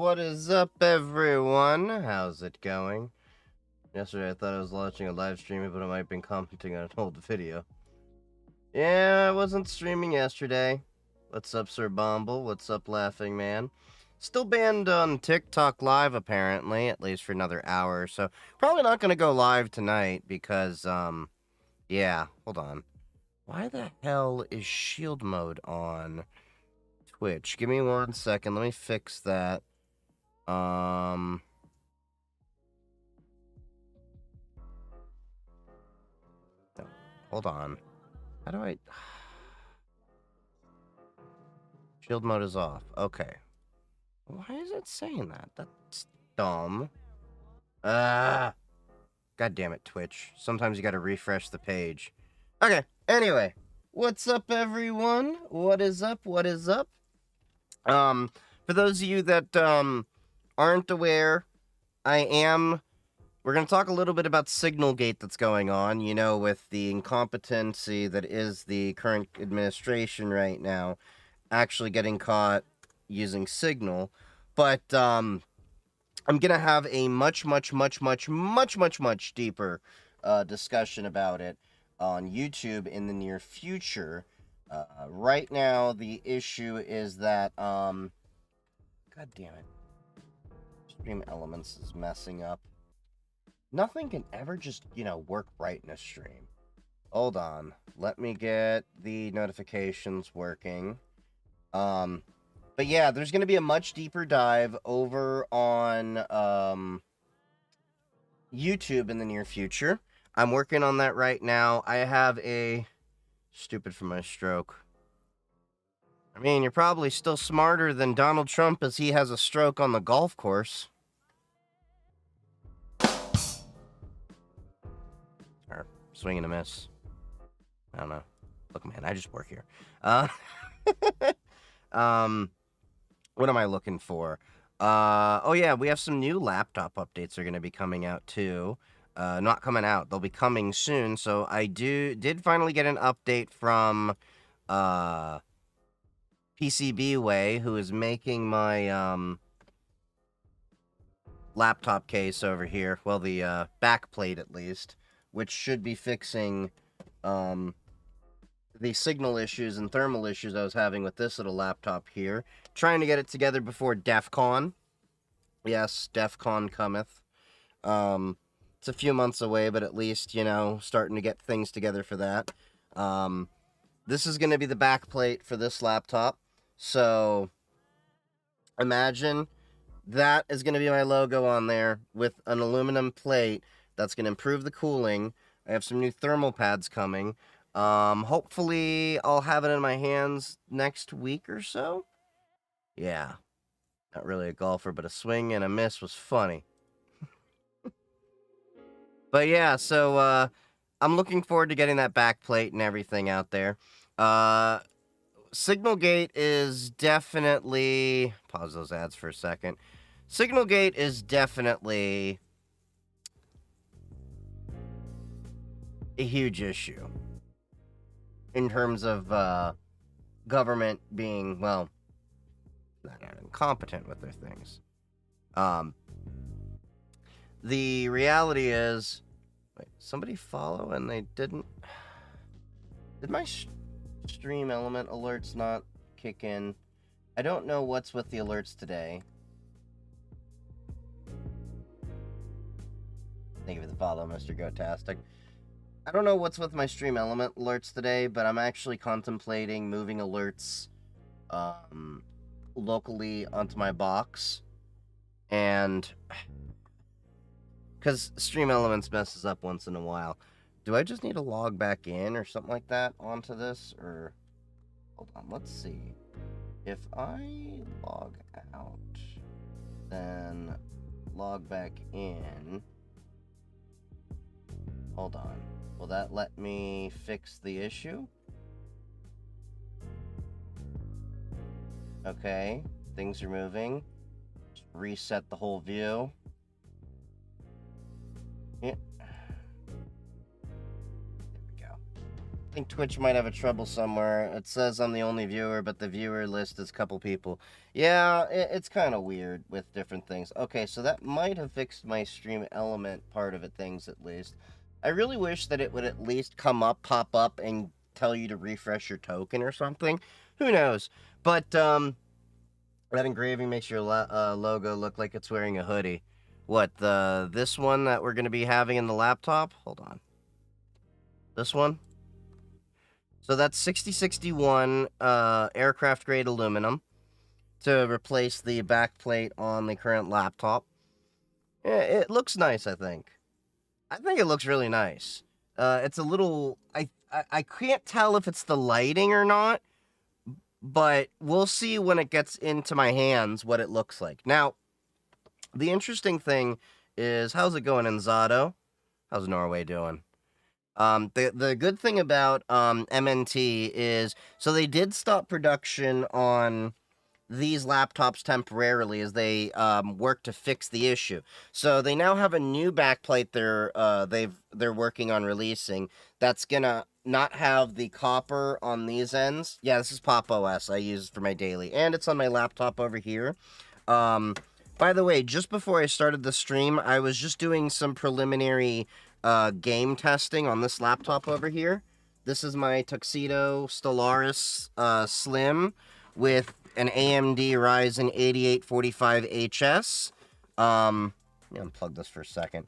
What is up, everyone? How's it going? Yesterday I thought I was launching a live stream, but I might have been commenting on an old video. Yeah, I wasn't streaming yesterday. What's up, Sir Bomble? What's up, Laughing Man? Still banned on TikTok Live, apparently, at least for another hour or so. Probably not going to go live tonight because, yeah, hold on. Why the hell is shield mode on Twitch? Give me 1 second. Let me fix that. Oh, hold on. How do I... Shield mode is off. Okay. Why is it saying that? That's dumb. God damn it, Twitch. Sometimes you gotta refresh the page. Okay, anyway. What's up, everyone? What is up? What is up? For those of you that, aren't aware, we're gonna talk a little bit about Signalgate that's going on, you know, with the incompetency that is the current administration right now, actually getting caught using Signal. But, I'm gonna have a much deeper discussion about it on YouTube in the near future. Right now, the issue is that, God damn it. Stream Elements is messing up. Nothing can ever just, work right in a stream. Hold on. Let me get the notifications working. But yeah, there's going to be a much deeper dive over on YouTube in the near future. I'm working on that right now. I have a... Stupid for my stroke. I mean, you're probably still smarter than Donald Trump as he has a stroke on the golf course. Or swing and a miss. I don't know. Look, man, I just work here. What am I looking for? Oh yeah, we have some new laptop updates are going to be coming out too. Not coming out, they'll be coming soon. So I did finally get an update from PCBWay, who is making my laptop case over here. Well, the back plate at least, which should be fixing the signal issues and thermal issues I was having with this little laptop here. Trying to get it together before DEF CON. Yes, DEF CON cometh. It's a few months away, but at least, starting to get things together for that. This is going to be the back plate for this laptop. So, imagine that is going to be my logo on there with an aluminum plate that's going to improve the cooling. I have some new thermal pads coming. Hopefully I'll have it in my hands next week or so. Yeah. Not really a golfer, but a swing and a miss was funny. But yeah, so, I'm looking forward to getting that back plate and everything out there. Signalgate is definitely... Pause those ads for a second. Signalgate is definitely a huge issue in terms of government being, well, not incompetent with their things. The reality is, wait, somebody follow and they didn't. Did my stream element alerts not kick in? I don't know what's with the alerts today. Thank you for the follow, Mr. Gotastic. I don't know what's with my stream element alerts today, but I'm actually contemplating moving alerts locally onto my box. And because stream elements messes up once in a while. Do I just need to log back in or something like that onto this? Or hold on, let's see. If I log out, then log back in. Hold on. Will that let me fix the issue? Okay, things are moving. Just reset the whole view. Yeah. There we go. think Twitch might have a trouble somewhere. It says I'm the only viewer, but the viewer list is a couple people. Yeah, it's kind of weird with different things. Okay, so that might have fixed my stream element part of it, things at least. I really wish that it would at least come up, pop up, and tell you to refresh your token or something. Who knows? But, that engraving makes your logo look like it's wearing a hoodie. What, this one that we're going to be having in the laptop? Hold on. This one? So that's 6061 aircraft grade aluminum to replace the backplate on the current laptop. It looks nice, I think. I think it looks really nice. It's a little... I can't tell if it's the lighting or not, but we'll see when it gets into my hands what it looks like. Now, the interesting thing is, how's it going, Enzado? How's Norway doing? The good thing about MNT is, so they did stop production on these laptops temporarily as they work to fix the issue. So they now have a new backplate they're working on releasing that's gonna not have the copper on these ends. Yeah, this is Pop OS I use for my daily, and it's on my laptop over here. By the way, just before I started the stream, I was just doing some preliminary game testing on this laptop over here. This is my Tuxedo Stellaris Slim with an AMD Ryzen 8845HS. Let me unplug this for a second.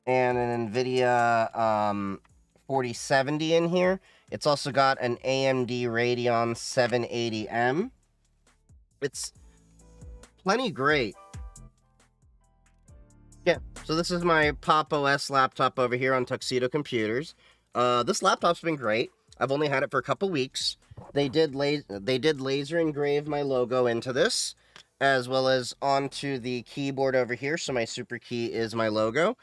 And an NVIDIA 4070 in here. It's also got an AMD Radeon 780M. It's plenty great. Yeah, so this is my Pop OS laptop over here on Tuxedo Computers. This laptop's been great. I've only had it for a couple weeks. They did laser engrave my logo into this, as well as onto the keyboard over here, so my super key is my logo.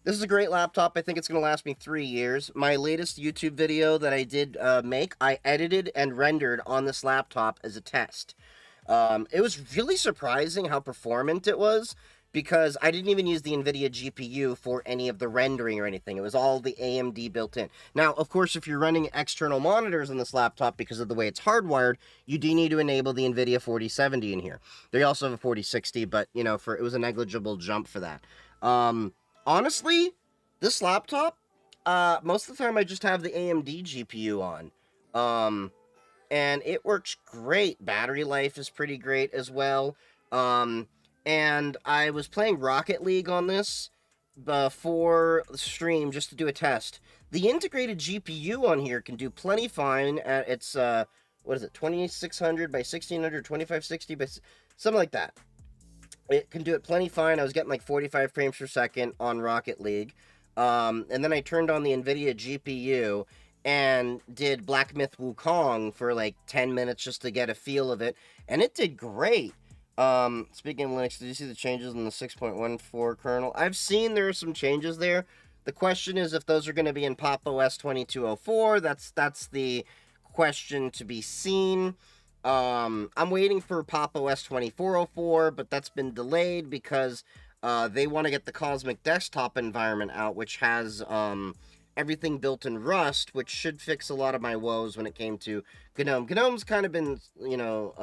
This is a great laptop. I think it's going to last me 3 years. My latest YouTube video that I did make, I edited and rendered on this laptop as a test. It was really surprising how performant it was, because I didn't even use the NVIDIA GPU for any of the rendering or anything. It was all the AMD built in. Now, of course, if you're running external monitors on this laptop because of the way it's hardwired, you do need to enable the NVIDIA 4070 in here. They also have a 4060, but, you know, it was a negligible jump for that. Honestly, this laptop, most of the time I just have the AMD GPU on. And it works great. Battery life is pretty great as well. And I was playing Rocket League on this before the stream just to do a test. The integrated GPU on here can do plenty fine at its, what is it, 2600 by 1600, 2560 by something like that. It can do it plenty fine. I was getting like 45 frames per second on Rocket League. And then I turned on the NVIDIA GPU and did Black Myth Wukong for like 10 minutes just to get a feel of it. And it did great. Speaking of Linux, did you see the changes in the 6.14 kernel? I've seen there are some changes there. The question is if those are going to be in Pop OS 2204. That's the question to be seen. I'm waiting for Pop OS 2404, but that's been delayed because they want to get the Cosmic Desktop environment out, which has everything built in Rust, which should fix a lot of my woes when it came to GNOME. GNOME's kind of been, you know,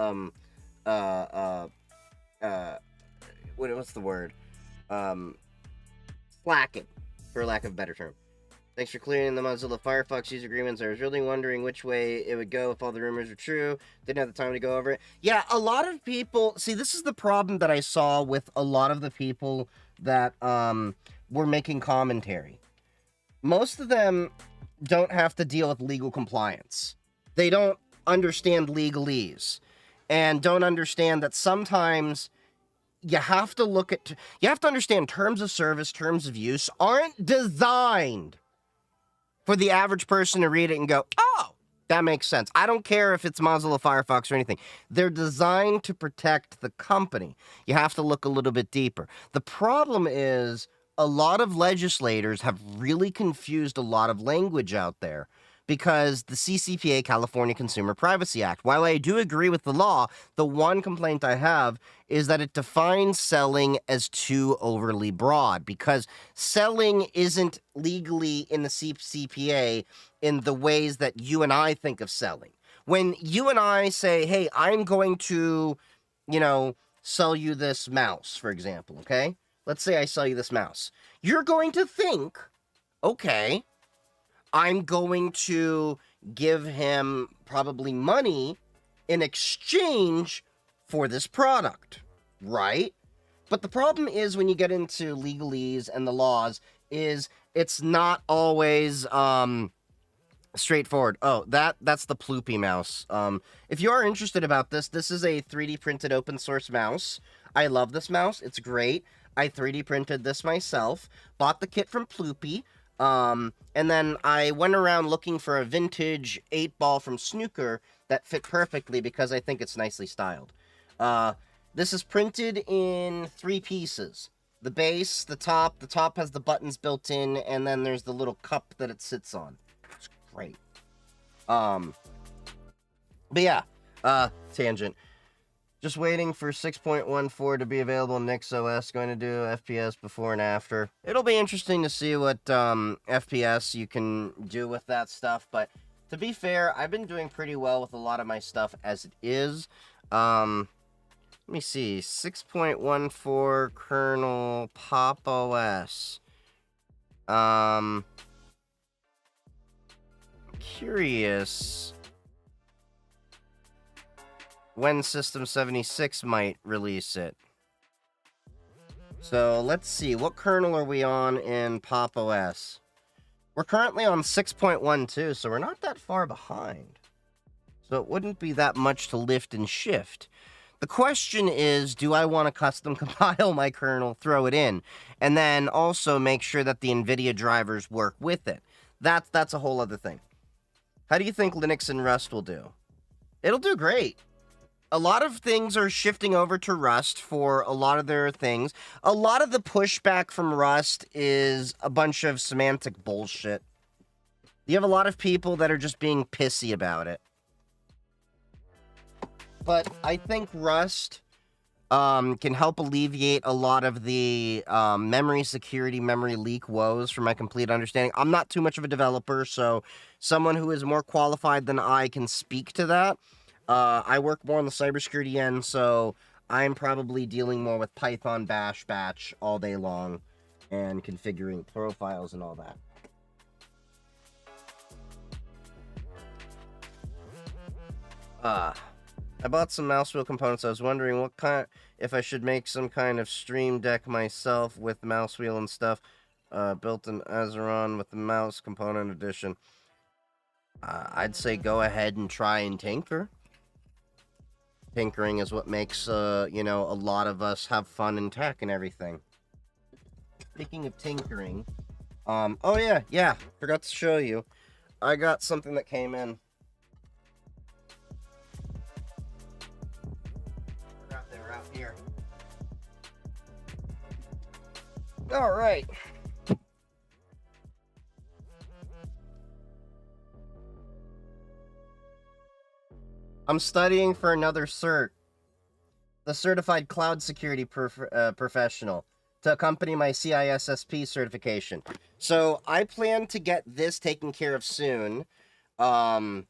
what's the word? Slacking, for lack of a better term. Thanks for clearing the Mozilla Firefox user agreements. I was really wondering which way it would go if all the rumors were true. Didn't have the time to go over it. Yeah, a lot of people... See, this is the problem that I saw with a lot of the people that were making commentary. Most of them don't have to deal with legal compliance. They don't understand legalese. And don't understand that sometimes you have to look at... You have to understand terms of service, terms of use aren't designed for the average person to read it and go, oh, that makes sense. I don't care if it's Mozilla Firefox or anything. They're designed to protect the company. You have to look a little bit deeper. The problem is a lot of legislators have really confused a lot of language out there because the CCPA, California Consumer Privacy Act. While I do agree with the law, the one complaint I have is that it defines selling as too overly broad, because selling isn't legally in the CCPA in the ways that you and I think of selling. When you and I say, hey, I'm going to, sell you this mouse, for example, okay? Let's say I sell you this mouse. You're going to think, okay, I'm going to give him probably money in exchange for this product, right? But the problem is when you get into legalese and the laws is it's not always straightforward. Oh, that's the Ploopy mouse. If you are interested about this, this is a 3D printed open source mouse. I love this mouse. It's great. I 3D printed this myself. Bought the kit from Ploopy. And then I went around looking for a vintage 8-ball from Snooker that fit perfectly because I think it's nicely styled. This is printed in 3 pieces. The base, the top has the buttons built in, and then there's the little cup that it sits on. It's great. But yeah, tangent. Just waiting for 6.14 to be available in NixOS. Going to do FPS before and after. It'll be interesting to see what FPS you can do with that stuff. But to be fair, I've been doing pretty well with a lot of my stuff as it is. Let me see. 6.14 kernel Pop OS. Curious when System 76 might release it. So let's see, what kernel are we on in Pop OS? We're currently on 6.12, so we're not that far behind. So it wouldn't be that much to lift and shift. The question is, do I want to custom compile my kernel, throw it in, and then also make sure that the NVIDIA drivers work with it? That's a whole other thing. How do you think Linux and Rust will do? It'll do great. A lot of things are shifting over to Rust for a lot of their things. A lot of the pushback from Rust is a bunch of semantic bullshit. You have a lot of people that are just being pissy about it. But I think Rust can help alleviate a lot of the memory security, memory leak woes from my complete understanding. I'm not too much of a developer, so someone who is more qualified than I can speak to that. I work more on the cybersecurity end, so I'm probably dealing more with Python, Bash, Batch all day long, and configuring profiles and all that. I bought some mouse wheel components. I was wondering if I should make some kind of stream deck myself with mouse wheel and stuff. Built in Azeron with the mouse component edition. I'd say go ahead and try and tinker. Tinkering is what makes, a lot of us have fun in tech and everything. Speaking of tinkering, oh yeah, forgot to show you. I got something that came in. Forgot they were out here. All right. I'm studying for another cert, the Certified Cloud Security Professional, to accompany my CISSP certification. So I plan to get this taken care of soon. I'm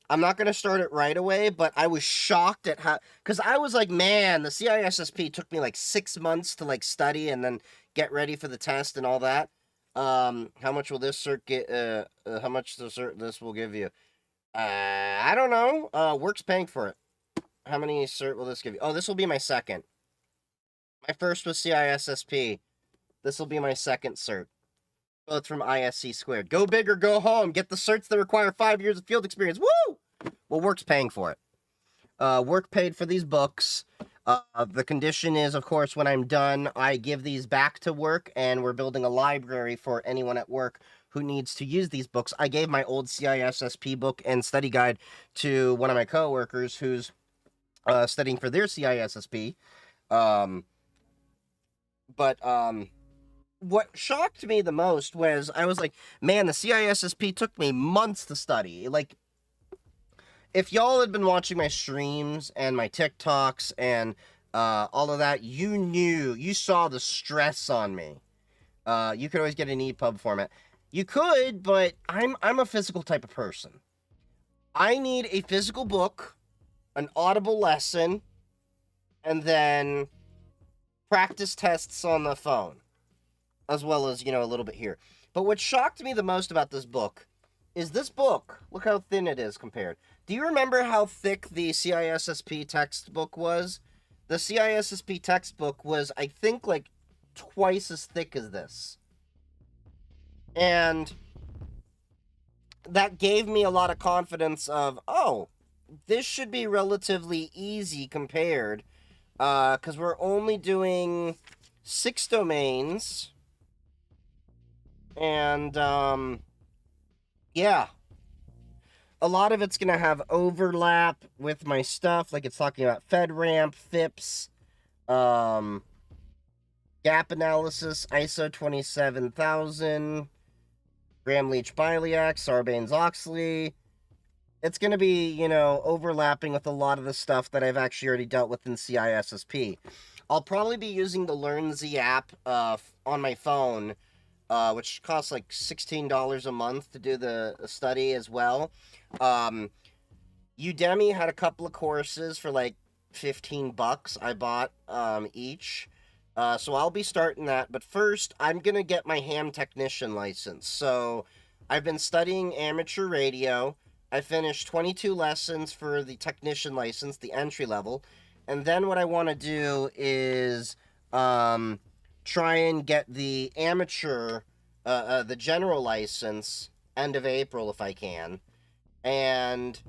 not going to start it right away, but I was shocked at how, because I was like, man, the CISSP took me like 6 months to like study and then get ready for the test and all that. How much will this cert get, how much the cert this will give you? I don't know. Work's paying for it. How many cert will this give you? Oh, this will be my second. My first was CISSP. This will be my second cert. Both from ISC squared. Go big or go home. Get the certs that require 5 years of field experience. Woo! Well, work's paying for it. Work paid for these books. The condition is, of course, when I'm done, I give these back to work, and we're building a library for anyone at work who needs to use these books. I gave my old CISSP book and study guide to one of my coworkers who's studying for their CISSP. what shocked me the most was I was like, man, the CISSP took me months to study. Like, if y'all had been watching my streams and my TikToks and all of that, you saw the stress on me. You could always get an EPUB format. You could, but I'm a physical type of person. I need a physical book, an audible lesson, and then practice tests on the phone, as well as, a little bit here. But what shocked me the most about this book is this book. Look how thin it is compared. Do you remember how thick the CISSP textbook was? The CISSP textbook was, I think, like twice as thick as this. And that gave me a lot of confidence of, oh, this should be relatively easy compared, because we're only doing 6 domains. And, yeah. A lot of it's going to have overlap with my stuff, like it's talking about FedRAMP, FIPS, gap analysis, ISO 27000, Graham-Leach Biliac, Sarbanes-Oxley. It's going to be, overlapping with a lot of the stuff that I've actually already dealt with in CISSP. I'll probably be using the LearnZ app on my phone, which costs like $16 a month to do the study as well. Udemy had a couple of courses for like $15 I bought each. So I'll be starting that. But first, I'm going to get my ham technician license. So I've been studying amateur radio. I finished 22 lessons for the technician license, the entry level. And then what I want to do is try and get the amateur, the general license, end of April if I can. And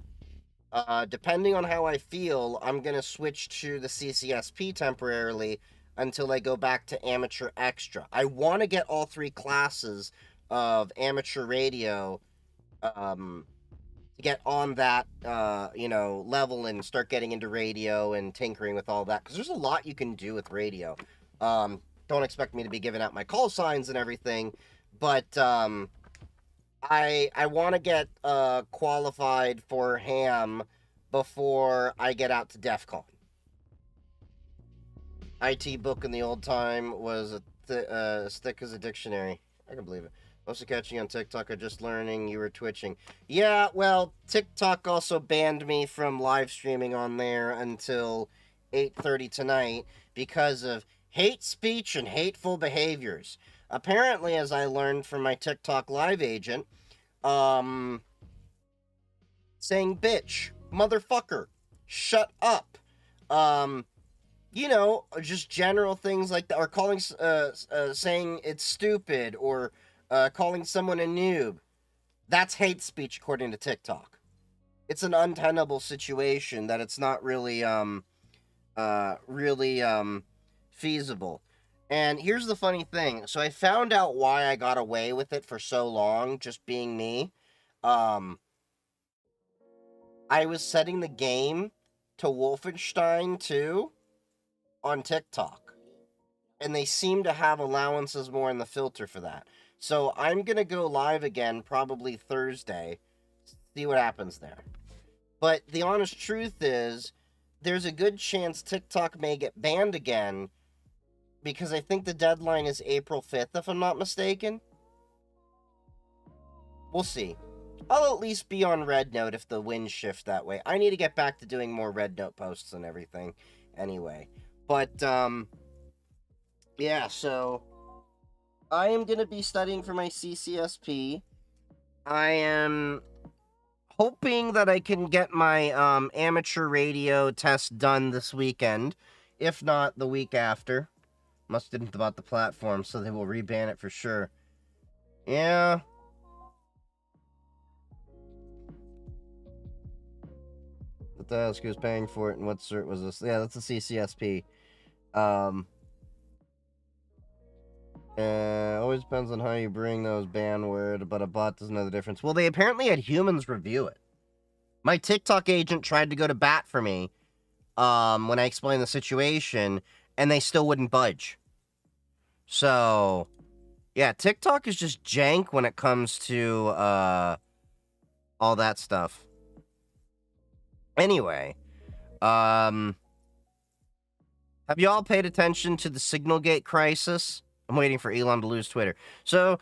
depending on how I feel, I'm going to switch to the CCSP temporarily until I go back to amateur extra. I want to get all 3 classes of amateur radio to get on that, level and start getting into radio and tinkering with all that. Because there's a lot you can do with radio. Don't expect me to be giving out my call signs and everything, but I want to get qualified for ham before I get out to DEF CON. IT book in the old time was as thick as a dictionary. I can believe it. Mostly catching on TikTok or just learning you were twitching. Yeah, well, TikTok also banned me from live streaming on there until 8:30 tonight because of hate speech and hateful behaviors. Apparently, as I learned from my TikTok live agent, saying bitch, motherfucker, shut up, just general things like that, or calling, saying it's stupid, or calling someone a noob. That's hate speech according to TikTok. It's an untenable situation that it's not really, feasible. And here's the funny thing. So I found out why I got away with it for so long, just being me. I was setting the game to Wolfenstein 2 on TikTok. And they seem to have allowances more in the filter for that. So I'm going to go live again probably Thursday. See what happens there. But the honest truth is, there's a good chance TikTok may get banned again, because I think the deadline is April 5th, if I'm not mistaken. We'll see. I'll at least be on Red Note if the winds shift that way. I need to get back to doing more Red Note posts and everything anyway. But, yeah, so I am going to be studying for my CCSP. I am hoping that I can get my amateur radio test done this weekend. If not, the week after. Must didn't about the platform, so they will reban it for sure. Yeah. What the hell? Who's paying for it, and what cert was this? Yeah, that's a CCSP. Always depends on how you bring those ban word, but a bot doesn't know the difference. Well, they apparently had humans review it. My TikTok agent tried to go to bat for me when I explained the situation, and they still wouldn't budge. So, Yeah, TikTok is just jank when it comes to all that stuff. Anyway, have you all paid attention to the Signalgate crisis? I'm waiting for Elon to lose Twitter. So,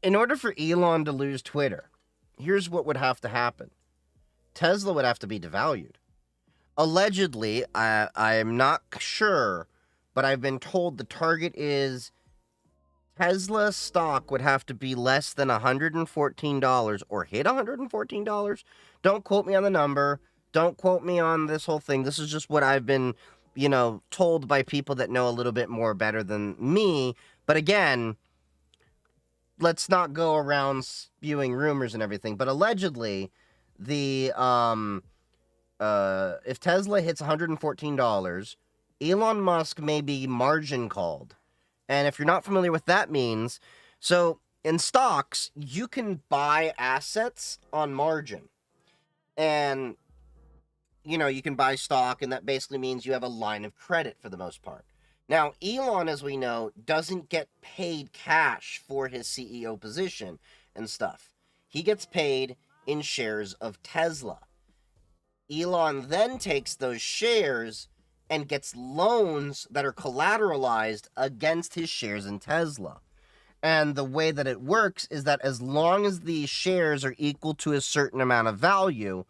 in order for Elon to lose Twitter, here's what would have to happen. Tesla would have to be devalued. Allegedly, I'm not sure, but I've been told the target is Tesla stock would have to be less than $114 or hit $114. Don't quote me on the number. Don't quote me on this whole thing. This is just what I've been, told by people that know a little bit more better than me. But again, let's not go around spewing rumors and everything. But allegedly, the if Tesla hits $114, Elon Musk may be margin called. And if you're not familiar with that means, so in stocks, you can buy assets on margin. And, you can buy stock, and that basically means you have a line of credit for the most part. Now, Elon, as we know, doesn't get paid cash for his CEO position and stuff. He gets paid in shares of Tesla. Elon then takes those shares and gets loans that are collateralized against his shares in Tesla. And the way that it works is that as long as the shares are equal to a certain amount of value,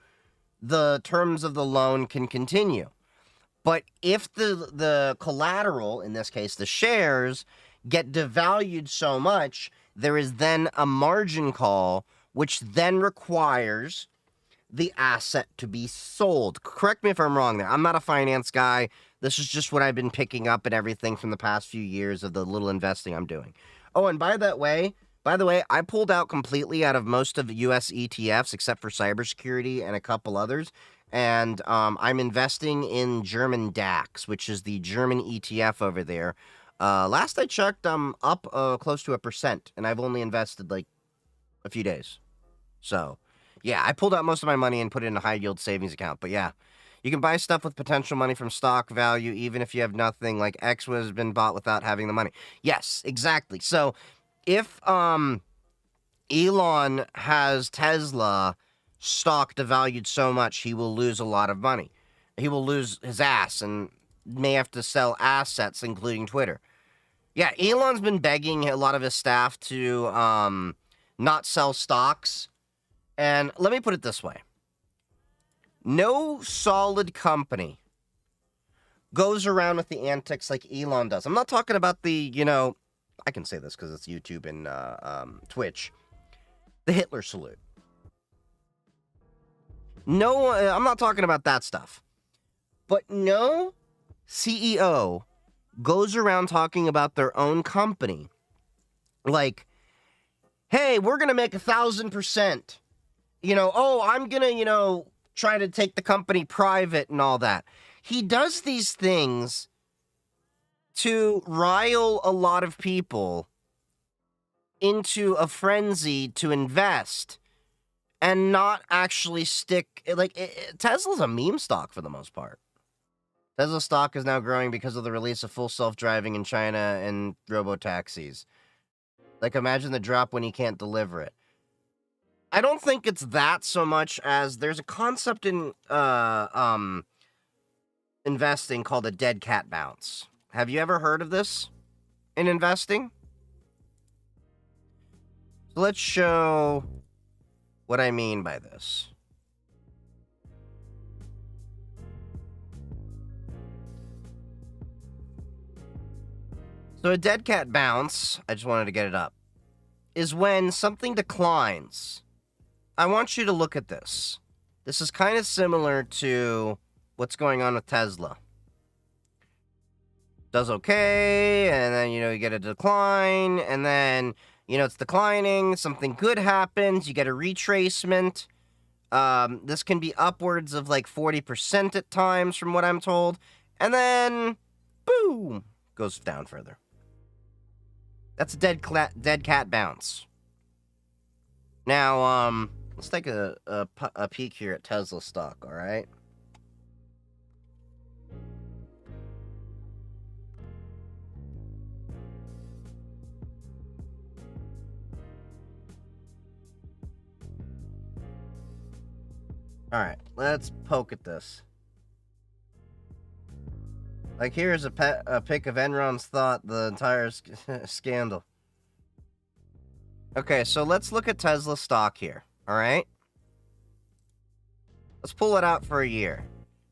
the terms of the loan can continue. But if the collateral, in this case the shares, get devalued so much, there is then a margin call, which then requires the asset to be sold. Correct me if I'm wrong there. I'm not a finance guy. This is just what I've been picking up and everything from the past few years of the little investing I'm doing. Oh, and by the way, I pulled out completely out of most of the US ETFs except for Cybersecurity and a couple others. And I'm investing in German DAX, which is the German ETF over there. Last I checked, I'm up close to 1%, and I've only invested like a few days. So, yeah, I pulled out most of my money and put it in a high-yield savings account. But yeah, you can buy stuff with potential money from stock value, even if you have nothing. Like X has been bought without having the money. Yes, exactly. So, if Elon has Tesla stock devalued so much, he will lose a lot of money. He will lose his ass and may have to sell assets, including Twitter. Yeah, Elon's been begging a lot of his staff to not sell stocks. And let me put it this way. No solid company goes around with the antics like Elon does. I'm not talking about the, I can say this because it's YouTube and Twitch. The Hitler salute. No, I'm not talking about that stuff. But no CEO goes around talking about their own company like, hey, we're going to make 1,000%. I'm going to, try to take the company private and all that. He does these things to rile a lot of people into a frenzy to invest and not actually stick. Tesla's a meme stock for the most part. Tesla stock is now growing because of the release of full self-driving in China and robo-taxis. Like, imagine the drop when he can't deliver it. I don't think it's that so much as there's a concept in investing called a dead cat bounce. Have you ever heard of this in investing? So let's show what I mean by this. So a dead cat bounce, I just wanted to get it up, is when something declines. I want you to look at this. This is kind of similar to what's going on with Tesla. Does okay, and then, you get a decline, and then, it's declining, something good happens, you get a retracement. This can be upwards of like 40% at times from what I'm told, and then, boom, goes down further. That's a dead cat bounce. Now, let's take a peek here at Tesla stock, all right? Alright, let's poke at this. Like, here's a pic of Enron's thought, the entire scandal. Okay, so let's look at Tesla stock here, alright? Let's pull it out for a year.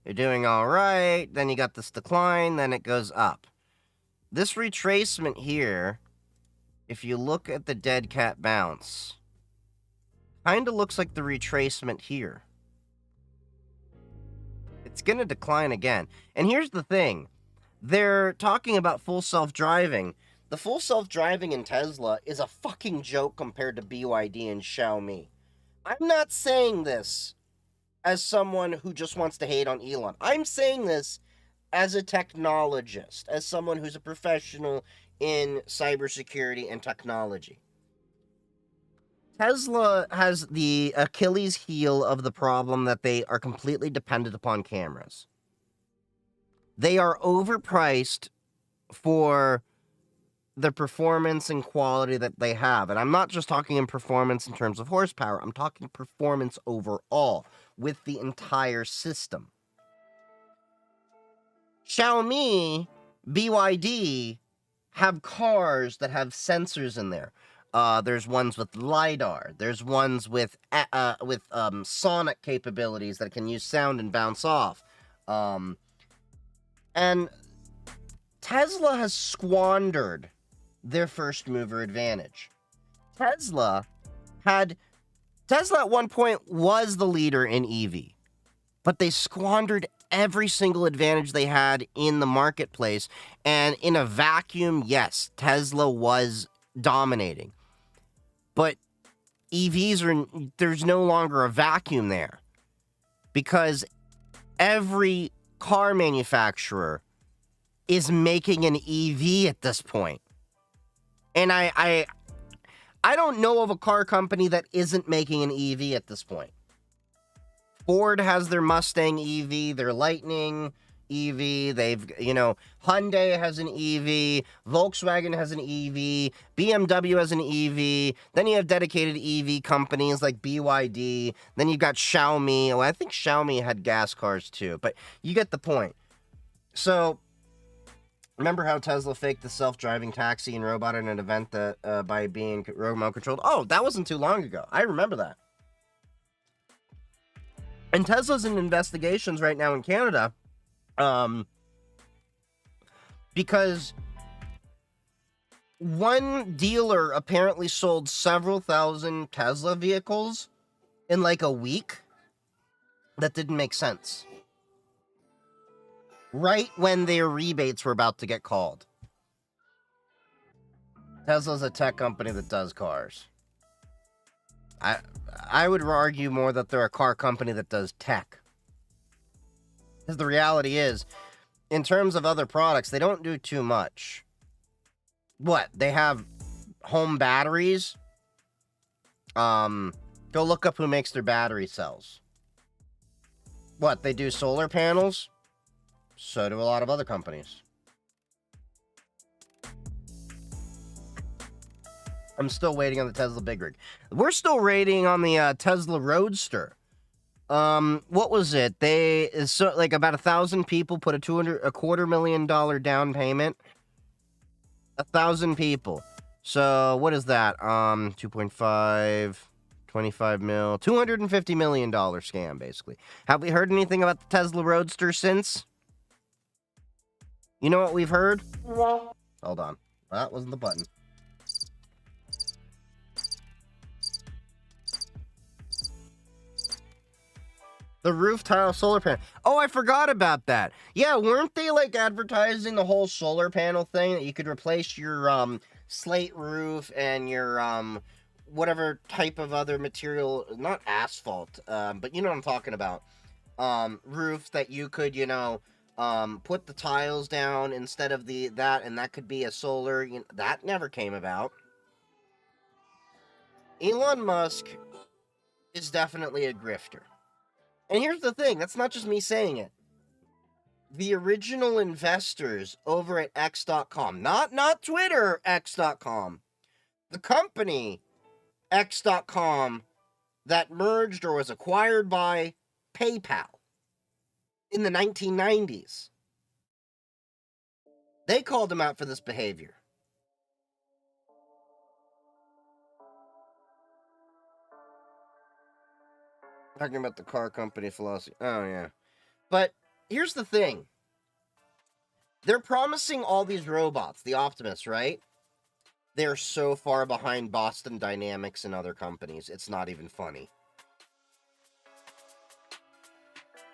You're doing alright, then you got this decline, then it goes up. This retracement here, if you look at the dead cat bounce, kind of looks like the retracement here. It's going to decline again. And here's the thing. They're talking about full self-driving. The full self-driving in Tesla is a fucking joke compared to BYD and Xiaomi. I'm not saying this as someone who just wants to hate on Elon. I'm saying this as a technologist, as someone who's a professional in cybersecurity and technology. Tesla has the Achilles heel of the problem that they are completely dependent upon cameras. They are overpriced for the performance and quality that they have. And I'm not just talking in performance in terms of horsepower. I'm talking performance overall with the entire system. Xiaomi, BYD have cars that have sensors in there. There's ones with LiDAR. There's ones with sonic capabilities that can use sound and bounce off. And Tesla has squandered their first mover advantage. Tesla at one point was the leader in EV, but they squandered every single advantage they had in the marketplace. And in a vacuum, yes, Tesla was dominating. But there's no longer a vacuum there, because every car manufacturer is making an EV at this point. And I don't know of a car company that isn't making an EV at this point. Ford has their Mustang EV, their Lightning EV, Hyundai has an EV, Volkswagen has an EV, BMW has an EV, then you have dedicated EV companies like BYD, then you've got Xiaomi. Well, I think Xiaomi had gas cars too, but you get the point. So, remember how Tesla faked the self-driving taxi and robot at an event that by being remote controlled? Oh, that wasn't too long ago. I remember that. And Tesla's in investigations right now in Canada, because one dealer apparently sold several thousand Tesla vehicles in like a week. That didn't make sense. Right when their rebates were about to get called. Tesla's a tech company that does cars. I would argue more that they're a car company that does tech. Because the reality is, in terms of other products, they don't do too much. What? They have home batteries? Go look up who makes their battery cells. What? They do solar panels? So do a lot of other companies. I'm still waiting on the Tesla Big Rig. We're still waiting on the Tesla Roadster. What was it? Like about 1,000 people put a $250,000 down payment. 1,000 people. So what is that? 2.5, 25 mil, $250 million scam, basically. Have we heard anything about the Tesla Roadster since? You know what we've heard? Hold on. That wasn't the button. The roof tile solar panel. Oh, I forgot about that. Yeah, weren't they like advertising the whole solar panel thing, that you could replace your slate roof and your whatever type of other material, not asphalt, but you know what I'm talking about. Roof that you could, put the tiles down instead of that, and that could be a solar. That never came about. Elon Musk is definitely a grifter. And here's the thing, that's not just me saying it. The original investors over at X.com, not Twitter, X.com, the company X.com that merged or was acquired by PayPal in the 1990s. They called him out for this behavior. Talking about the car company philosophy. Oh, yeah. But here's the thing. They're promising all these robots, the Optimus, right? They're so far behind Boston Dynamics and other companies. It's not even funny.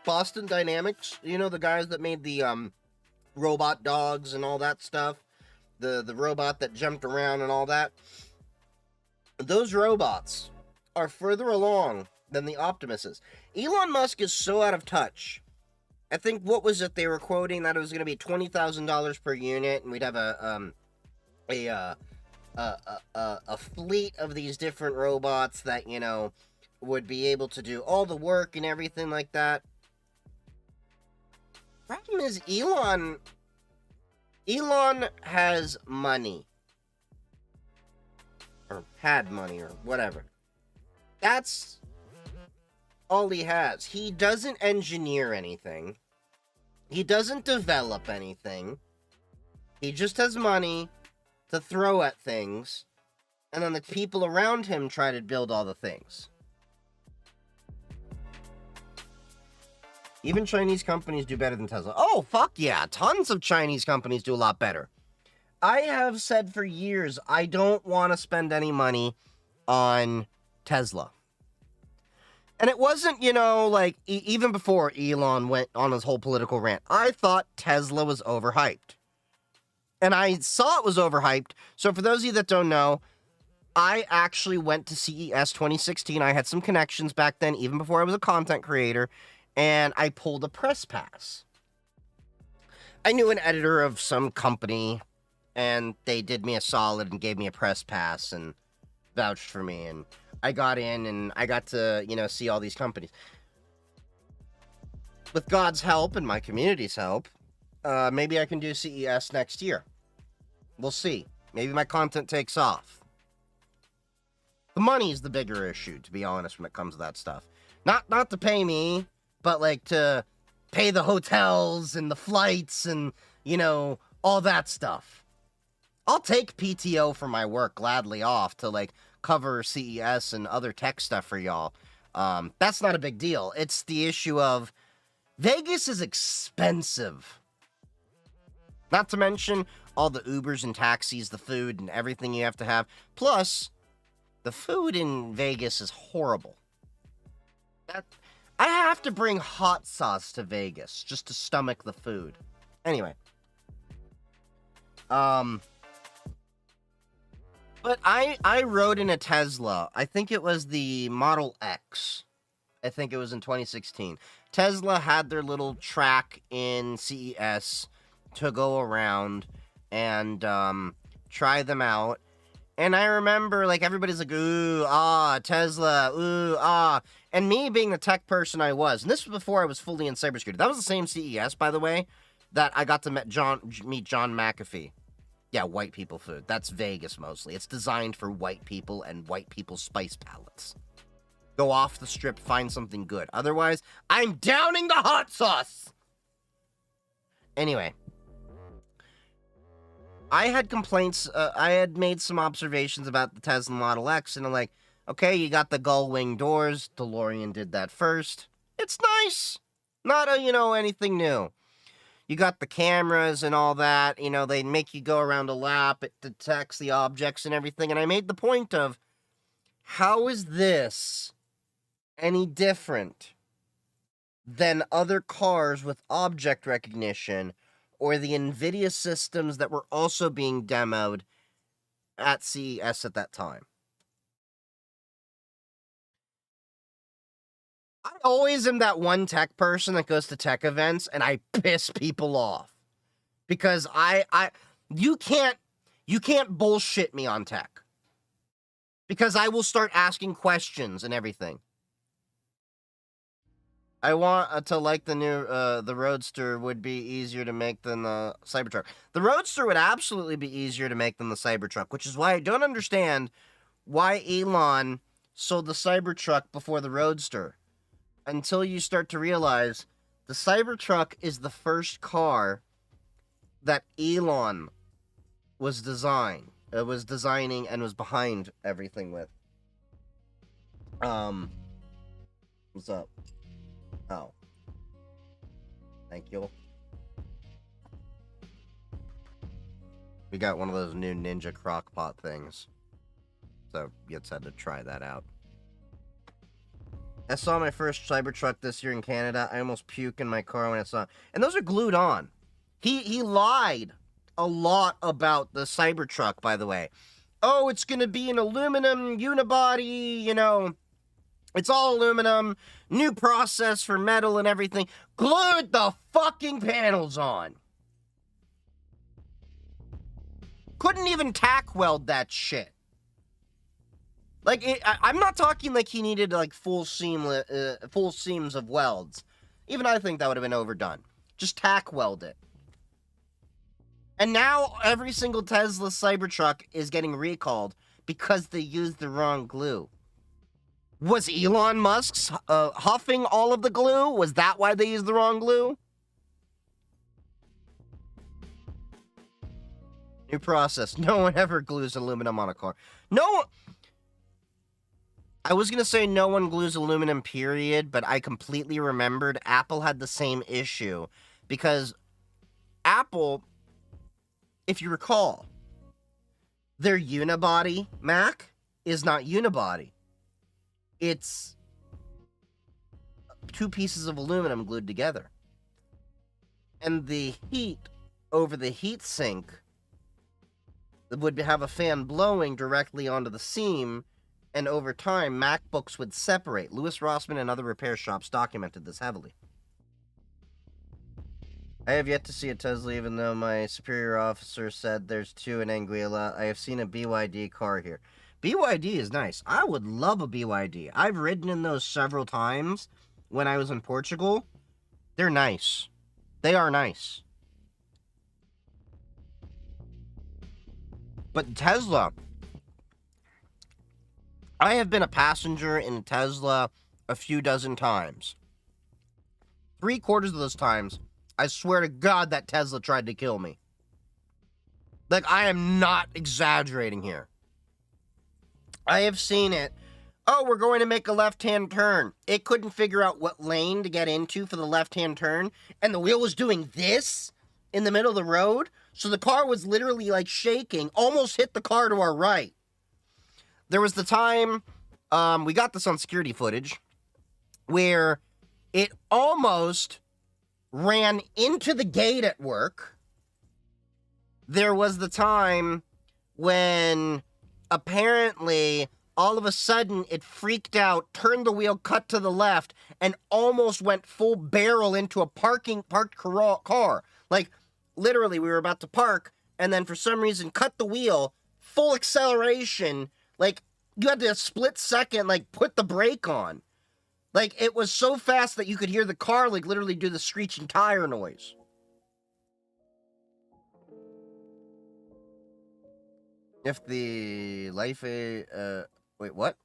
Boston Dynamics, you know, the guys that made the robot dogs and all that stuff, the robot that jumped around and all that, those robots are further along than the Optimus is. Elon Musk is so out of touch. I think, what was it they were quoting, that it was going to be $20,000 per unit, and we'd have a fleet of these different robots that, you know, would be able to do all the work and everything like that. Problem is, Elon has money. Or had money, or whatever. That's all he has. He doesn't engineer anything. He doesn't develop anything. He just has money to throw at things, and then the people around him try to build all the things. Even Chinese companies do better than Tesla. Oh, fuck yeah. Tons of Chinese companies do a lot better. I have said for years, I don't want to spend any money on Tesla. And it wasn't, you know, like, even before Elon went on his whole political rant, I thought Tesla was overhyped. And I saw it was overhyped. So for those of you that don't know, I actually went to CES 2016. I had some connections back then, even before I was a content creator. And I pulled a press pass. I knew an editor of some company, and they did me a solid and gave me a press pass and vouched for me. And I got in, and I got to, you know, see all these companies. With God's help and my community's help, maybe I can do CES next year. We'll see. Maybe my content takes off. The money's the bigger issue, to be honest, when it comes to that stuff. Not to pay me, but like to pay the hotels and the flights and, you know, all that stuff. I'll take PTO for my work gladly off to like cover CES and other tech stuff for y'all. That's not a big deal. It's the issue of Vegas is expensive. Not to mention all the Ubers and taxis, the food and everything you have to have. Plus, the food in Vegas is horrible. I have to bring hot sauce to Vegas just to stomach the food. Anyway. But I rode in a Tesla. I think it was the Model X. I think it was in 2016. Tesla had their little track in CES to go around and try them out. And I remember, like, everybody's like, ooh, ah, Tesla, ooh, ah. And me being the tech person I was, and this was before I was fully in cybersecurity. That was the same CES, by the way, that I got to meet John McAfee. Yeah, white people food. That's Vegas, mostly. It's designed for white people and white people's spice palates. Go off the strip, find something good. Otherwise, I'm downing the hot sauce! Anyway. I had complaints, I had made some observations about the Tesla Model X, and I'm like, okay, you got the gull wing doors, DeLorean did that first. It's nice. Not anything new. You got the cameras and all that, they make you go around a lap, it detects the objects and everything, and I made the point of, how is this any different than other cars with object recognition or the NVIDIA systems that were also being demoed at CES at that time? I always am that one tech person that goes to tech events and I piss people off. Because you can't bullshit me on tech. Because I will start asking questions and everything. I want to like the new, the Roadster would be easier to make than the Cybertruck. The Roadster would absolutely be easier to make than the Cybertruck, which is why I don't understand why Elon sold the Cybertruck before the Roadster. until you start to realize the Cybertruck is the first car that Elon was designing and was behind everything with. What's up? Oh. Thank you. We got one of those new Ninja Crockpot things. So, you just had to try that out. I saw my first Cybertruck this year in Canada. I almost puked in my car when I saw it. And those are glued on. He lied a lot about the Cybertruck, by the way. Oh, it's going to be an aluminum unibody, you know. It's all aluminum. New process for metal and everything. Glued the fucking panels on. Couldn't even tack weld that shit. Like, I'm not talking like he needed, like, full seams of welds. Even I think that would have been overdone. Just tack weld it. And now every single Tesla Cybertruck is getting recalled because they used the wrong glue. Was Elon Musk's huffing all of the glue? Was that why they used the wrong glue? New process. No one ever glues aluminum on a car. No. I was going to say no one glues aluminum, period, but I completely remembered Apple had the same issue. Because Apple, if you recall, their unibody Mac is not unibody. It's two pieces of aluminum glued together. And the heat over the heat sink would have a fan blowing directly onto the seam, and over time, MacBooks would separate. Louis Rossmann and other repair shops documented this heavily. I have yet to see a Tesla, even though my superior officer said there's two in Anguilla. I have seen a BYD car here. BYD is nice. I would love a BYD. I've ridden in those several times when I was in Portugal. They're nice. They are nice. But Tesla, I have been a passenger in a Tesla a few dozen times. 3/4 of those times, I swear to God that Tesla tried to kill me. Like, I am not exaggerating here. I have seen it. Oh, we're going to make a left-hand turn. It couldn't figure out what lane to get into for the left-hand turn, and the wheel was doing this in the middle of the road, so the car was literally, like, shaking, almost hit the car to our right. There was the time, we got this on security footage, where it almost ran into the gate at work. There was the time when apparently all of a sudden it freaked out, turned the wheel, cut to the left, and almost went full barrel into a parked car. Like, literally, we were about to park, and then for some reason cut the wheel, full acceleration. Like, you had to a split second, like, put the brake on. Like, it was so fast that you could hear the car, like, literally do the screeching tire noise. If the life, wait, what?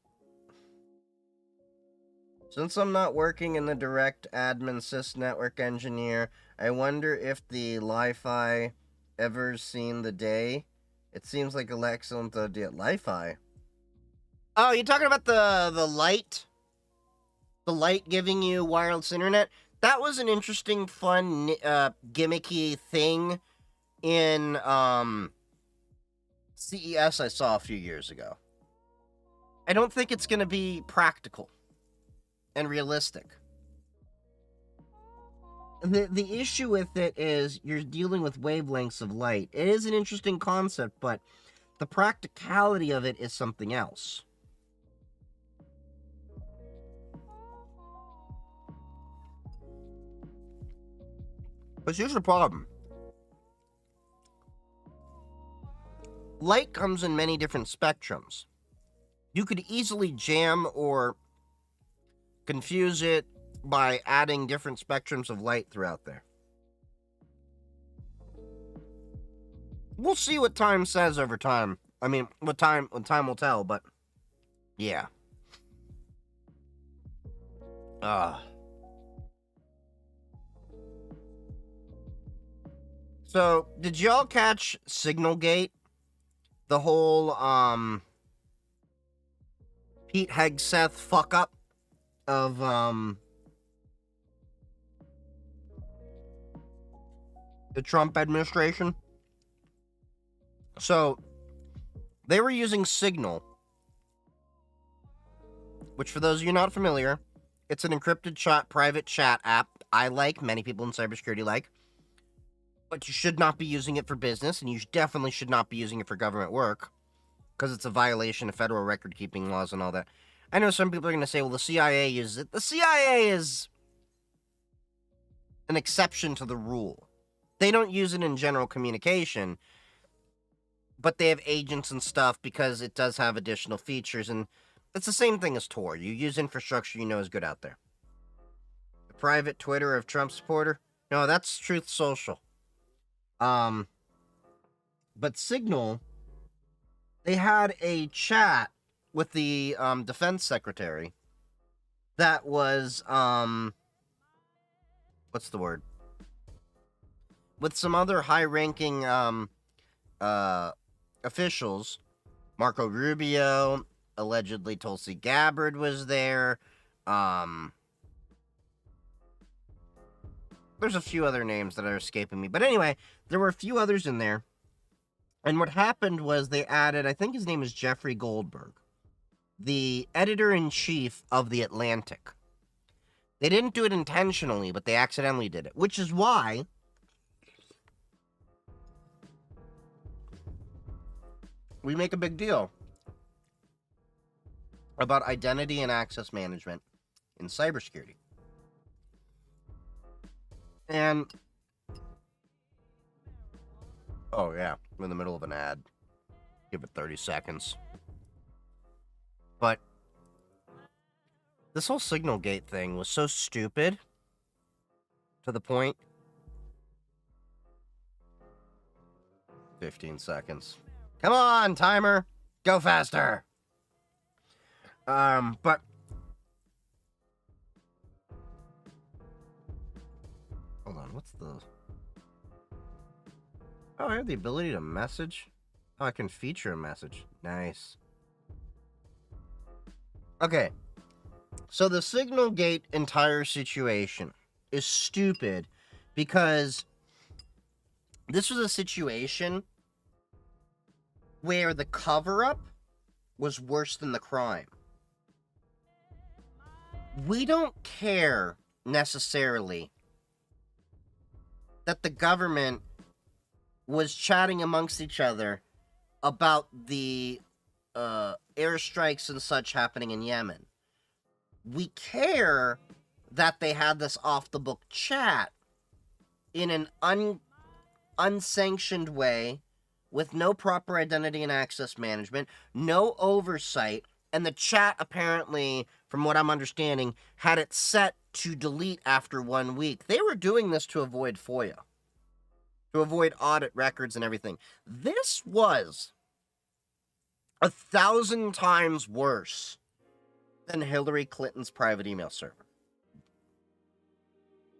Since I'm not working in the direct admin sys network engineer, I wonder if the Li-Fi ever seen the day. It seems like an excellent idea. Li-Fi? Oh, you're talking about the light? The light giving you wireless internet? That was an interesting, fun, gimmicky thing in, CES I saw a few years ago. I don't think it's going to be practical and realistic. The issue with it is you're dealing with wavelengths of light. It is an interesting concept, but the practicality of it is something else. But here's the problem. Light comes in many different spectrums. You could easily jam or confuse it by adding different spectrums of light throughout there. We'll see what time says over time. I mean, when time will tell, but yeah. So, did y'all catch Signalgate? The whole, Pete Hegseth fuck up of, the Trump administration? So, they were using Signal, which, for those of you not familiar, it's an encrypted private chat app I like, many people in cybersecurity like, but you should not be using it for business, and you definitely should not be using it for government work, because it's a violation of federal record-keeping laws and all that. I know some people are going to say, well, the CIA uses it. The CIA is an exception to the rule. They don't use it in general communication, but they have agents and stuff because it does have additional features, and it's the same thing as Tor. You use infrastructure you know is good out there. The private Twitter of Trump supporter? No, that's Truth Social. But Signal, they had a chat with the defense secretary that was, what's the word? With some other high-ranking officials. Marco Rubio, allegedly Tulsi Gabbard was there. There's a few other names that are escaping me. But anyway, there were a few others in there. And what happened was they added, I think his name is Jeffrey Goldberg, the editor-in-chief of The Atlantic. They didn't do it intentionally, but they accidentally did it, which is why we make a big deal about identity and access management in cybersecurity. And, oh yeah, I'm in the middle of an ad. Give it 30 seconds. But this whole Signalgate thing was so stupid to the point. 15 seconds. Come on, timer. Go faster. But hold on, what's the... Oh, I have the ability to message? Oh, I can feature a message. Nice. Okay. So the Signalgate entire situation is stupid because this was a situation where the cover-up was worse than the crime. We don't care necessarily that the government was chatting amongst each other about the airstrikes and such happening in Yemen. We care that they had this off-the-book chat in an unsanctioned way with no proper identity and access management, no oversight, and the chat apparently, from what I'm understanding, had it set to delete after 1 week. They were doing this to avoid FOIA, to avoid audit records and everything. This was 1,000 times worse than Hillary Clinton's private email server.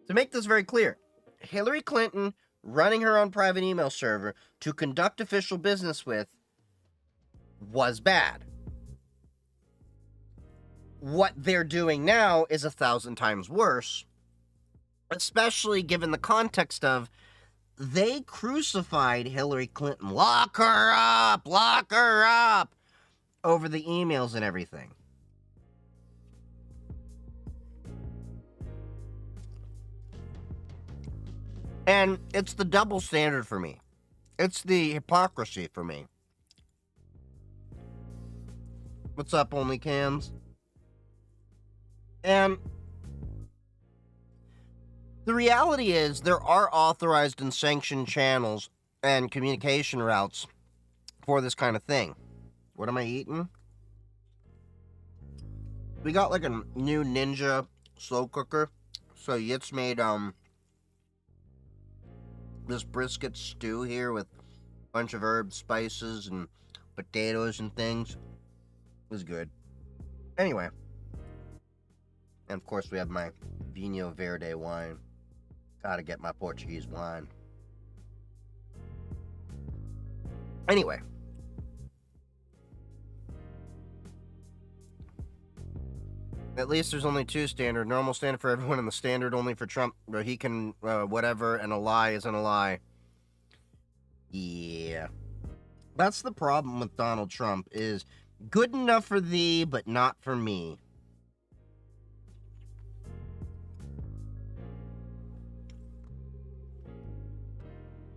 To make this very clear, Hillary Clinton running her own private email server to conduct official business with was bad. What they're doing now is 1,000 times worse, especially given the context of they crucified Hillary Clinton. Lock her up! Lock her up! Over the emails and everything. And it's the double standard for me. It's the hypocrisy for me. What's up, only cans? And the reality is there are authorized and sanctioned channels and communication routes for this kind of thing. What am I eating? We got like a new Ninja slow cooker. So Yitz made this brisket stew here with a bunch of herbs, spices, and potatoes and things. It was good. Anyway. And of course we have my Vinho Verde wine. Gotta get my Portuguese wine. Anyway. At least there's only two standard. Normal standard for everyone and the standard only for Trump. Where he can, whatever, and a lie isn't a lie. Yeah. That's the problem with Donald Trump, is good enough for thee, but not for me.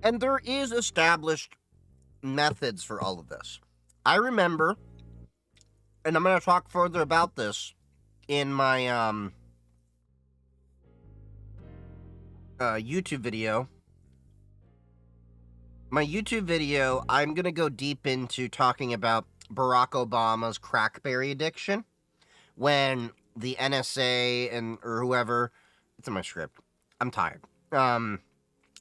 And there is established methods for all of this. I remember, and I'm going to talk further about this in my YouTube video. My YouTube video, I'm going to go deep into talking about Barack Obama's crackberry addiction, when the NSA or whoever, it's in my script, I'm tired,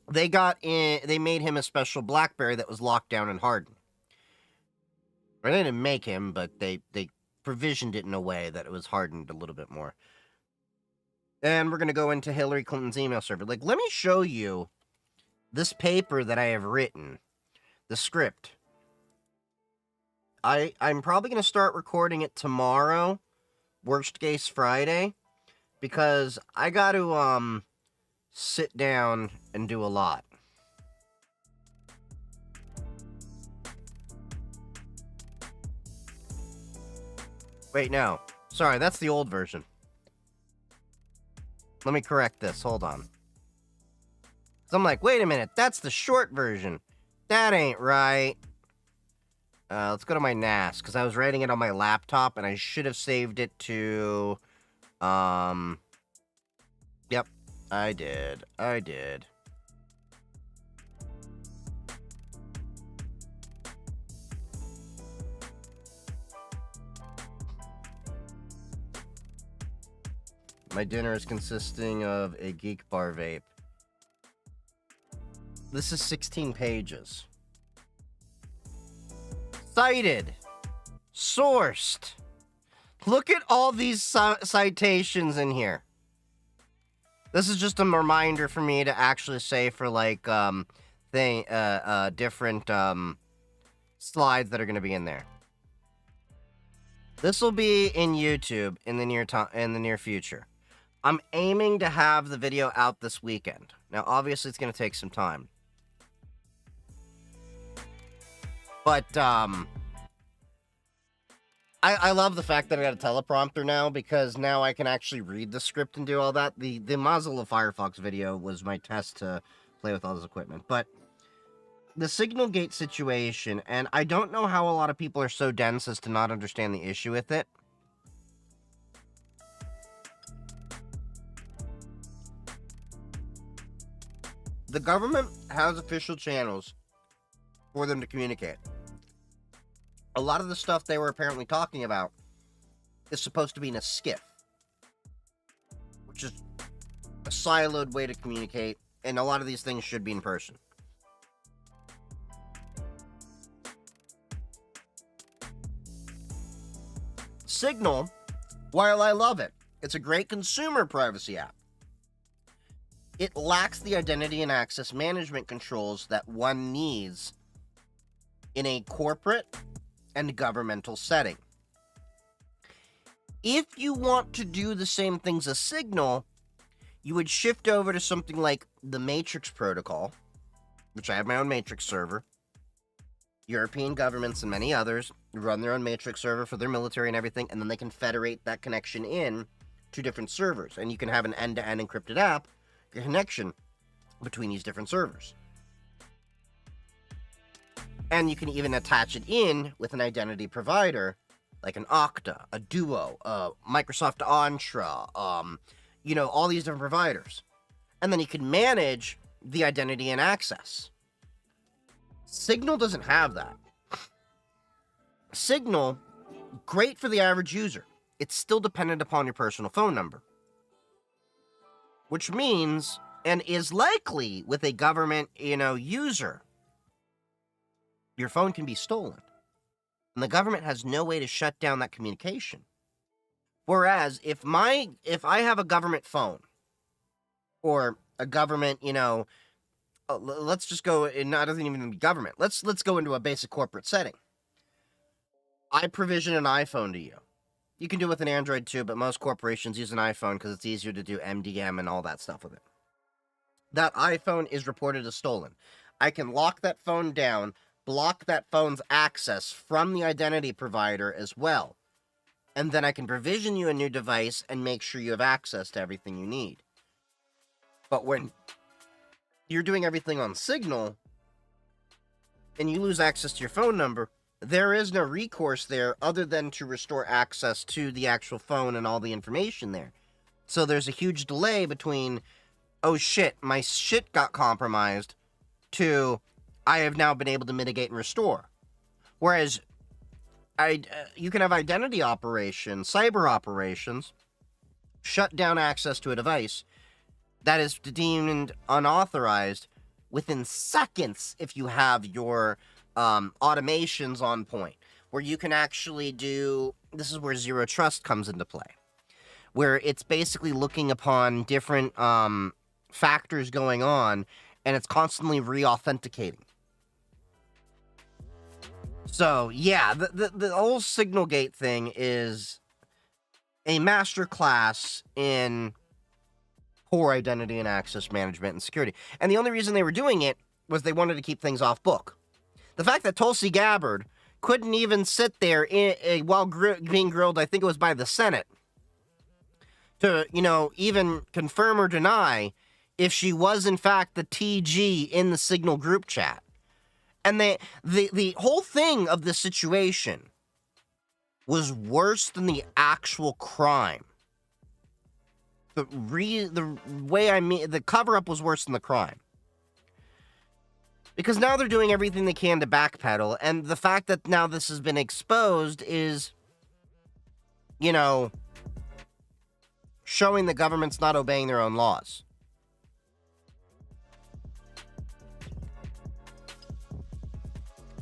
they made him a special BlackBerry that was locked down and hardened. Or they didn't make him, but they provisioned it in a way that it was hardened a little bit more. And we're going to go into Hillary Clinton's email server. Like, let me show you this paper that I have written, the script. I'm probably going to start recording it tomorrow, worst case Friday, because I got to sit down and do a lot. Wait, no. Sorry, that's the old version. Let me correct this. Hold on. So I'm like, wait a minute. That's the short version. That ain't right. Let's go to my NAS, because I was writing it on my laptop, and I should have saved it to... Yep, I did. My dinner is consisting of a Geek Bar vape. This is 16 pages. Cited. Sourced. Look at all these citations in here. This is just a reminder for me to actually say for, like, different, slides that are going to be in there. This will be in YouTube in the near future. I'm aiming to have the video out this weekend. Now, obviously, it's going to take some time. But, I love the fact that I got a teleprompter now, because now I can actually read the script and do all that. The Mozilla Firefox video was my test to play with all this equipment. But the Signal Gate situation, and I don't know how a lot of people are so dense as to not understand the issue with it. The government has official channels for them to communicate. A lot of the stuff they were apparently talking about is supposed to be in a skiff, which is a siloed way to communicate, and a lot of these things should be in person. Signal, while I love it, it's a great consumer privacy app. It lacks the identity and access management controls that one needs in a corporate and governmental setting. If you want to do the same things as Signal, you would shift over to something like the Matrix protocol, which I have my own Matrix server. European governments and many others run their own Matrix server for their military and everything, and then they can federate that connection in to different servers, and you can have an end-to-end encrypted app connection between these different servers. And you can even attach it in with an identity provider, like an Okta, a Duo, Microsoft Entra, all these different providers. And then you can manage the identity and access. Signal doesn't have that. Signal, great for the average user. It's still dependent upon your personal phone number. Which means, and is likely with a government, user, your phone can be stolen. And the government has no way to shut down that communication. Whereas, if I have a government phone, or a government, let's just go, and not doesn't even be government. Let's go into a basic corporate setting. I provision an iPhone to you. You can do it with an Android too, but most corporations use an iPhone because it's easier to do MDM and all that stuff with it. That iPhone is reported as stolen. I can lock that phone down, block that phone's access from the identity provider as well. And then I can provision you a new device and make sure you have access to everything you need. But when you're doing everything on Signal and you lose access to your phone number, there is no recourse there other than to restore access to the actual phone and all the information there. So there's a huge delay between, oh shit, my shit got compromised, to I have now been able to mitigate and restore. Whereas you can have identity operations, cyber operations, shut down access to a device that is deemed unauthorized within seconds if you have your automations on point, where you can actually do, this is where zero trust comes into play, where it's basically looking upon different factors going on, and it's constantly re-authenticating. So yeah, the whole Signal Gate thing is a master class in poor identity and access management and security. And the only reason they were doing it was they wanted to keep things off book. The fact that Tulsi Gabbard couldn't even sit there while being grilled, I think it was by the Senate, to, even confirm or deny if she was in fact the TG in the Signal group chat. And the whole thing of the situation was worse than the actual crime. The cover-up was worse than the crime. Because now they're doing everything they can to backpedal, and the fact that now this has been exposed is, showing the government's not obeying their own laws.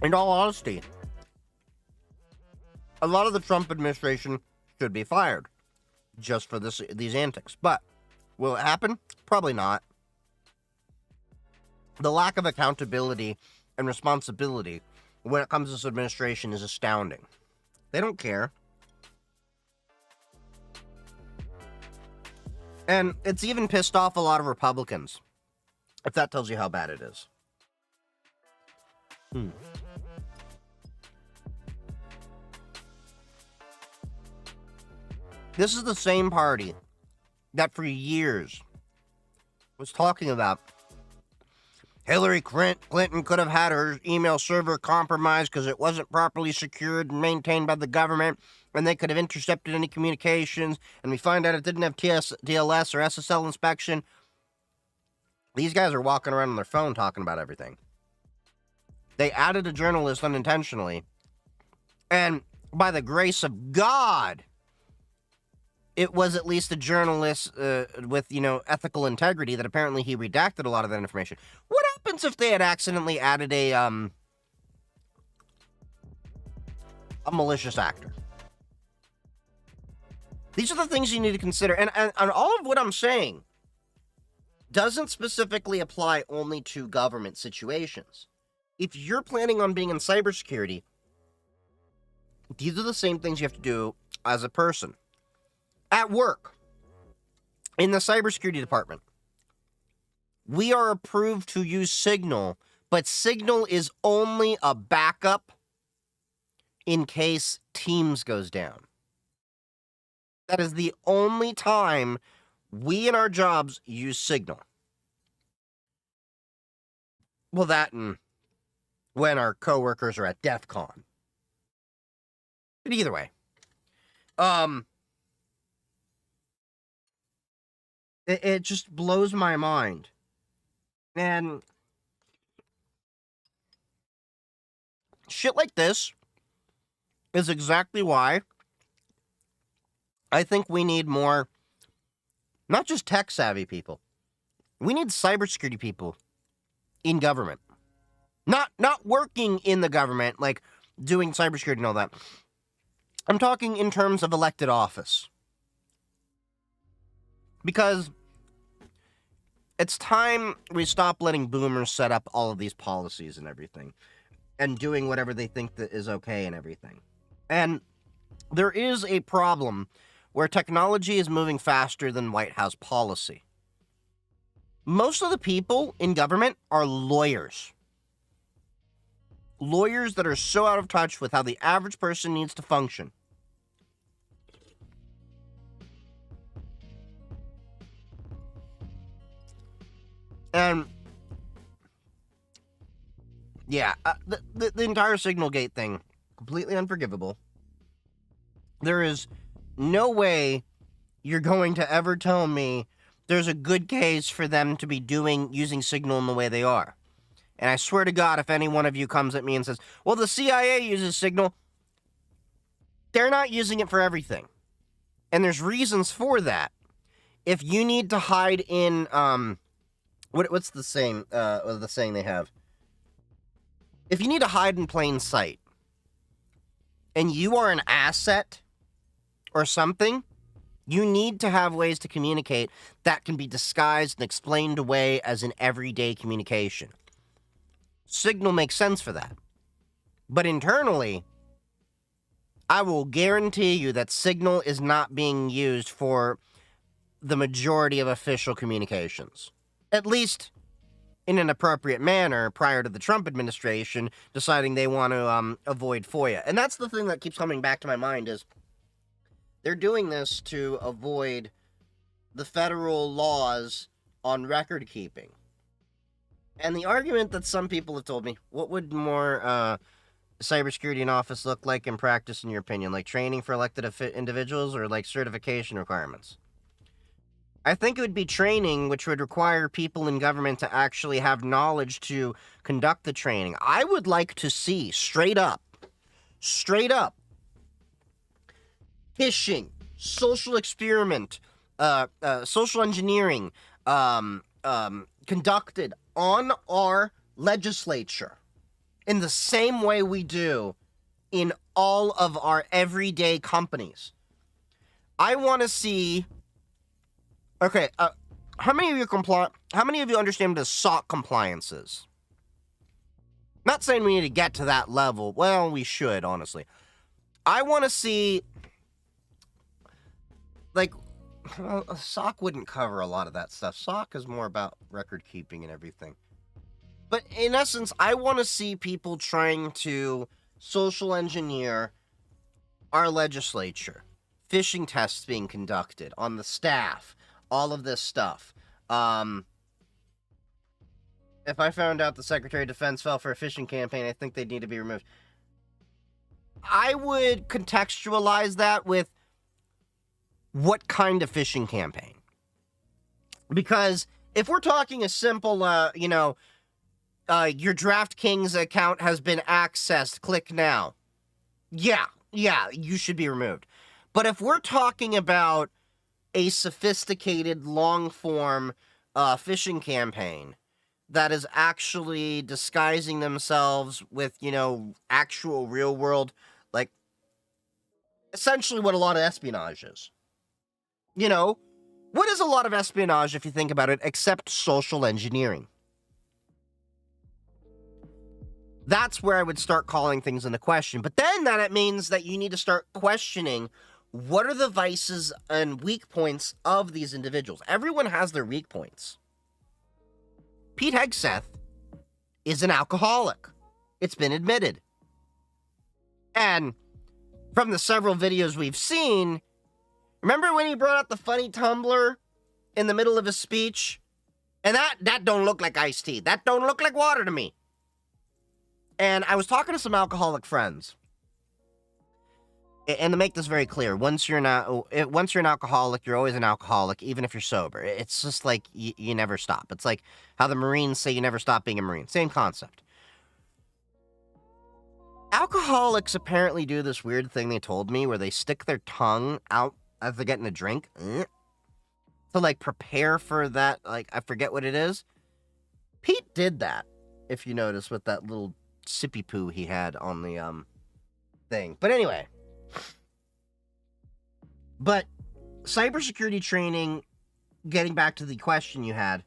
In all honesty, a lot of the Trump administration should be fired just for these antics. But will it happen? Probably not. The lack of accountability and responsibility when it comes to this administration is astounding. They don't care. And it's even pissed off a lot of Republicans, if that tells you how bad it is. This is the same party that for years was talking about Hillary Clinton could have had her email server compromised because it wasn't properly secured and maintained by the government, and they could have intercepted any communications, and we find out it didn't have DLS or SSL inspection. These guys are walking around on their phone talking about everything. They added a journalist unintentionally, and by the grace of God, it was at least a journalist with, ethical integrity that apparently he redacted a lot of that information. What happens if they had accidentally added a malicious actor? These are the things you need to consider. And all of what I'm saying doesn't specifically apply only to government situations. If you're planning on being in cybersecurity, these are the same things you have to do as a person. At work, in the cybersecurity department, we are approved to use Signal, but Signal is only a backup in case Teams goes down. That is the only time we in our jobs use Signal. Well, that and when our coworkers are at DEF CON. But either way, it just blows my mind. And shit like this is exactly why I think we need more, not just tech-savvy people. We need cybersecurity people in government. Not working in the government, like doing cybersecurity and all that. I'm talking in terms of elected office. Because It's time we stop letting boomers set up all of these policies and everything, and doing whatever they think that is okay and everything. And there is a problem where technology is moving faster than White House policy. Most of the people in government are lawyers. Lawyers that are so out of touch with how the average person needs to function. And yeah, the entire Signalgate thing, completely unforgivable. There is no way you're going to ever tell me there's a good case for them to be using Signal in the way they are. And I swear to God, if any one of you comes at me and says, well, the CIA uses Signal, they're not using it for everything. And there's reasons for that. If you need to hide in, what's the saying they have? If you need to hide in plain sight, and you are an asset or something, you need to have ways to communicate that can be disguised and explained away as an everyday communication. Signal makes sense for that. But internally, I will guarantee you that Signal is not being used for the majority of official communications. At least in an appropriate manner prior to the Trump administration deciding they want to avoid FOIA. And that's the thing that keeps coming back to my mind is they're doing this to avoid the federal laws on record keeping. And the argument that some people have told me, what would more cybersecurity in office look like in practice, in your opinion? Like training for elected individuals or like certification requirements? I think it would be training, which would require people in government to actually have knowledge to conduct the training. I would like to see, straight up, phishing, social experiment, social engineering, conducted on our legislature in the same way we do in all of our everyday companies. I want to see. Okay, how many of you understand what a SOC compliance is? Not saying we need to get to that level. Well, we should, honestly. I want to see, like, SOC wouldn't cover a lot of that stuff. SOC is more about record keeping and everything. But in essence, I want to see people trying to social engineer our legislature. Phishing tests being conducted on the staff. All of this stuff. If I found out the Secretary of Defense fell for a phishing campaign, I think they'd need to be removed. I would contextualize that with what kind of phishing campaign. Because if we're talking a simple, your DraftKings account has been accessed, click now. Yeah, you should be removed. But if we're talking about a sophisticated, long-form phishing campaign that is actually disguising themselves with, actual real-world, like, essentially what a lot of espionage is. What is a lot of espionage, if you think about it, except social engineering? That's where I would start calling things into question. But then that means that you need to start questioning what are the vices and weak points of these individuals? Everyone has their weak points. Pete Hegseth is an alcoholic. It's been admitted. And from the several videos we've seen, remember when he brought out the funny tumbler in the middle of his speech? And that don't look like iced tea. That don't look like water to me. And I was talking to some alcoholic friends. And to make this very clear, once you're an alcoholic, you're always an alcoholic, even if you're sober. It's just like you never stop. It's like how the Marines say you never stop being a Marine. Same concept. Alcoholics apparently do this weird thing they told me where they stick their tongue out as they're getting a drink to, like, prepare for that. Like, I forget what it is. Pete did that, if you notice, with that little sippy poo he had on the thing. But anyway. But cybersecurity training, getting back to the question you had,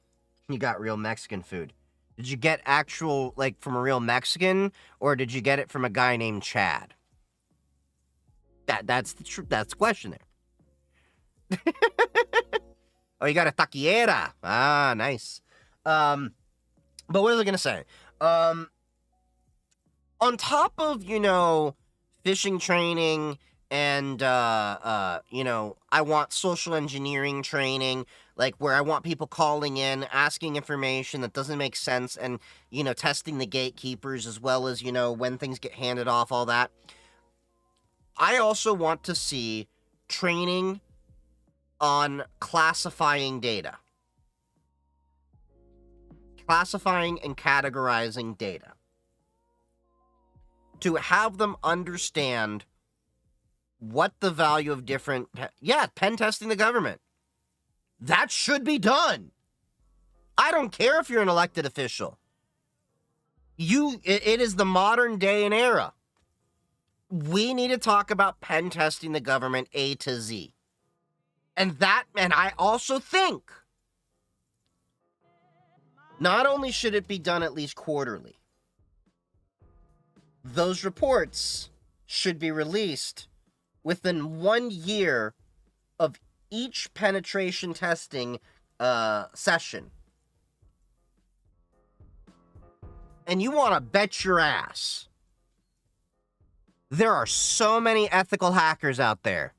You got real Mexican food. Did you get actual, like, from a real Mexican, or did you get it from a guy named Chad? That's the question there. Oh, you got a taquiera. Ah, nice. But what was I gonna say? On top of, phishing training and, I want social engineering training, like where I want people calling in, asking information that doesn't make sense and, testing the gatekeepers as well as, when things get handed off, all that. I also want to see training on classifying data. Classifying and categorizing data. To have them understand what the value of different... Yeah, pen testing the government. That should be done. I don't care if you're an elected official. It is the modern day and era. We need to talk about pen testing the government A to Z. And I also think not only should it be done at least quarterly, those reports should be released within 1 year of each penetration testing session. And you want to bet your ass there are so many ethical hackers out there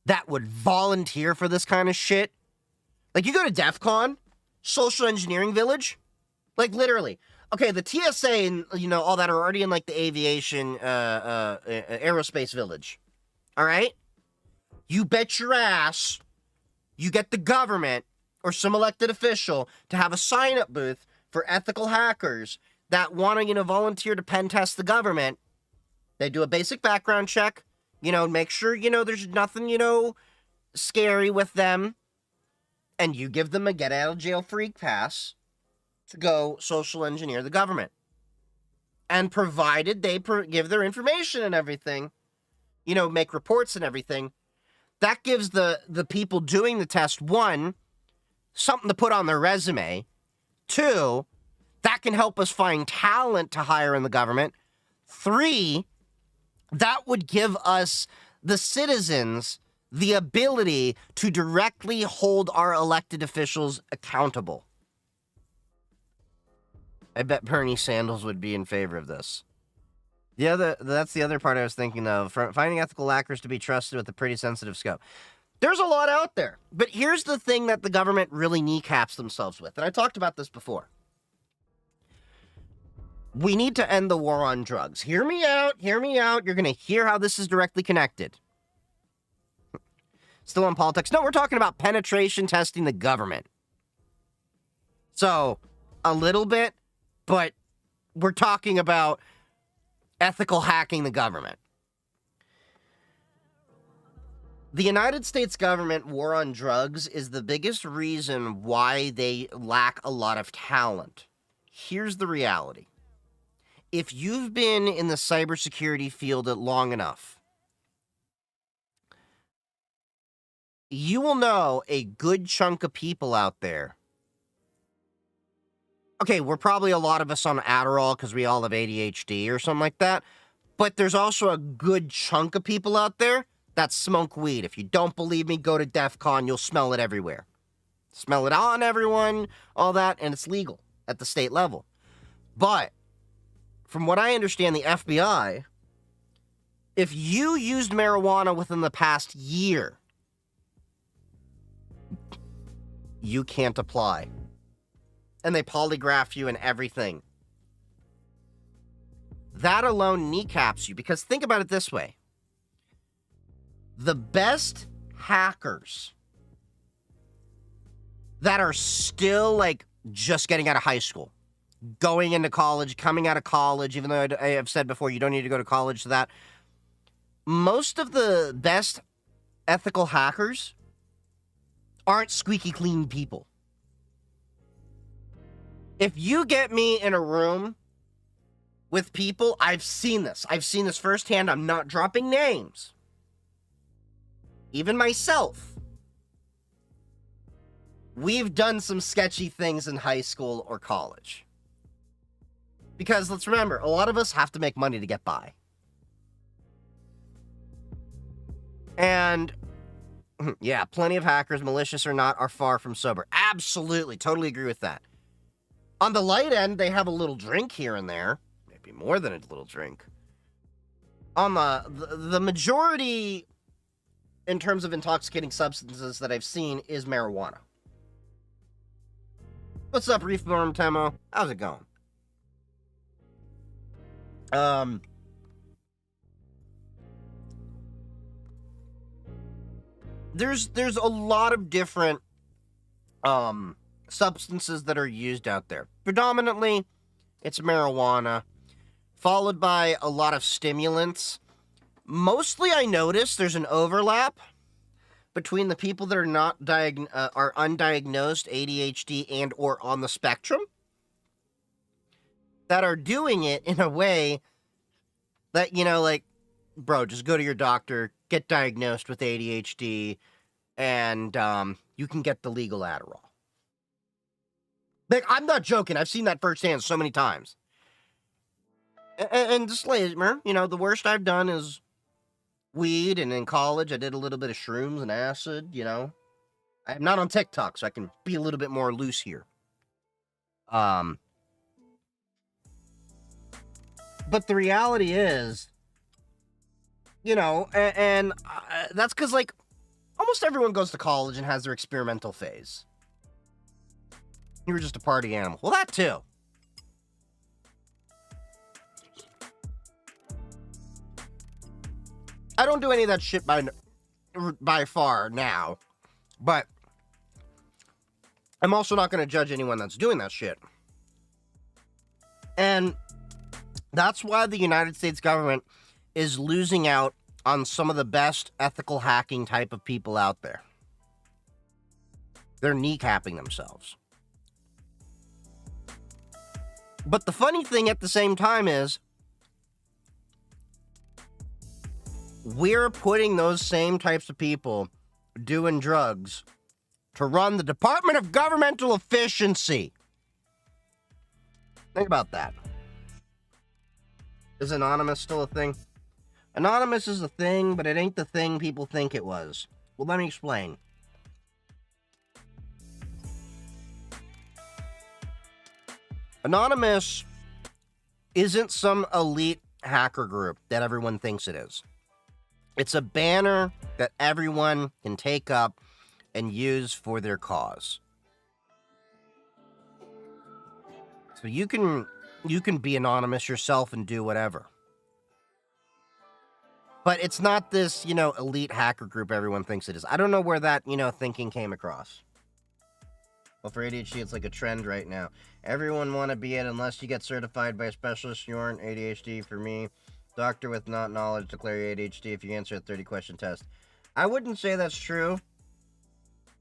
that would volunteer for this kind of shit. Like, you go to DEF CON, Social Engineering Village, like, literally. Okay, the TSA and, all that are already in, like, the aviation, aerospace village. All right? You bet your ass you get the government or some elected official to have a sign-up booth for ethical hackers that want to, volunteer to pen test the government. They do a basic background check, make sure, there's nothing, scary with them. And you give them a get-out-of-jail-free pass to go social engineer the government. And provided they give their information and everything, make reports and everything, that gives the people doing the test, one, something to put on their resume. Two, that can help us find talent to hire in the government. Three, that would give us, the citizens, the ability to directly hold our elected officials accountable. I bet Bernie Sanders would be in favor of this. That's the other part I was thinking of. Finding ethical hackers to be trusted with a pretty sensitive scope. There's a lot out there. But here's the thing that the government really kneecaps themselves with. And I talked about this before. We need to end the war on drugs. Hear me out. You're going to hear how this is directly connected. Still on politics? No, we're talking about penetration testing the government. So, a little bit, but we're talking about ethical hacking the government. The United States government war on drugs is the biggest reason why they lack a lot of talent. Here's the reality. If you've been in the cybersecurity field long enough, you will know a good chunk of people out there. Okay, we're probably a lot of us on Adderall because we all have ADHD or something like that. But there's also a good chunk of people out there that smoke weed. If you don't believe me, go to DEF CON. You'll smell it everywhere. Smell it on everyone, all that, and it's legal at the state level. But from what I understand, the FBI, if you used marijuana within the past year, you can't apply. And they polygraph you and everything. That alone kneecaps you, because think about it this way. The best hackers that are still, like, just getting out of high school, going into college, coming out of college, even though I have said before, you don't need to go to college for that. Most of the best ethical hackers aren't squeaky clean people. If you get me in a room with people, I've seen this firsthand. I'm not dropping names. Even myself. we've done some sketchy things in high school or college. Because let's remember, a lot of us have to make money to get by. And yeah, plenty of hackers, malicious or not, are far from sober. Absolutely, totally agree with that. On the light end, they have a little drink here and there. Maybe more than a little drink. On the majority, in terms of intoxicating substances that I've seen, is marijuana. What's up, Reform Temo? How's it going? There's a lot of different substances that are used out there. Predominantly, it's marijuana, followed by a lot of stimulants. Mostly, I notice there's an overlap between the people that are not are undiagnosed ADHD and or on the spectrum that are doing it in a way that, you know, like, bro, just go to your doctor, get diagnosed with ADHD, and you can get the legal Adderall. Like, I'm not joking. I've seen that firsthand so many times. And disclaimer, you know, the worst I've done is weed, and in college I did a little bit of shrooms and acid, you know. I'm not on TikTok, so I can be a little bit more loose here. But the reality is, you know, and that's because, like, almost everyone goes to college and has their experimental phase. You were just a party animal. Well, that too. I don't do any of that shit by far now, but I'm also not going to judge anyone that's doing that shit. And that's why the United States government is losing out on some of the best ethical hacking type of people out there. They're kneecapping themselves. But the funny thing at the same time is, we're putting those same types of people doing drugs to run the Department of Governmental Efficiency. Think about that. Is Anonymous still a thing? Anonymous is a thing, but it ain't the thing people think it was. Well, let me explain. Anonymous isn't some elite hacker group that everyone thinks it is. It's a banner that everyone can take up and use for their cause. So you can be anonymous yourself and do whatever. But it's not this, you know, elite hacker group everyone thinks it is. I don't know where that, you know, thinking came across. Well, for ADHD, it's like a trend right now. Everyone want to be it unless you get certified by a specialist. You aren't ADHD. For me, doctor with not knowledge declare you ADHD if you answer a 30-question test. I wouldn't say that's true.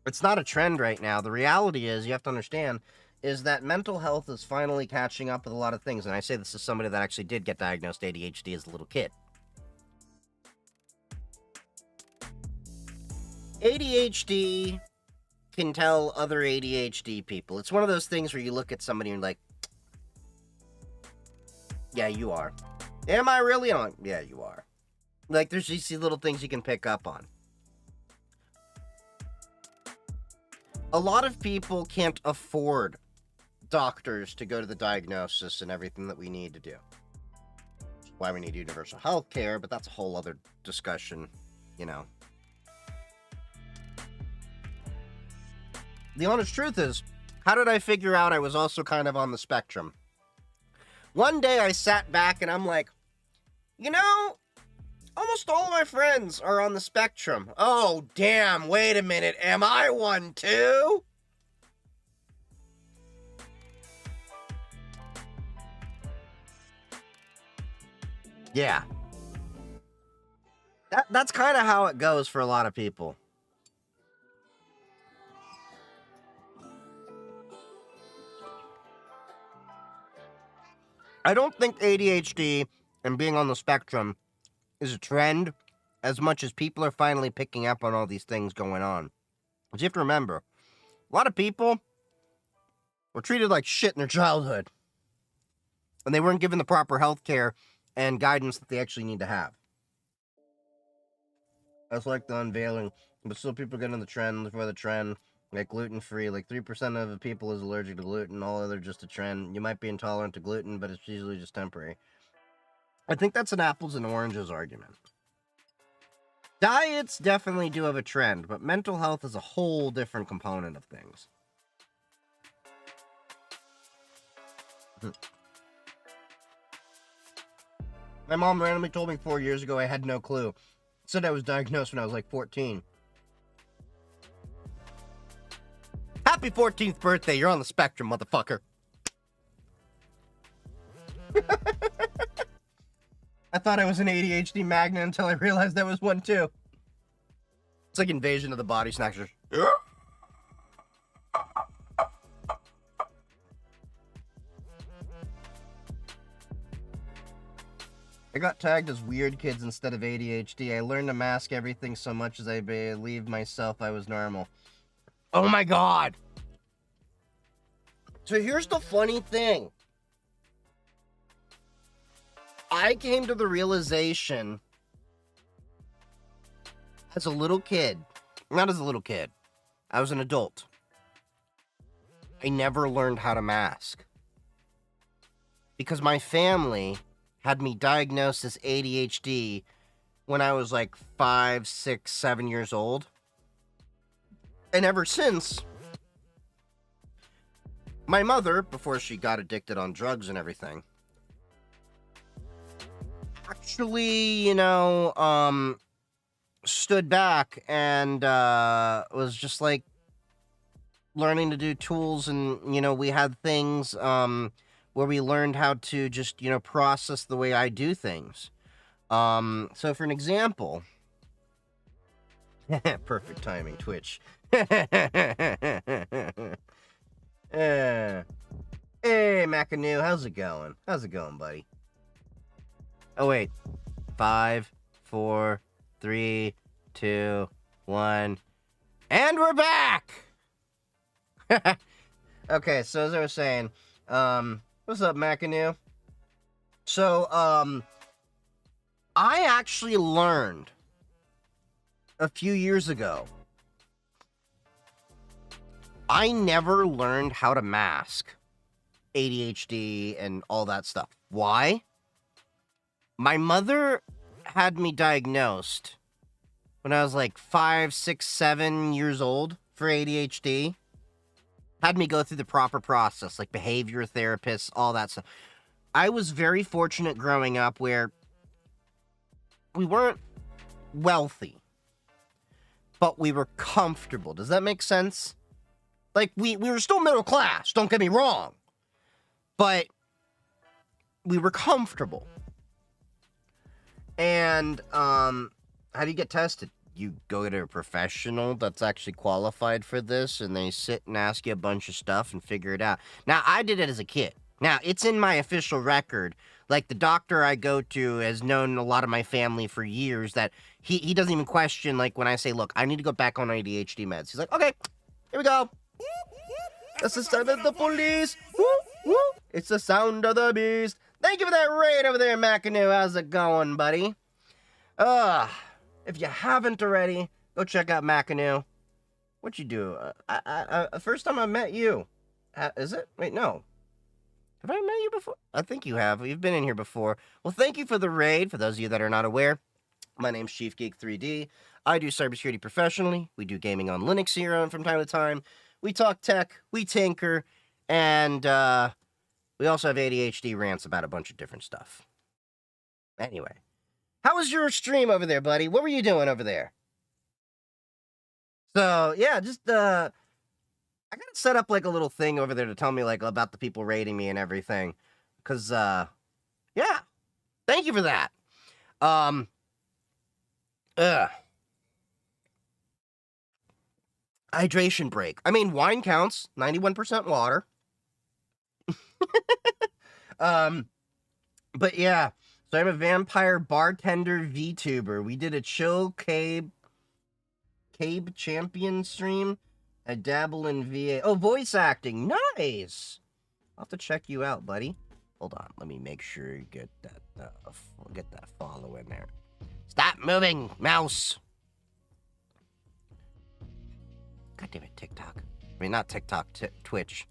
It's not a trend right now. The reality is, you have to understand, is that mental health is finally catching up with a lot of things. And I say this as somebody that actually did get diagnosed ADHD as a little kid. ADHD can tell other ADHD people. It's one of those things where you look at somebody and you're like, yeah, you are. Am I really? I'm like, yeah, you are. Like, there's these little things you can pick up on. A lot of people can't afford doctors to go to the diagnosis and everything that we need to do. That's why we need universal health care, but that's a whole other discussion, you know. The honest truth is, how did I figure out I was also kind of on the spectrum? One day I sat back and I'm like, you know, almost all of my friends are on the spectrum. Oh, damn, wait a minute, am I one too? Yeah. That's kind of how it goes for a lot of people. I don't think ADHD and being on the spectrum is a trend as much as people are finally picking up on all these things going on. But you have to remember, A lot of people were treated like shit in their childhood. And they weren't given the proper health care and guidance that they actually need to have. That's like the unveiling. But still people get in the trend for the trend. Like gluten-free. Like 3% of the people is allergic to gluten. All other just a trend. You might be intolerant to gluten, but it's usually just temporary. I think that's an apples and oranges argument. Diets definitely do have a trend, but mental health is a whole different component of things. My mom randomly told me 4 years ago I had no clue. Said I was diagnosed when I was like 14. Happy 14th birthday, you're on the spectrum, motherfucker. I thought I was an ADHD magnet until I realized I was one too. It's like Invasion of the Body Snatchers. I got tagged as weird kids instead of ADHD. I learned to mask everything so much as I believed myself I was normal. Oh my god! So here's the funny thing. I came to the realization as a little kid, not as a little kid, I was an adult. I never learned how to mask. Because my family had me diagnosed as ADHD when I was like 5, 6, 7 years old. And ever since, my mother, before she got addicted on drugs and everything, actually, stood back and was just like learning to do tools, and we had things where we learned how to just process the way I do things. So for an example, perfect timing, Twitch. Hey Macanoo, how's it going? How's it going, buddy? Oh wait, 5, 4, 3, 2, 1, and we're back. Okay, so as I was saying, what's up, Macanoo? So, I actually learned a few years ago. I never learned how to mask ADHD and all that stuff. Why? My mother had me diagnosed when I was like 5, 6, 7 years old for ADHD. Had me go through the proper process, like behavior therapists, all that stuff. I was very fortunate growing up where we weren't wealthy, but we were comfortable. Does that make sense? Like, we were still middle class, don't get me wrong. But we were comfortable. And, how do you get tested? You go to a professional that's actually qualified for this, and they sit and ask you a bunch of stuff and figure it out. Now, I did it as a kid. Now, it's in my official record. Like, the doctor I go to has known a lot of my family for years that he doesn't even question, like, when I say, look, I need to go back on ADHD meds. He's like, okay, here we go. That's the sound of the police. Woo, woo. It's the sound of the beast. Thank you for that raid over there, Macanoo. How's it going, buddy? If you haven't already, go check out Macanoo. What'd you do? First time I met you. Is it? Wait, no. Have I met you before? I think you have. You've been in here before. Well, thank you for the raid. For those of you that are not aware, my name's Chief Geek 3D. I do cybersecurity professionally. We do gaming on Linux here from time to time. We talk tech, we tinker, and we also have ADHD rants about a bunch of different stuff. Anyway, how was your stream over there, buddy? What were you doing over there? So, yeah, just, I gotta set up, like, a little thing over there to tell me, like, about the people rating me and everything. Because, yeah, thank you for that. Hydration break. I mean, wine counts. 91% water. But yeah. So I'm a vampire bartender VTuber. We did a chill Cabe champion stream. I dabble in VA. Oh, voice acting. Nice. I'll have to check you out, buddy. Hold on. Let me make sure you get that follow in there. Stop moving, mouse. God damn it, TikTok. I mean, not TikTok, Twitch.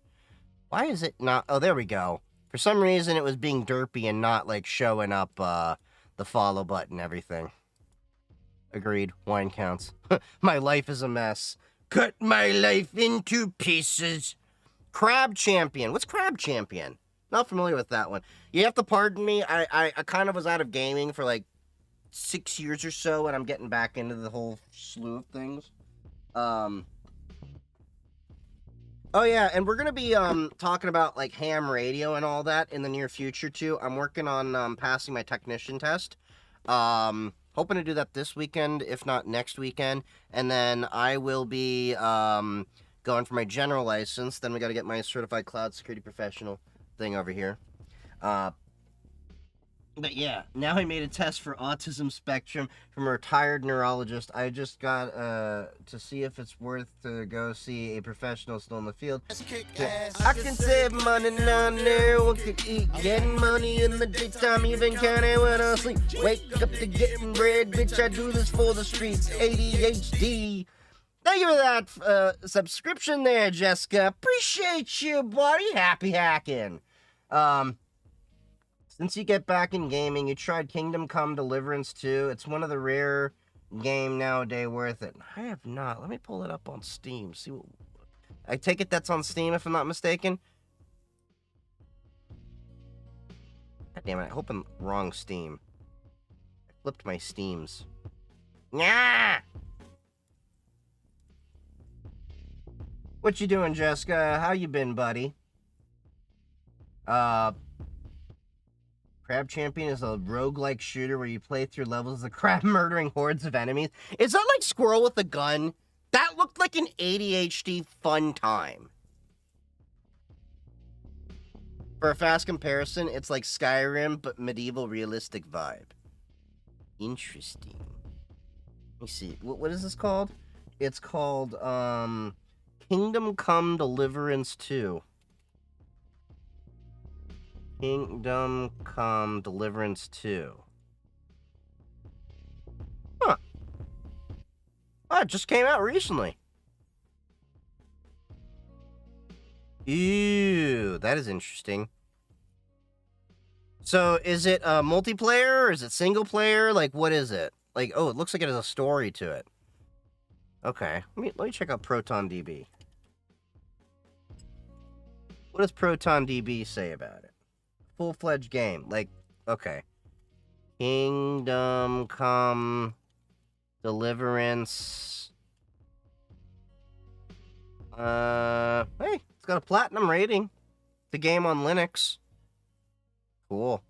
Why is it not? Oh, there we go. For some reason, it was being derpy and not, like, showing up the follow button and everything. Agreed. Wine counts. My life is a mess. Cut my life into pieces. Crab Champion. What's Crab Champion? Not familiar with that one. You have to pardon me. I kind of was out of gaming for, like, 6 years or so, and I'm getting back into the whole slew of things. Oh, yeah, and we're going to be talking about, like, ham radio and all that in the near future, too. I'm working on passing my technician test. Hoping to do that this weekend, if not next weekend. And then I will be going for my general license. Then we got to get my certified cloud security professional thing over here. But yeah, now I made a test for autism spectrum from a retired neurologist. I just got to see if it's worth to go see a professional still in the field. I can save money down there, one could eat, getting money in the daytime, even counting when I sleep. Wake up to getting bread, bitch, I do this for the streets. ADHD. Thank you for that subscription there, Jessica. Appreciate you, buddy. Happy hacking. Since you get back in gaming, you tried Kingdom Come Deliverance 2. It's one of the rare game nowadays worth it. I have not. Let me pull it up on Steam. See what... I take it that's on Steam, if I'm not mistaken. God damn it, I hope I'm wrong Steam. I flipped my Steams. Nah! What you doing, Jessica? How you been, buddy? Crab Champion is a roguelike shooter where you play through levels of crab murdering hordes of enemies. Is that like Squirrel with a Gun? That looked like an ADHD fun time. For a fast comparison, it's like Skyrim, but medieval realistic vibe. Interesting. Let me see. What is this called? It's called, Kingdom Come Deliverance 2. Kingdom Come Deliverance 2. Huh. Oh, it just came out recently. Ew, that is interesting. So, is it multiplayer, or is it single player? Like, what is it? Like, oh, it looks like it has a story to it. Okay, let me check out ProtonDB. What does ProtonDB say about it? Full-fledged game. Like, okay. Kingdom Come Deliverance. Hey, it's got a platinum rating. The game on Linux. Cool.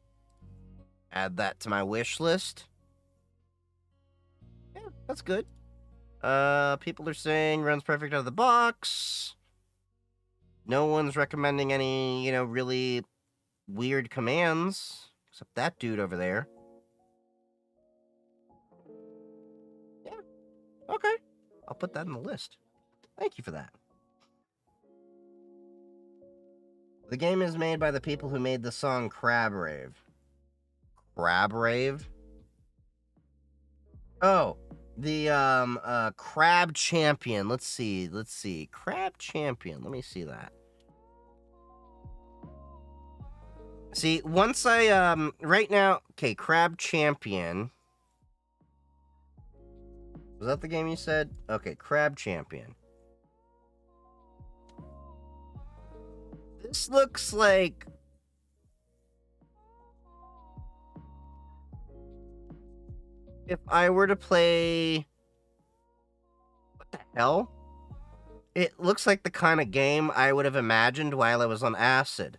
Add that to my wish list. Yeah, that's good. People are saying runs perfect out of the box. No one's recommending any, really weird commands. Except that dude over there. Yeah. Okay. I'll put that in the list. Thank you for that. The game is made by the people who made the song Crab Rave. Crab Rave? Oh, the Crab Champion. Let's see. Crab Champion. Let me see that. See, once I right now, okay, Crab Champion. Was that the game you said? Okay, Crab Champion. This looks like if I were to play... What the hell? It looks like the kind of game I would have imagined while I was on acid.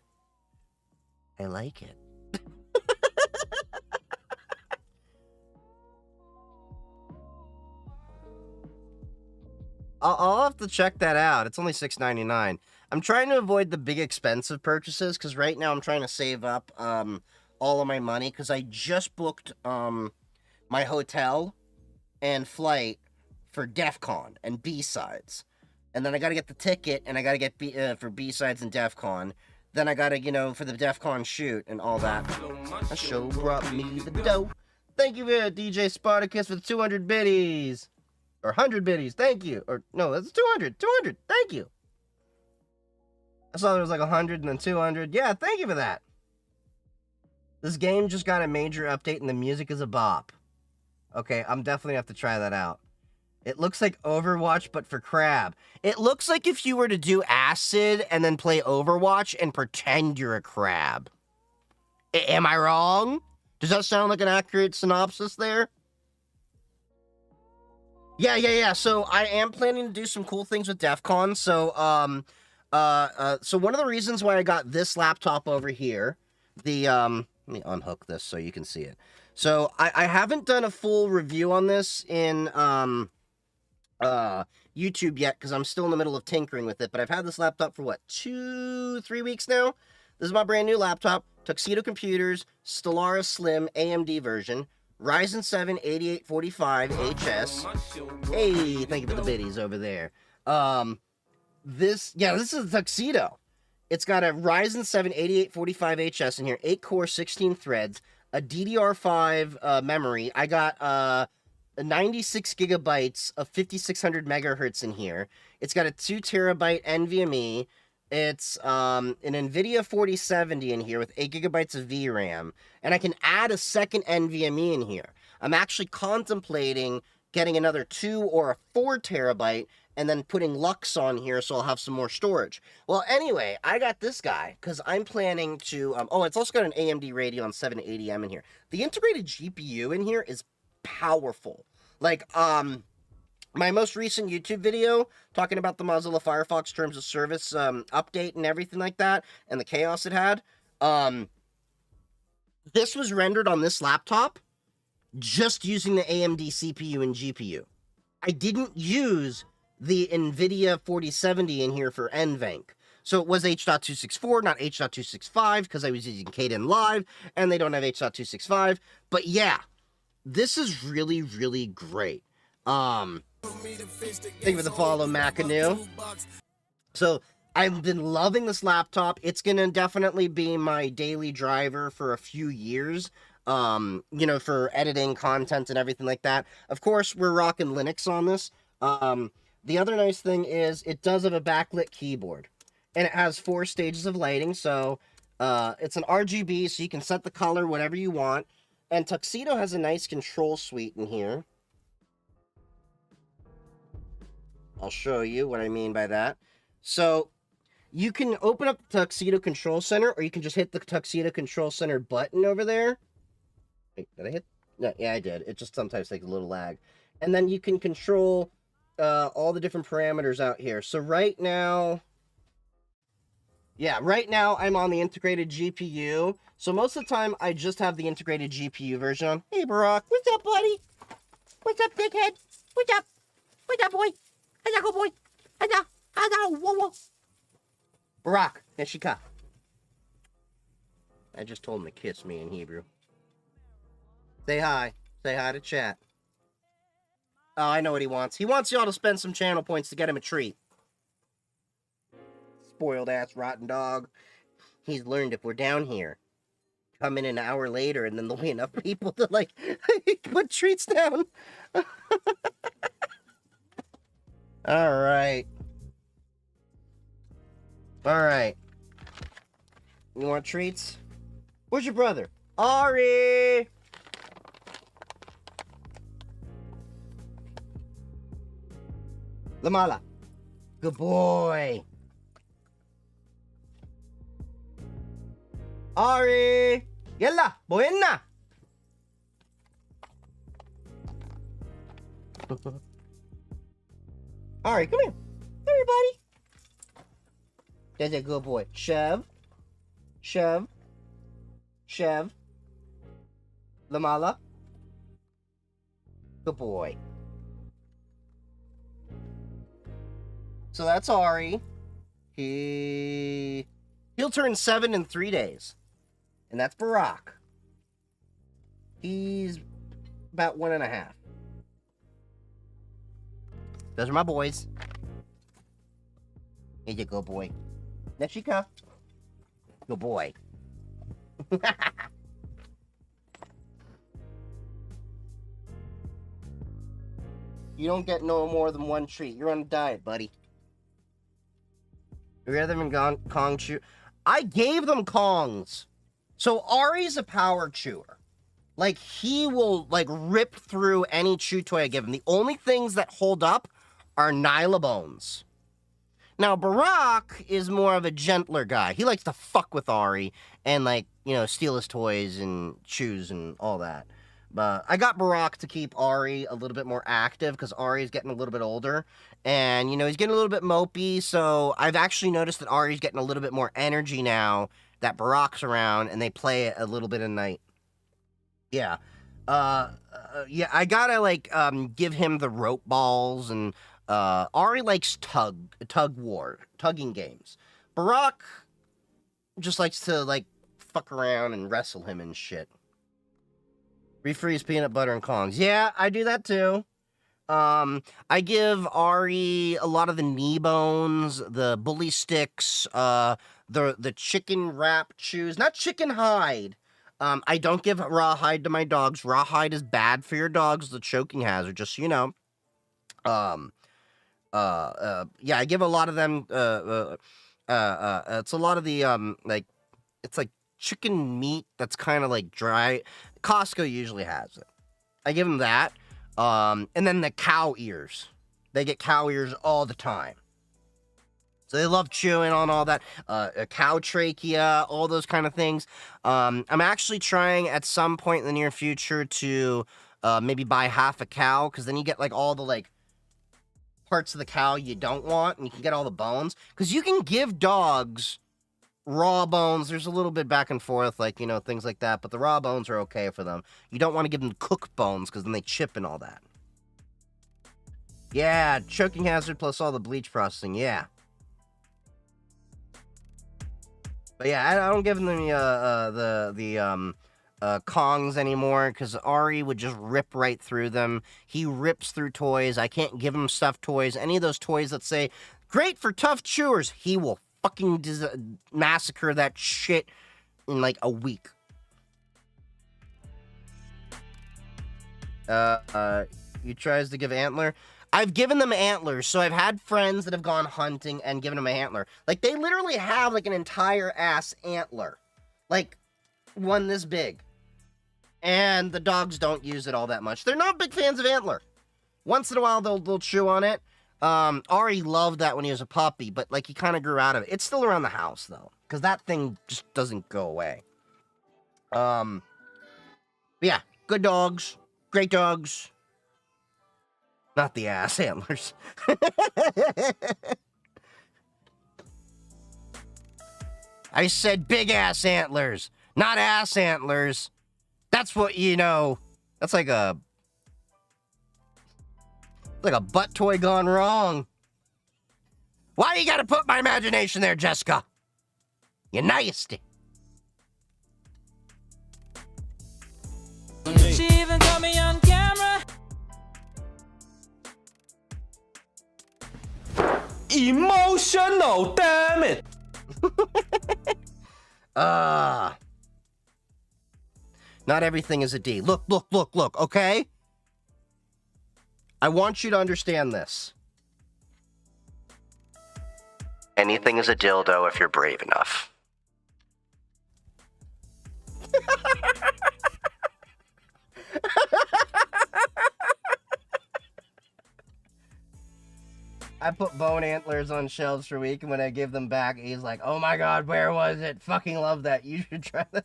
I like it. I'll have to check that out. It's only $6.99. I'm trying to avoid the big expensive purchases because right now I'm trying to save up all of my money because I just booked my hotel and flight for DEF CON and B-Sides. And then I gotta get the ticket, and I gotta get for B-sides and DEF CON. Then I gotta, for the DEF CON shoot and all that. A show brought me the dough. Thank you, DJ Spartacus, for the 200 biddies. Or 100 biddies, thank you. Or, no, that's 200. 200, thank you. I saw there was like 100 and then 200. Yeah, thank you for that. This game just got a major update, and the music is a bop. Okay, I'm definitely have to try that out. It looks like Overwatch, but for crab. It looks like if you were to do acid and then play Overwatch and pretend you're a crab. Am I wrong? Does that sound like an accurate synopsis there? Yeah. So I am planning to do some cool things with DEF CON. So, so one of the reasons why I got this laptop over here, let me unhook this so you can see it. So I haven't done a full review on this in, YouTube yet, because I'm still in the middle of tinkering with it, but I've had this laptop for, what, 2-3 weeks now? This is my brand new laptop, Tuxedo Computers, Stellaris Slim AMD version, Ryzen 7 8845HS. Hey, thank you for the biddies over there. This is a Tuxedo. It's got a Ryzen 7 8845HS in here, 8-core, 16 threads, a DDR5 memory. I got 96 gigabytes of 5600 megahertz in here. It's got a 2 terabyte NVMe. It's an NVIDIA 4070 in here with 8 gigabytes of VRAM. And I can add a second NVMe in here. I'm actually contemplating getting another 2 or a 4 terabyte and then putting Lux on here so I'll have some more storage. Well, anyway, I got this guy because I'm planning to... it's also got an AMD Radeon 780M in here. The integrated GPU in here is powerful. Like, my most recent YouTube video talking about the Mozilla Firefox Terms of Service update and everything like that, and the chaos it had, this was rendered on this laptop just using the AMD CPU and GPU. I didn't use the NVIDIA 4070 in here for NVENC. So it was H.264, not H.265, because I was using Kden Live, and they don't have H.265. But yeah, this is really, really great. Thank you for the follow, Macanu. So, I've been loving this laptop. It's gonna definitely be my daily driver for a few years. For editing content and everything like that. Of course, we're rocking Linux on this. The other nice thing is it does have a backlit keyboard. And it has 4 stages of lighting, so it's an RGB, so you can set the color whatever you want. And Tuxedo has a nice control suite in here. I'll show you what I mean by that. So, you can open up the Tuxedo Control Center, or you can just hit the Tuxedo Control Center button over there. Wait, did I hit? No, yeah, I did. It just sometimes takes a little lag. And then you can control all the different parameters out here. So right now... Yeah, right now I'm on the integrated GPU. So most of the time I just have the integrated GPU version on. Hey, Barack. What's up, buddy? What's up, dickhead? What's up? What's up, boy? How's that go, boy? How's that? Whoa, whoa. Barack, Neshika. I just told him to kiss me in Hebrew. Say hi. Say hi to chat. Oh, I know what he wants. He wants y'all to spend some channel points to get him a treat. Spoiled ass rotten dog. He's learned if we're down here, come in an hour later and then there'll be enough people to like put treats down. Alright. Alright. You want treats? Where's your brother? Ari! Lamala. Good boy. Ari! Yalla! Buena! Ari, come here. Come here, buddy. That's a good boy. Shove. Shove. Shove. Lamala. Good boy. So that's Ari. He'll turn 7 in 3 days. And that's Barack. He's about 1.5. Those are my boys. He's a good boy. Neshika. Good boy. You don't get no more than one treat. You're on a diet, buddy. You rather than Kong chew? I gave them Kongs. So Ari's a power chewer. Like, he will, like, rip through any chew toy I give him. The only things that hold up are Nyla bones. Now, Barack is more of a gentler guy. He likes to fuck with Ari and, like, you know, steal his toys and chews and all that. But I got Barack to keep Ari a little bit more active because Ari's getting a little bit older. And, you know, he's getting a little bit mopey. So I've actually noticed that Ari's getting a little bit more energy now that Barack's around and they play it a little bit at night. Yeah. Yeah, I gotta, like, give him the rope balls, and, Ari likes tugging games. Barack just likes to, like, fuck around and wrestle him and shit. Refreeze peanut butter and Kongs. Yeah, I do that too. I give Ari a lot of the knee bones, the bully sticks, the chicken wrap chews, not chicken hide. I don't give rawhide to my dogs. Rawhide is bad for your dogs, the choking hazard, just so you know. Yeah, I give a lot of them, it's a lot of the, like, it's like chicken meat that's kind of like dry. Costco usually has it. I give them that. And then the cow ears. They get cow ears all the time. So they love chewing on all that, a cow trachea, all those kind of things. I'm actually trying at some point in the near future to maybe buy half a cow, because then you get like all the like parts of the cow you don't want, and you can get all the bones. Because you can give dogs raw bones. There's a little bit back and forth, like, you know, things like that. But the raw bones are okay for them. You don't want to give them cooked bones, because then they chip and all that. Yeah, choking hazard plus all the bleach processing, yeah. But yeah, I don't give them the Kongs anymore, because Ari would just rip right through them. He rips through toys. I can't give him stuffed toys. Any of those toys that say, great for tough chewers, he will fucking massacre that shit in like a week. He tries to give antler. I've given them antlers, so I've had friends that have gone hunting and given them an antler. Like, they literally have, like, an entire ass antler. Like, one this big. And the dogs don't use it all that much. They're not big fans of antler. Once in a while, they'll chew on it. Ari loved that when he was a puppy, but, like, he kind of grew out of it. It's still around the house, though, because that thing just doesn't go away. Yeah, good dogs. Great dogs. Not the ass antlers. I said big ass antlers, not ass antlers. That's what, you know, that's like a butt toy gone wrong. Why you gotta put my imagination there, Jessica? You nasty. She even got me on camera. Emotional, damn it. Not everything is a D. Look, okay? I want you to understand this. Anything is a dildo if you're brave enough. I put bone antlers on shelves for a week, and when I give them back, he's like, oh my god, where was it? Fucking love that. You should try that.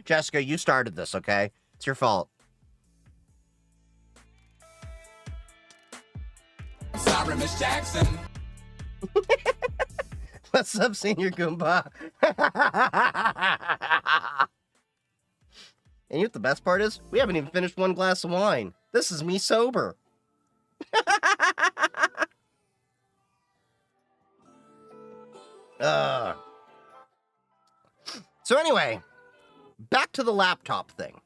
Jessica, you started this, okay? It's your fault. I'm sorry, Miss Jackson. What's up, Senior Goomba? And you know what the best part is? We haven't even finished one glass of wine. This is me sober. So anyway, back to the laptop thing.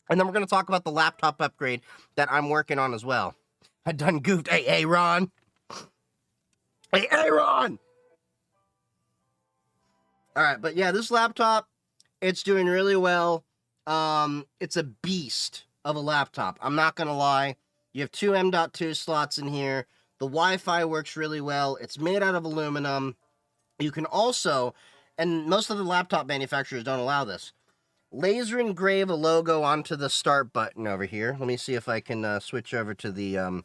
And then we're going to talk about the laptop upgrade that I'm working on as well. I done goofed. Hey, Ron. Hey, Aaron! All right, but yeah, this laptop, it's doing really well. It's a beast of a laptop. I'm not gonna lie. You have two M.2 slots in here. The Wi-Fi works really well. It's made out of aluminum. You can also, and most of the laptop manufacturers don't allow this, laser engrave a logo onto the start button over here. Let me see if I can switch over to the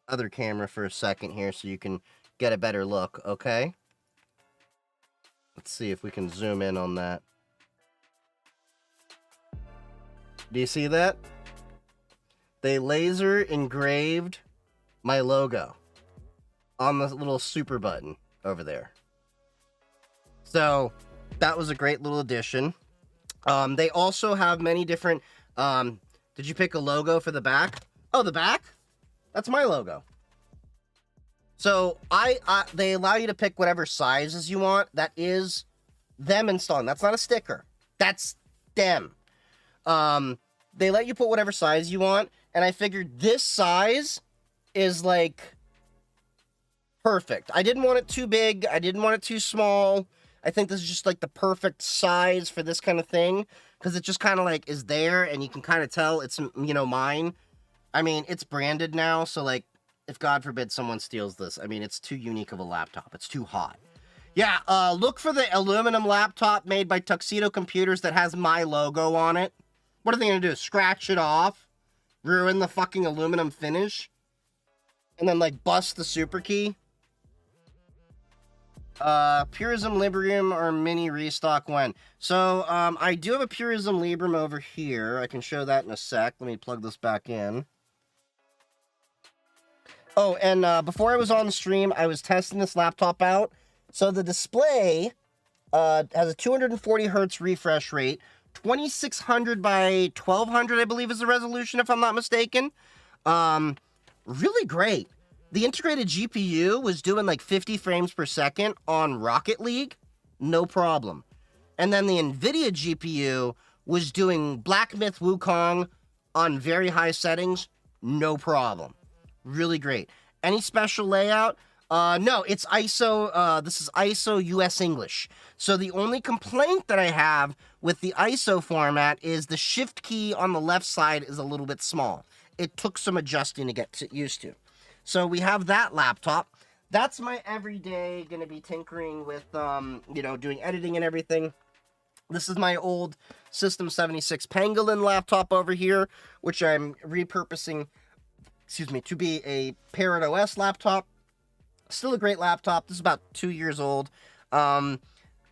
other camera for a second here so you can get a better look, okay? Let's see if we can zoom in on that. Do you see that? They laser engraved my logo on the little super button over there. So that was a great little addition. They also have many different, did you pick a logo for the back? Oh, the back? That's my logo. So they allow you to pick whatever sizes you want. That is them installing. That's not a sticker. That's them. They let you put whatever size you want, and I figured this size is like perfect. I didn't want it too big. I didn't want it too small. I think this is just like the perfect size for this kind of thing, because it just kind of like is there, and you can kind of tell it's, you know, mine. I mean, it's branded now, so like, if God forbid someone steals this, I mean, it's too unique of a laptop. It's too hot. Yeah, look for the aluminum laptop made by Tuxedo Computers that has my logo on it. What are they gonna do? Scratch it off? Ruin the fucking aluminum finish? And then, like, bust the super key? Purism Librium or mini restock when? So, I do have a Purism Librium over here. I can show that in a sec. Let me plug this back in. Oh, and before I was on the stream, I was testing this laptop out. So the display has a 240 hertz refresh rate, 2600 by 1200, I believe is the resolution, if I'm not mistaken. Really great. The integrated GPU was doing like 50 frames per second on Rocket League, no problem. And then the NVIDIA GPU was doing Black Myth Wukong on very high settings, no problem. Really great. Any special layout? No, it's ISO, this is ISO US English. So the only complaint that I have with the ISO format is the shift key on the left side is a little bit small. It took some adjusting to get used to. So we have that laptop. That's my everyday, gonna be tinkering with, you know, doing editing and everything. This is my old System 76 Pangolin laptop over here, which I'm repurposing, excuse me, to be a Parrot OS laptop. Still a great laptop. This is about 2 years old.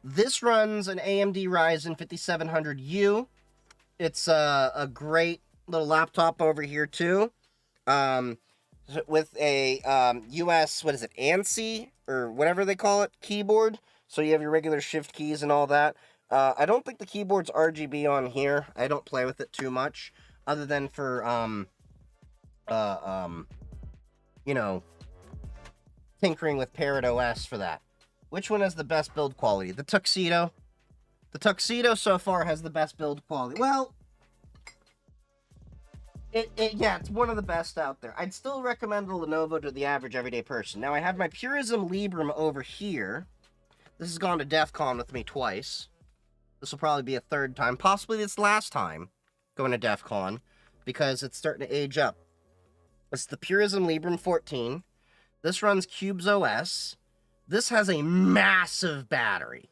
This runs an AMD Ryzen 5700U. It's a great little laptop over here too. With a US, what is it, ANSI or whatever they call it, keyboard. So you have your regular shift keys and all that. I don't think the keyboard's RGB on here. I don't play with it too much, other than for you know, tinkering with Parrot OS for that. Which one has the best build quality? The Tuxedo. The Tuxedo so far has the best build quality. Well, yeah, it's one of the best out there. I'd still recommend the Lenovo to the average everyday person. Now, I have my Purism Librem over here. This has gone to DEF CON with me twice. This will probably be a third time. Possibly this last time going to DEF CON, because it's starting to age up. It's the Purism Librem 14. This runs Cubes OS. This has a massive battery.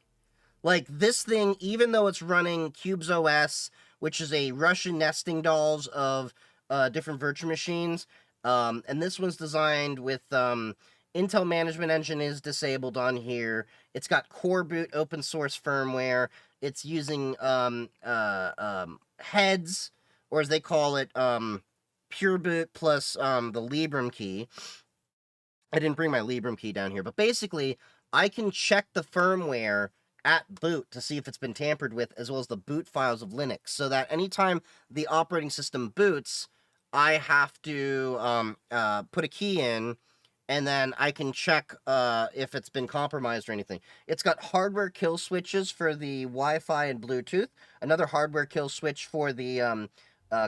Like, this thing, even though it's running Cubes OS, which is a Russian nesting dolls of different virtual machines, and this one's designed with Intel Management Engine is disabled on here. It's got Core Boot open source firmware. It's using heads, or as they call it, Pure Boot plus the Librem key. I didn't bring my Librem key down here, but basically, I can check the firmware at boot to see if it's been tampered with, as well as the boot files of Linux, so that anytime the operating system boots, I have to put a key in, and then I can check if it's been compromised or anything. It's got hardware kill switches for the Wi-Fi and Bluetooth, another hardware kill switch for the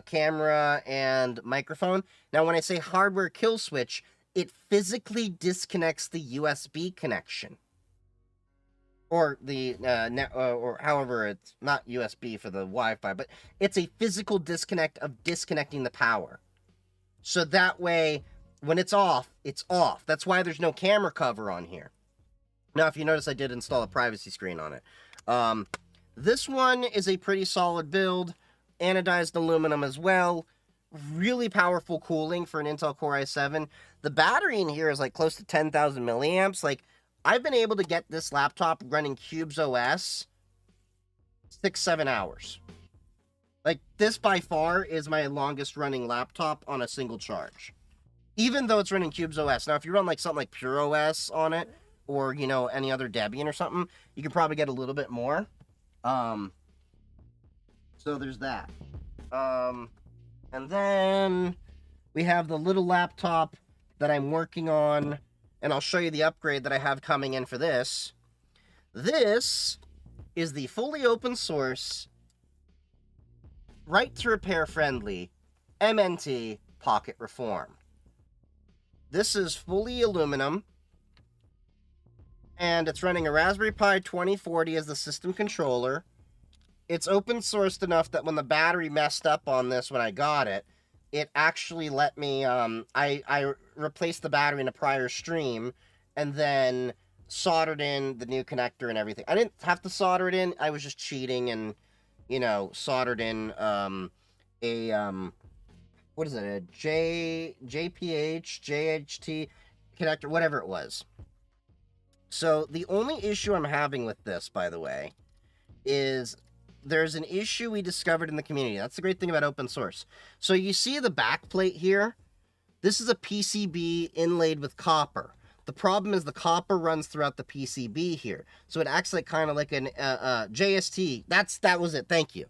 camera and microphone. Now, when I say hardware kill switch, it physically disconnects the USB connection. Or the, or however, it's not USB for the Wi-Fi, but it's a physical disconnect of disconnecting the power. So that way, when it's off, it's off. That's why there's no camera cover on here. Now, if you notice, I did install a privacy screen on it. This one is a pretty solid build. Anodized aluminum as well. Really powerful cooling for an Intel Core i7. The battery in here is like close to 10,000 milliamps. Like, I've been able to get this laptop running Cubes OS 6-7 hours. Like, this by far is my longest running laptop on a single charge. Even though it's running Cubes OS. Now, if you run like something like Pure OS on it, or, you know, any other Debian or something, you can probably get a little bit more. So there's that. And then we have the little laptop that I'm working on, and I'll show you the upgrade that I have coming in for this. This is the fully open source, right to repair friendly MNT Pocket Reform. This is fully aluminum, and it's running a Raspberry Pi 2040 as the system controller. It's open sourced enough that when the battery messed up on this when I got it, it actually let me, I replaced the battery in a prior stream and then soldered in the new connector and everything. I didn't have to solder it in, I was just cheating and, you know, soldered in what is it, a JPH, JHT connector, whatever it was. So the only issue I'm having with this, by the way, is there's an issue we discovered in the community. That's the great thing about open source. So you see the back plate here? This is a PCB inlaid with copper. The problem is the copper runs throughout the PCB here. So it acts like kind of like an JST. That was it. Thank you.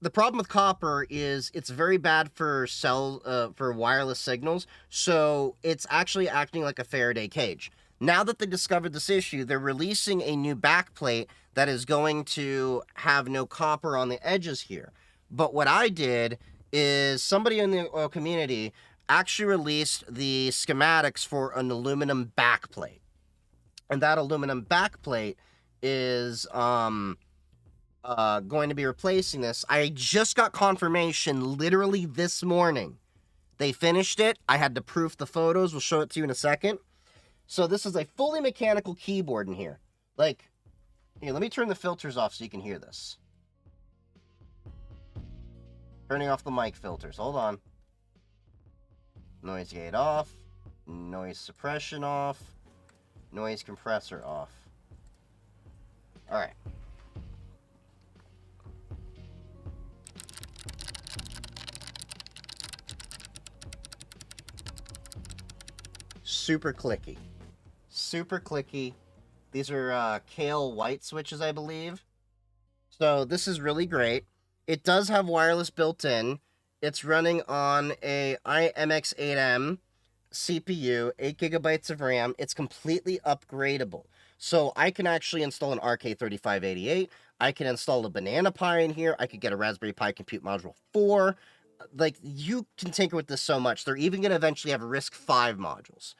The problem with copper is it's very bad for for wireless signals. So it's actually acting like a Faraday cage. Now that they discovered this issue, they're releasing a new backplate that is going to have no copper on the edges here. But what I did is somebody in the community actually released the schematics for an aluminum backplate. And that aluminum backplate is going to be replacing this. I just got confirmation literally this morning. They finished it. I had to proof the photos. We'll show it to you in a second. So this is a fully mechanical keyboard in here. Like, here, let me turn the filters off so you can hear this. Turning off the mic filters. Hold on. Noise gate off. Noise suppression off. Noise compressor off. Alright. Super clicky. Super clicky. These are Kale white switches, I believe. So this is really great. It does have wireless built in. It's running on a iMX8M CPU, 8 gigabytes of RAM. It's completely upgradable. So I can actually install an RK3588. I can install a Banana Pi in here. I could get a Raspberry Pi Compute Module 4. Like, you can tinker with this so much. They're even going to eventually have RISC-V modules.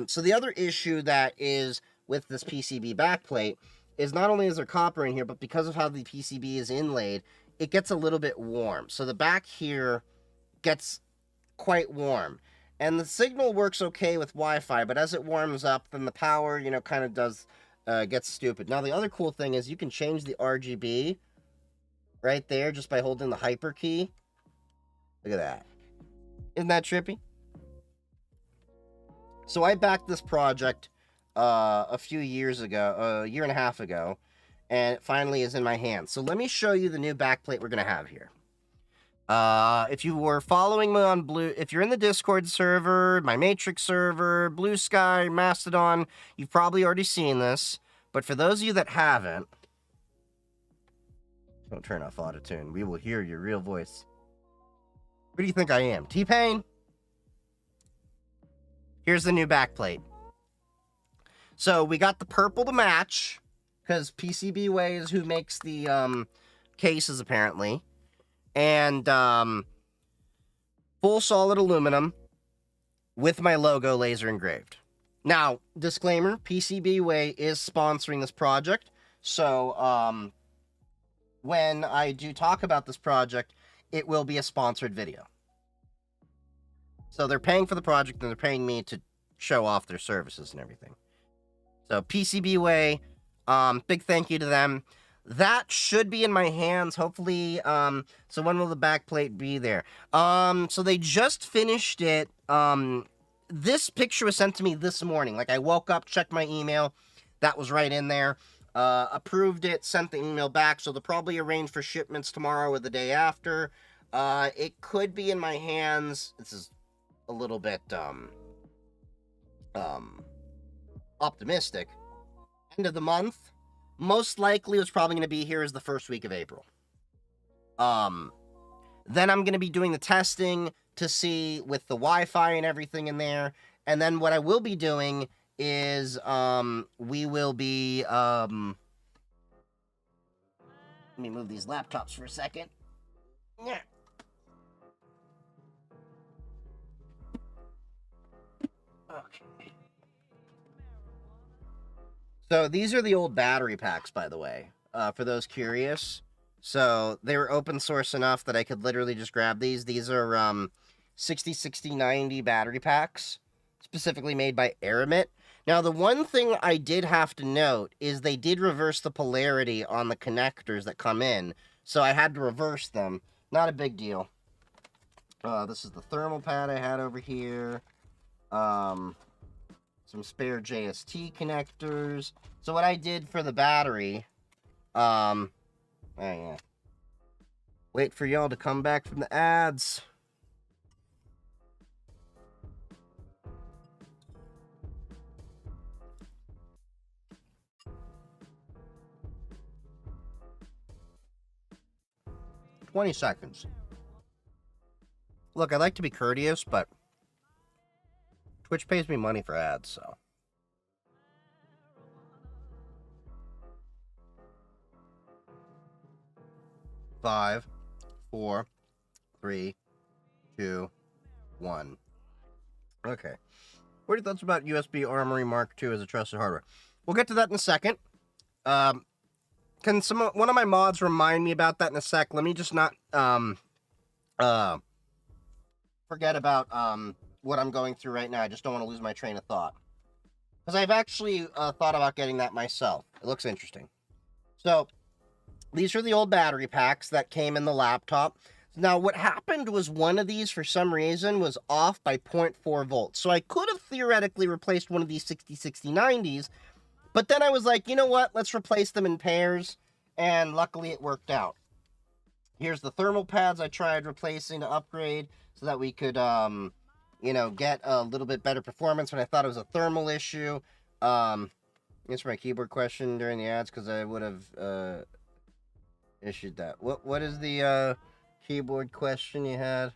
So the other issue that is with this PCB backplate is not only is there copper in here, but because of how the PCB is inlaid, it gets a little bit warm. So the back here gets quite warm. And the signal works okay with Wi-Fi, but as it warms up, then the power, you know, kind of does gets stupid. Now, the other cool thing is you can change the RGB right there just by holding the hyper key. Look at that. Isn't that trippy? So I backed this project a few years ago, a year and a half ago, and it finally is in my hands. So let me show you the new backplate we're going to have here. If you were following me on if you're in the Discord server, my Matrix server, Blue Sky, Mastodon, you've probably already seen this. But for those of you that haven't, don't turn off autotune. We will hear your real voice. Who do you think I am? T-Pain? Here's the new backplate. So we got the purple to match, because PCBWay is who makes the cases, apparently. And full solid aluminum. with my logo laser engraved. Now, disclaimer, PCBWay is sponsoring this project, so when I do talk about this project, it will be a sponsored video. So they're paying for the project, and they're paying me to show off their services and everything. So PCBWay, big thank you to them. That should be in my hands, hopefully. So when will the backplate be there? So they just finished it. This picture was sent to me this morning. Like, I woke up, checked my email. That was right in there. Approved it, sent the email back. So they'll probably arrange for shipments tomorrow or the day after. It could be in my hands. This is a little bit, optimistic. End of the month. Most likely what's probably going to be here is the first week of April. Then I'm going to be doing the testing to see with the Wi-Fi and everything in there. And then what I will be doing is, we will be, let me move these laptops for a second. Yeah. Okay. So these are the old battery packs, by the way, for those curious. So they were open source enough that I could literally just grab these. These are 6090 battery packs, specifically made by Aramit. Now, the one thing I did have to note is they did reverse the polarity on the connectors that come in, so I had to reverse them. Not a big deal. This is the thermal pad I had over here. Some spare JST connectors. So what I did for the battery, oh yeah. Wait for y'all to come back from the ads. $20 seconds. Look, I like to be courteous, but Twitch pays me money for ads, so. Five, 4, 3, 2, 1. Okay. What are your thoughts about USB Armory Mark II as a trusted hardware? We'll get to that in a second. Can one of my mods remind me about that in a sec? Let me just not forget about what I'm going through right now. I just don't want to lose my train of thought. Because I've actually thought about getting that myself. It looks interesting. So, these are the old battery packs that came in the laptop. Now, what happened was one of these, for some reason, was off by 0.4 volts. So I could have theoretically replaced one of these 6090s, but then I was like, you know what? Let's replace them in pairs, and luckily it worked out. Here's the thermal pads I tried replacing to upgrade so that we could, you know, get a little bit better performance when I thought it was a thermal issue. Answer my keyboard question during the ads, because I would have issued that. What is the keyboard question you had?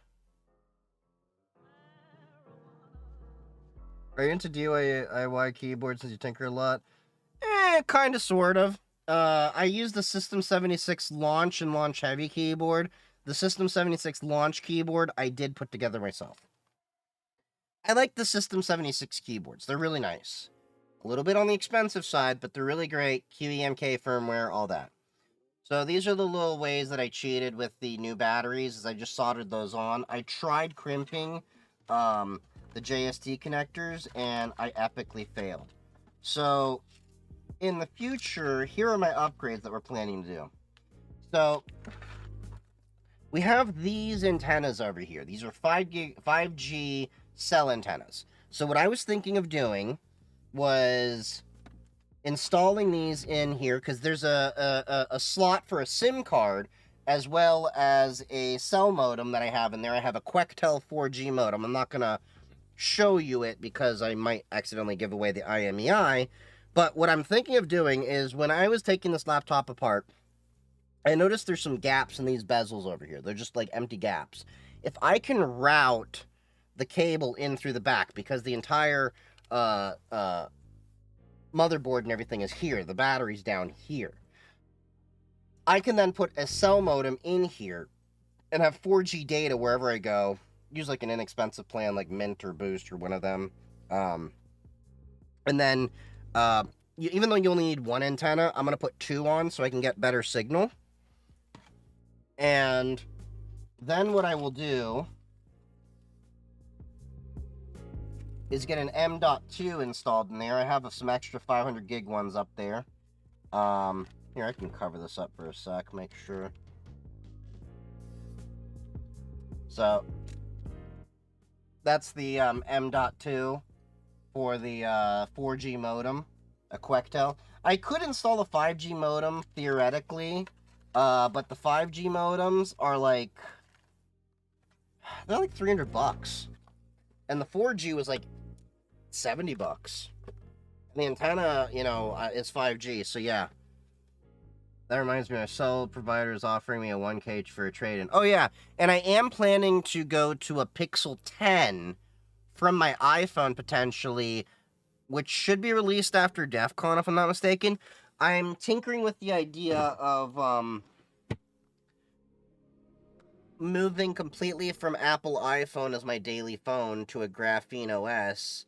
Are you into DIY keyboards since you tinker a lot? Kind of, sort of. I use the System 76 Launch and Launch Heavy keyboard. The System 76 Launch keyboard I did put together myself. I like the System 76 keyboards. They're really nice. A little bit on the expensive side, but they're really great. QEMK firmware, all that. So these are the little ways that I cheated with the new batteries, as I just soldered those on. I tried crimping the JST connectors, and I epically failed. So in the future, here are my upgrades that we're planning to do. So we have these antennas over here. These are 5G cell antennas. So what I was thinking of doing was installing these in here, because there's a slot for a SIM card, as well as a cell modem that I have in there. I have a Quectel 4G modem. I'm not going to show you it because I might accidentally give away the IMEI. But what I'm thinking of doing is, when I was taking this laptop apart, I noticed there's some gaps in these bezels over here. They're just like empty gaps. If I can route the cable in through the back, because the entire motherboard and everything is here, the battery's down here, I can then put a cell modem in here and have 4G data wherever I go use like an inexpensive plan like Mint or Boost or one of them. And then, even though you only need one antenna, I'm going to put 2 on so I can get better signal. And then what I will do is get an M.2 installed in there. I have some extra 500 gig ones up there. Here, I can cover this up for a sec, make sure. So, that's the M.2 for the 4G modem, a Quectel. I could install a 5G modem, theoretically, but the 5G modems are like, they're like $300. And the 4G was like $70. And the antenna, you know, is 5G, so yeah. That reminds me, my cell provider is offering me a 1K for a trade-in. Oh, yeah, and I am planning to go to a Pixel 10 from my iPhone, potentially, which should be released after DEF CON, if I'm not mistaken. I'm tinkering with the idea of, moving completely from Apple iPhone as my daily phone to a Graphene OS.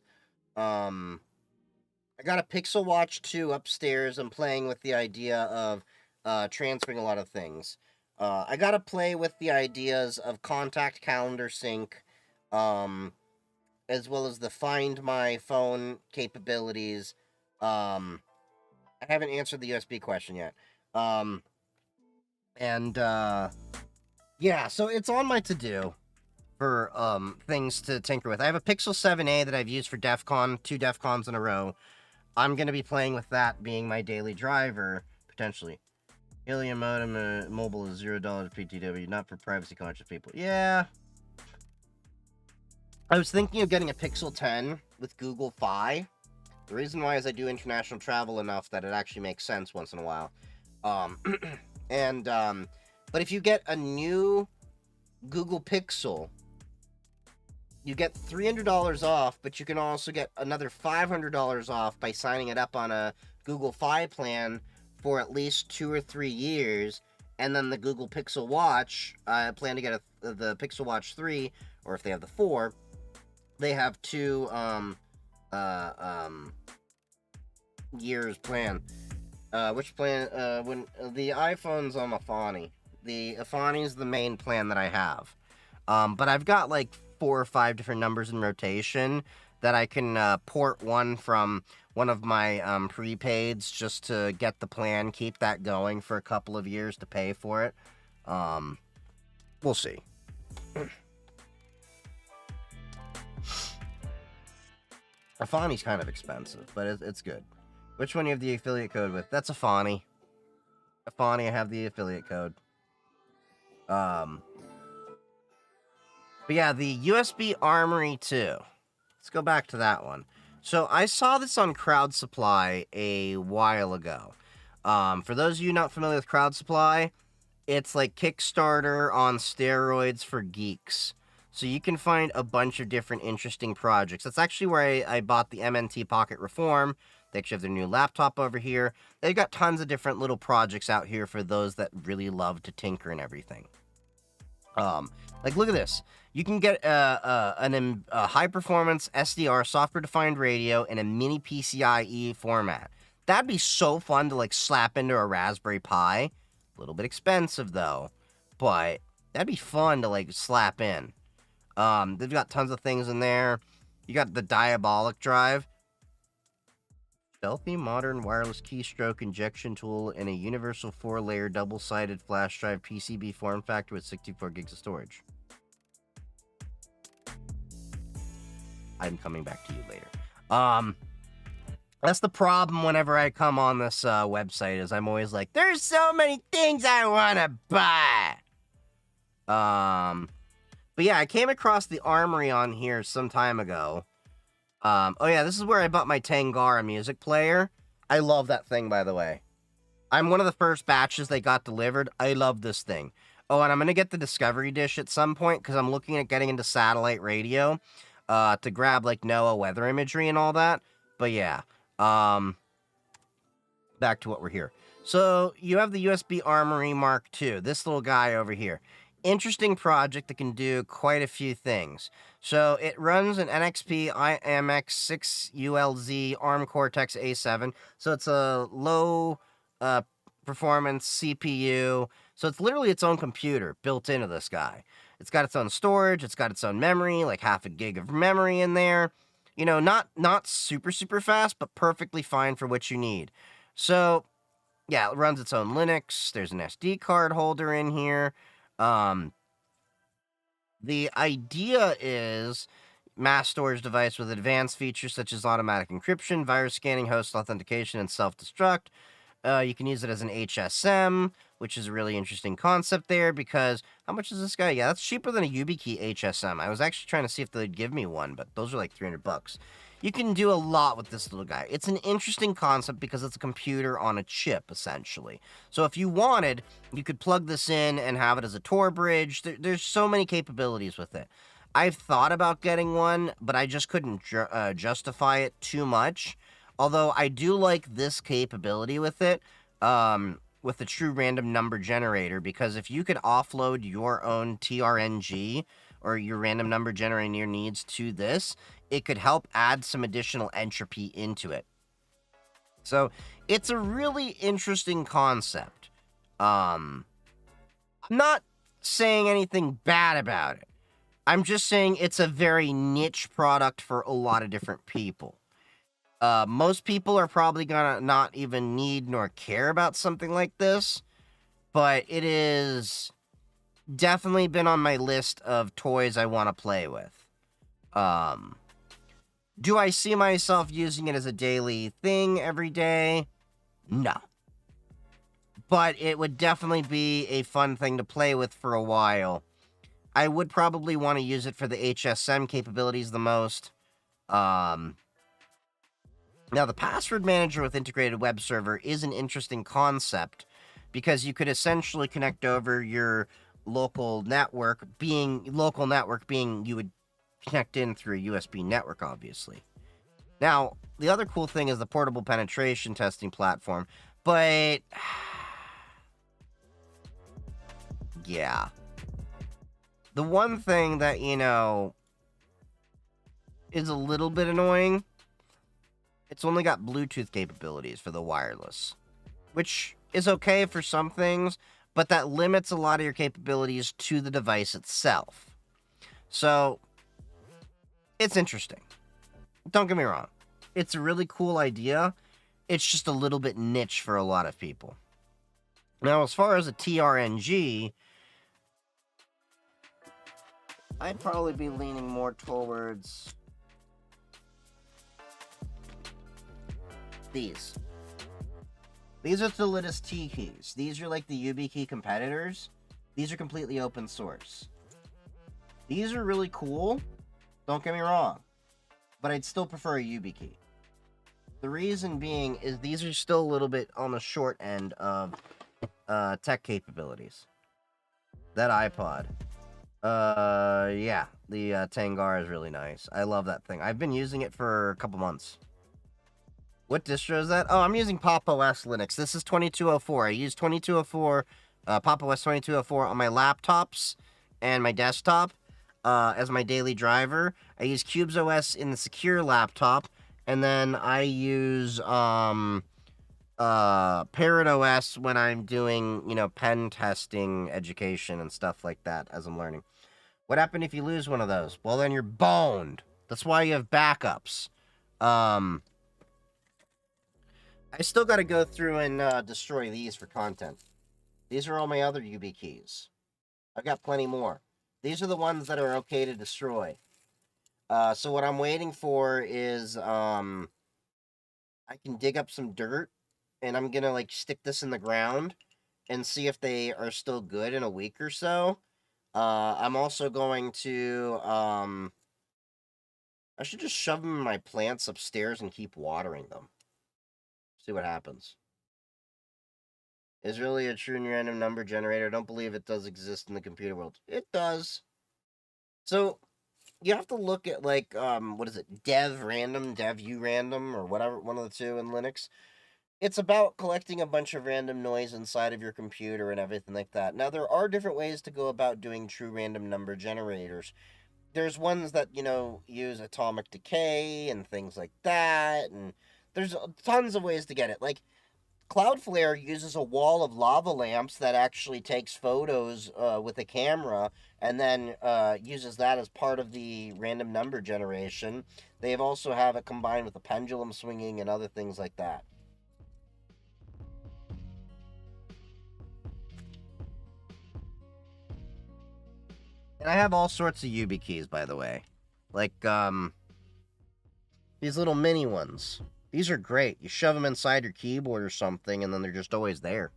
I got a Pixel Watch 2 upstairs. I'm playing with the idea of transferring a lot of things. I gotta play with the ideas of contact calendar sync, as well as the Find My Phone capabilities. I haven't answered the USB question yet. Yeah, so it's on my to-do for things to tinker with. I have a Pixel 7a that I've used for DEF CON, 2 DEF CONs in a row. I'm gonna be playing with that being my daily driver, potentially. Helium modem mobile is $0 PTW, not for privacy conscious people. Yeah. I was thinking of getting a Pixel 10 with Google Fi. The reason why is I do international travel enough that it actually makes sense once in a while. But if you get a new Google Pixel, you get $300 off, but you can also get another $500 off by signing it up on a Google Fi plan for at least 2 or 3 years, and then the Google Pixel Watch, I plan to get the Pixel Watch 3, or if they have the 4, they have 2 years plan. Which plan? When the iPhone's on Afani. The Afani is the main plan that I have. But I've got like 4 or 5 different numbers in rotation that I can port one from one of my prepaids just to get the plan, keep that going for a couple of years to pay for it. We'll see. Afani's kind of expensive, but it's good. Which one do you have the affiliate code with? That's Afani. Afani, I have the affiliate code. But yeah, the USB Armory 2. Let's go back to that one. So I saw this on Crowd Supply a while ago. For those of you not familiar with Crowd Supply, it's like Kickstarter on steroids for geeks. So you can find a bunch of different interesting projects. That's actually where I bought the MNT Pocket Reform. They actually have their new laptop over here. They've got tons of different little projects out here for those that really love to tinker and everything. Like, look at this. You can get a high-performance SDR, software-defined radio, in a mini PCIe format. That'd be so fun to, like, slap into a Raspberry Pi. A little bit expensive, though. But that'd be fun to, like, slap in. They've got tons of things in there. You got the Diabolic drive. Stealthy, modern, wireless keystroke injection tool and a universal 4-layer double-sided flash drive PCB form factor with 64 gigs of storage. I'm coming back to you later. That's the problem whenever I come on this website, is I'm always like, there's so many things I want to buy. But yeah, I came across the Armory on here some time ago. Oh yeah, this is where I bought my Tangara music player. I love that thing, by the way. I'm one of the first batches they got delivered. I love this thing. Oh, and I'm going to get the Discovery Dish at some point, because I'm looking at getting into satellite radio, to grab, like, NOAA weather imagery and all that. But yeah, back to what we're here. So, you have the USB Armory Mark II, this little guy over here. interesting project that can do quite a few things. So it runs an NXP IMX6 ULZ ARM Cortex A7. So it's a low uh, performance CPU. So it's literally its own computer built into this guy. It's got its own storage. It's got its own memory, like half a gig of memory in there. You know, not super fast, but perfectly fine for what you need. So yeah, it runs its own Linux. There's an SD card holder in here. Um, the idea is mass storage device with advanced features such as automatic encryption, virus scanning, host authentication, and self-destruct. You can use it as an HSM, which is a really interesting concept there because how much is this guy? Yeah, that's cheaper than a YubiKey HSM. I was actually trying to see if they'd give me one, but those are like $300. You can do a lot with this little guy. It's an interesting concept because it's a computer on a chip, essentially. So if you wanted, you could plug this in and have it as a Tor bridge. There's so many capabilities with it. I've thought about getting one, but I just couldn't justify it too much. Although I do like this capability with it, with the true random number generator, because if you could offload your own TRNG or your random number generator needs to this, it could help add some additional entropy into it. So it's a really interesting concept. I'm not saying anything bad about it. I'm just saying it's a very niche product for a lot of different people. Most people are probably gonna not even need nor care about something like this, but it is definitely been on my list of toys I want to play with. Do I see myself using it as a daily thing every day? No. But it would definitely be a fun thing to play with for a while. I would probably want to use it for the HSM capabilities the most. Now, the password manager with integrated web server is an interesting concept because you could essentially connect over your local network, being you would connect in through a USB network, obviously. Now, the other cool thing is the portable penetration testing platform, but yeah. The one thing that, is a little bit annoying, it's only got Bluetooth capabilities for the wireless, which is okay for some things, but that limits a lot of your capabilities to the device itself. So, it's interesting. Don't get me wrong. It's a really cool idea. It's just a little bit niche for a lot of people. Now, as far as a TRNG, I'd probably be leaning more towards these. These are Thalitis T keys. These are like the YubiKey competitors. These are completely open source. These are really cool. Don't get me wrong. But I'd still prefer a YubiKey. The reason being is these are still a little bit on the short end of tech capabilities. That iPod. Yeah. The Tangara is really nice. I love that thing. I've been using it for a couple months. What distro is that? Oh, I'm using Pop! OS Linux. This is 2204. I use 2204, Pop! OS 2204 on my laptops and my desktop as my daily driver. I use Cubes OS in the secure laptop, and then I use Parrot OS when I'm doing, pen testing, education, and stuff like that as I'm learning. What happened if you lose one of those? Well, then you're boned. That's why you have backups. I still got to go through and destroy these for content. These are all my other YubiKeys. I've got plenty more. These are the ones that are okay to destroy. So what I'm waiting for is I can dig up some dirt, and I'm gonna stick this in the ground and see if they are still good in a week or so. I'm also going to I should just shove them in my plants upstairs and keep watering them. See what happens. Is really a true random number generator. Don't believe it does exist in the computer world. It does. So you have to look at what is it? Dev random, dev u random, or whatever, one of the two in Linux. It's about collecting a bunch of random noise inside of your computer and everything like that. Now, there are different ways to go about doing true random number generators. There's ones that, use atomic decay and things like that, and there's tons of ways to get it. Like, Cloudflare uses a wall of lava lamps that actually takes photos with a camera and then uses that as part of the random number generation. They've also have it combined with a pendulum swinging and other things like that. And I have all sorts of YubiKeys, by the way. Like, these little mini ones. These are great. You shove them inside your keyboard or something, and then they're just always there.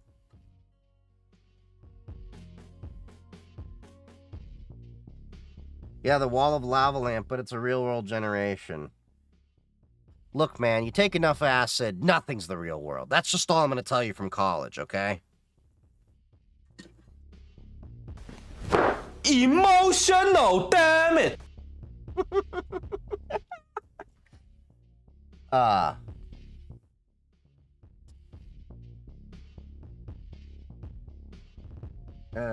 Yeah, the wall of lava lamp, but it's a real-world generation. Look, man, you take enough acid, nothing's the real world. That's just all I'm going to tell you from college, okay? Emotional, damn it!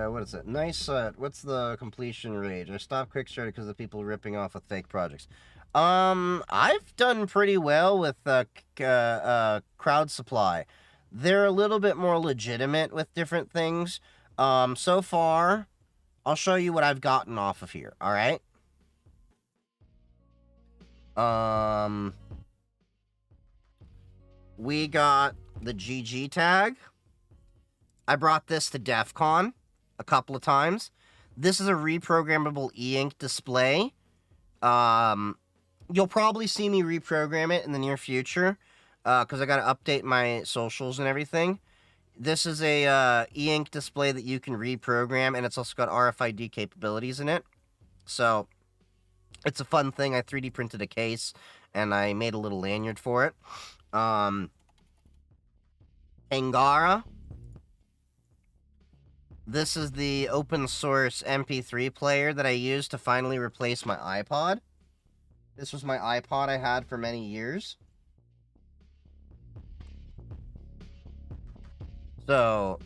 What is it? Nice, what's the completion rate? I stopped Quickstarter because of people ripping off with fake projects. I've done pretty well with, crowd supply. They're a little bit more legitimate with different things. So far, I'll show you what I've gotten off of here, alright? We got the GG tag. I brought this to DEF CON a couple of times. This is a reprogrammable e-ink display. You'll probably see me reprogram it in the near future, because I got to update my socials and everything. This is a e-ink display that you can reprogram, and it's also got RFID capabilities in it. So, it's a fun thing. I 3D printed a case, and I made a little lanyard for it. Angara. This is the open source MP3 player that I used to finally replace my iPod. This was my iPod I had for many years. So,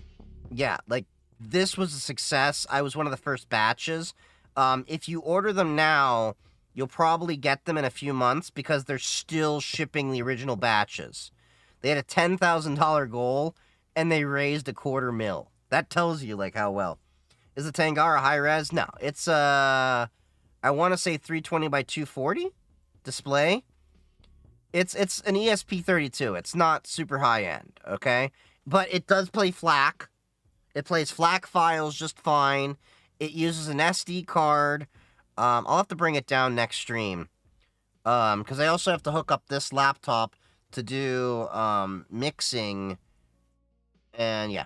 yeah, like, this was a success. I was one of the first batches. If you order them now, you'll probably get them in a few months because they're still shipping the original batches. They had a $10,000 goal, and they raised $250,000. That tells you, like, how well. Is the Tangara high-res? No. It's, I want to say 320 by 240 display. It's an ESP32. It's not super high-end, okay? But it does play FLAC. It plays FLAC files just fine. It uses an SD card. I'll have to bring it down next stream. Because I also have to hook up this laptop to do, mixing. And, yeah.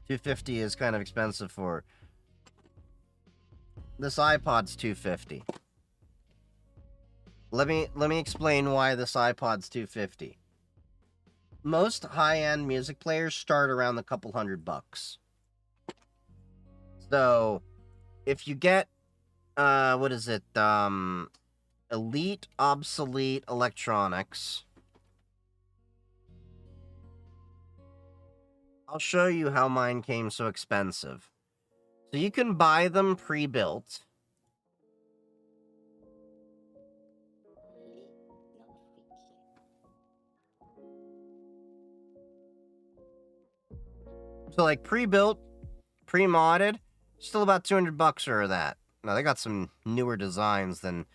$250 is kind of expensive for... This iPod's $250. Let me explain why this iPod's $250. Most high-end music players start around the couple $100. So, if you get, what is it, Elite Obsolete Electronics. I'll show you how mine came so expensive. So you can buy them pre-built. So, like, pre-built, pre-modded, still about $200 for that. Now, they got some newer designs than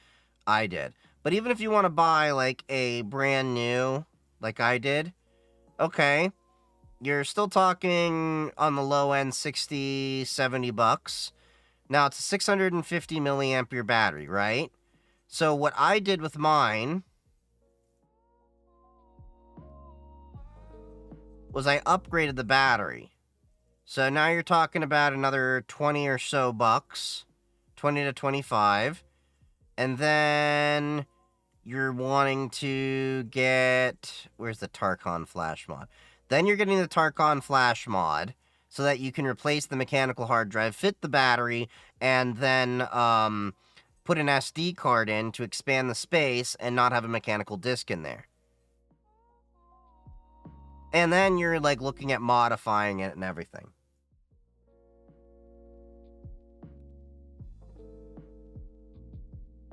I did. But even if you want to buy, like, a brand new, like I did, okay, you're still talking on the low end $60, $70. Now, it's a 650 milliampere battery, right? So, what I did with mine was I upgraded the battery. So now you're talking about another 20 or so bucks, 20 to 25. And then you're wanting to get, where's the Tarkon flash mod? Then you're getting the Tarkon flash mod so that you can replace the mechanical hard drive, fit the battery, and then put an SD card in to expand the space and not have a mechanical disk in there. And then you're like looking at modifying it and everything.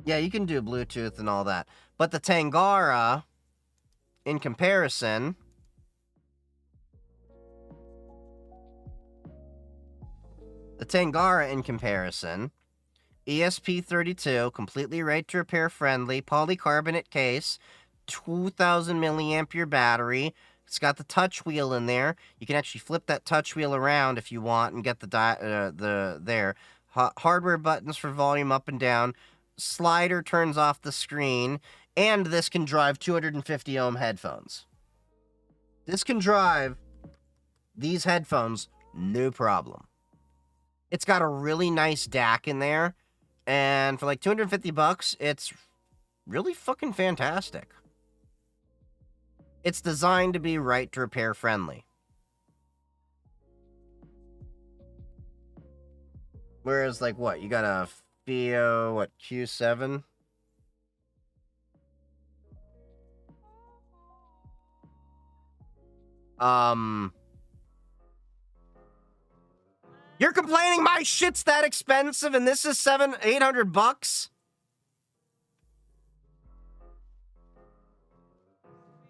Yeah, you can do Bluetooth and all that. But the Tangara, in comparison, ESP32, completely right to repair friendly, polycarbonate case, 2000 milliampere battery. It's got the touch wheel in there. You can actually flip that touch wheel around if you want and get the hardware buttons for volume up and down. Slider turns off the screen, and this can drive 250 ohm headphones. This can drive these headphones no problem. It's got a really nice DAC in there, and for like 250 bucks, it's really fucking fantastic. It's designed to be right to repair friendly. Whereas, like, what? You got a FIO, Q7? You're complaining my shit's that expensive and this is $800?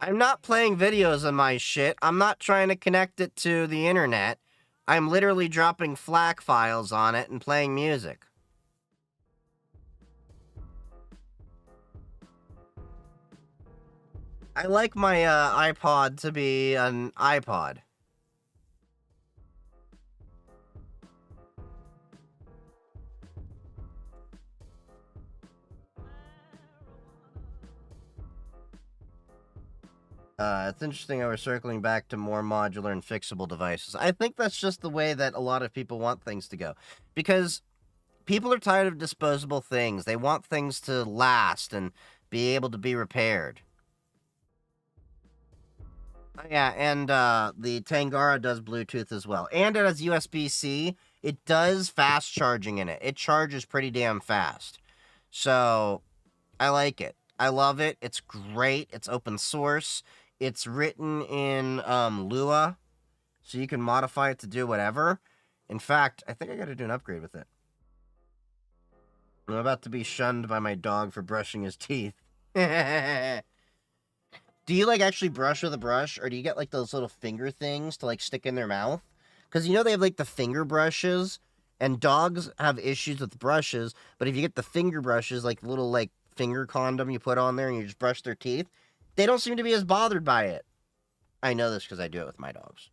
I'm not playing videos on my shit. I'm not trying to connect it to the internet. I'm literally dropping FLAC files on it and playing music. I like my iPod to be an iPod. It's interesting how we're circling back to more modular and fixable devices. I think that's just the way that a lot of people want things to go. Because people are tired of disposable things. They want things to last and be able to be repaired. Yeah, and the Tangara does Bluetooth as well. And it has USB-C. It does fast charging in it. It charges pretty damn fast. So, I like it. I love it. It's great. It's open source. It's written in Lua, so you can modify it to do whatever. In fact, I think I gotta do an upgrade with it. I'm about to be shunned by my dog for brushing his teeth. Do you, like, actually brush with a brush, or do you get, like, those little finger things to, like, stick in their mouth? Because, you know, they have, like, the finger brushes, and dogs have issues with brushes, but if you get the finger brushes, like, little, like, finger condom you put on there and you just brush their teeth, they don't seem to be as bothered by it. I know this because I do it with my dogs.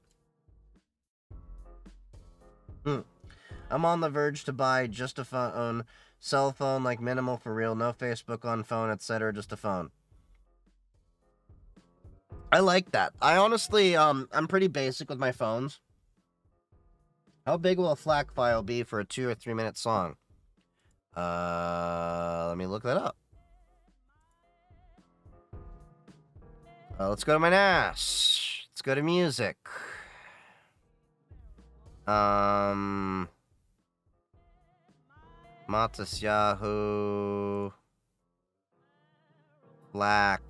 I'm on the verge to buy just a phone, cell phone, like, minimal for real, no Facebook on phone, etc., just a phone. I like that. I honestly, I'm pretty basic with my phones. How big will a FLAC file be for a 2 or 3 minute song? Let me look that up. Let's go to my NAS. Let's go to music. Matas Yahoo. FLAC.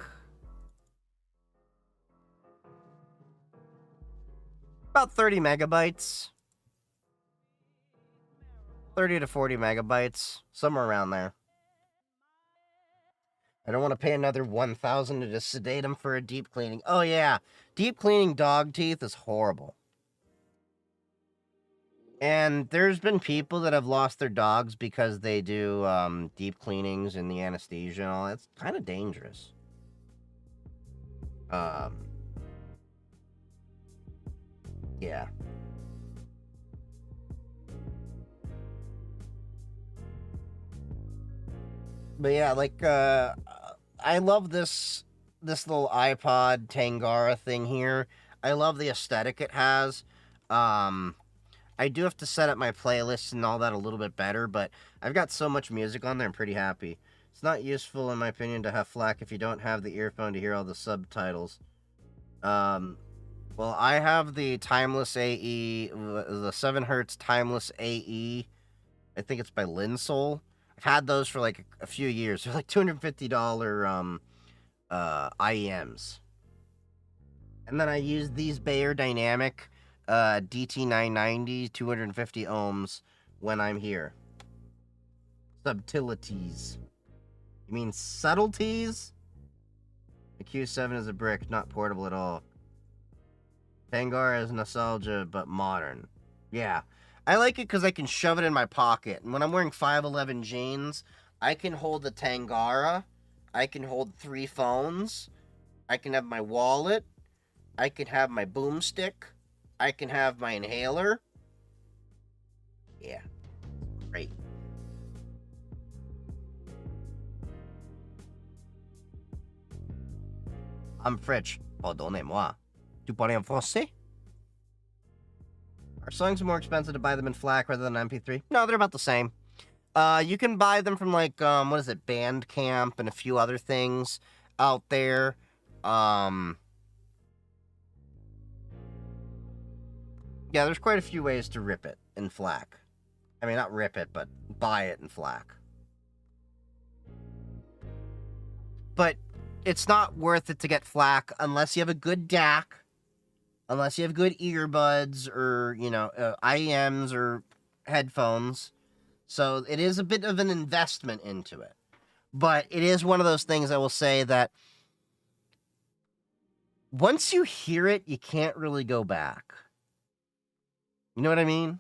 About 30 megabytes. 30 to 40 megabytes. Somewhere around there. I don't want to pay another $1,000 to just sedate him for a deep cleaning. Oh, yeah. Deep cleaning dog teeth is horrible. And there's been people that have lost their dogs because they do deep cleanings and the anesthesia and all. It's kind of dangerous. Yeah. But yeah, like, I love this little iPod Tangara thing here. I love the aesthetic it has. I do have to set up my playlists and all that a little bit better, but I've got so much music on there, I'm pretty happy. It's not useful, in my opinion, to have FLAC if you don't have the earphone to hear all the subtitles. Well, I have the Timeless AE, the 7 Hertz Timeless AE. I think it's by Linsol. I've had those for like a few years. They're like $250 IEMs. And then I use these Bayer Dynamic DT990 250 ohms when I'm here. Subtilities. You mean subtleties? The Q7 is a brick, not portable at all. Tangara is nostalgia, but modern. Yeah. I like it because I can shove it in my pocket. And when I'm wearing 511 jeans, I can hold the Tangara. I can hold 3 phones. I can have my wallet. I can have my boomstick. I can have my inhaler. Yeah. Great. I'm French. Pardonnez-moi. Tu parles en français? Are songs more expensive to buy them in FLAC rather than MP3? No, they're about the same. You can buy them from like what is it, Bandcamp and a few other things out there. Yeah, there's quite a few ways to rip it in FLAC. I mean, not rip it, but buy it in FLAC. But it's not worth it to get FLAC unless you have a good DAC, unless you have good earbuds or, IEMs or headphones. So it is a bit of an investment into it. But it is one of those things I will say that once you hear it, you can't really go back. You know what I mean?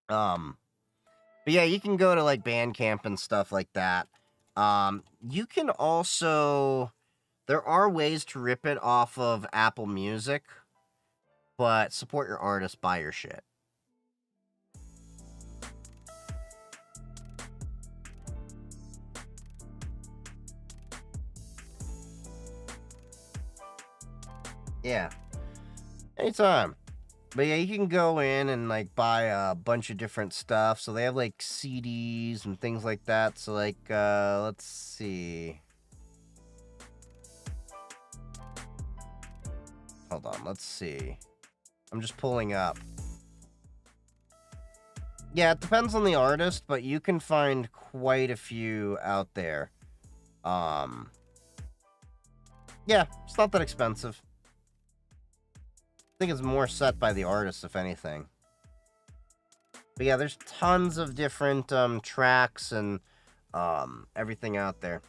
But yeah, you can go to like Bandcamp and stuff like that. You can also, there are ways to rip it off of Apple Music, but support your artist, buy your shit. Yeah. Anytime. But yeah, you can go in and like buy a bunch of different stuff. So they have like CDs and things like that. So like, let's see. Hold on, let's see. I'm just pulling up. Yeah, it depends on the artist, but you can find quite a few out there. Yeah, it's not that expensive. I think it's more set by the artist, if anything. But yeah, there's tons of different tracks and everything out there.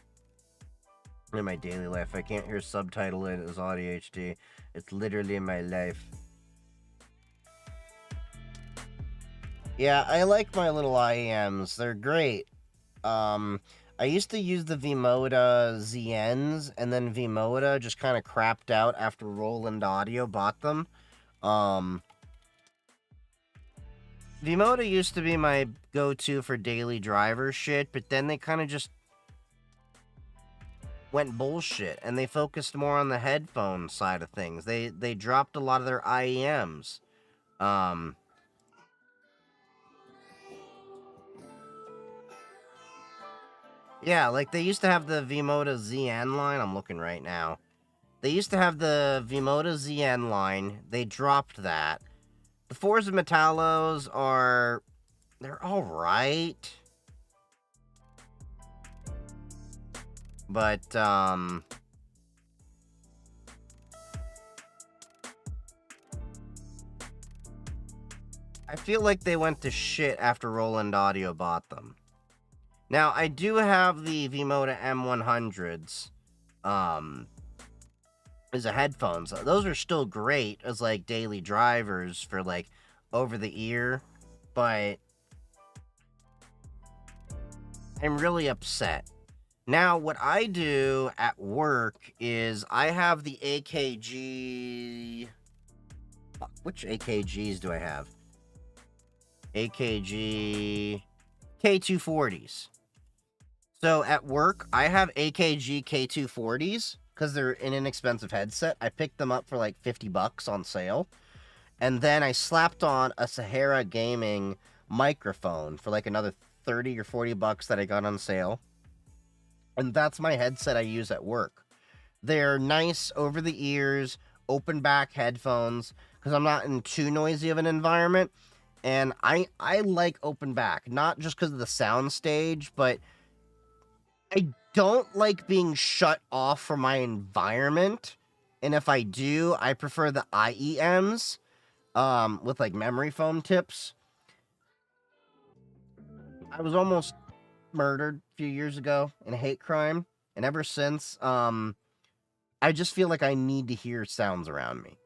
In my daily life, I can't hear subtitle it as audio HD. It's literally my life. Yeah, I like my little IEMs. They're great. I used to use the Vimoda ZNs, and then Vimoda just kind of crapped out after Roland Audio bought them. Vimoda used to be my go-to for daily driver shit, but then they kind of just went bullshit, and they focused more on the headphone side of things. They dropped a lot of their IEMs. Yeah, like they used to have the Vimoda ZN line. I'm looking right now. They used to have the Vimoda ZN line. They dropped that. The Forza Metallos are... they're alright. But, I feel like they went to shit after Roland Audio bought them. Now, I do have the Vimoda M100s, as a headphones. Those are still great as, like, daily drivers for, like, over the ear, but I'm really upset. Now, what I do at work is I have the AKG... which AKGs do I have? AKG K240s. So at work, I have AKG K240s because they're an inexpensive headset. I picked them up for like $50 on sale. And then I slapped on a Sahara Gaming microphone for like another 30 or $40 that I got on sale. And that's my headset I use at work. They're nice over the ears, open back headphones because I'm not in too noisy of an environment. And I like open back, not just because of the sound stage, but I don't like being shut off from my environment And if I do, I prefer the IEMs with like memory foam tips. I was almost murdered a few years ago in a hate crime, and ever since, I just feel like I need to hear sounds around me,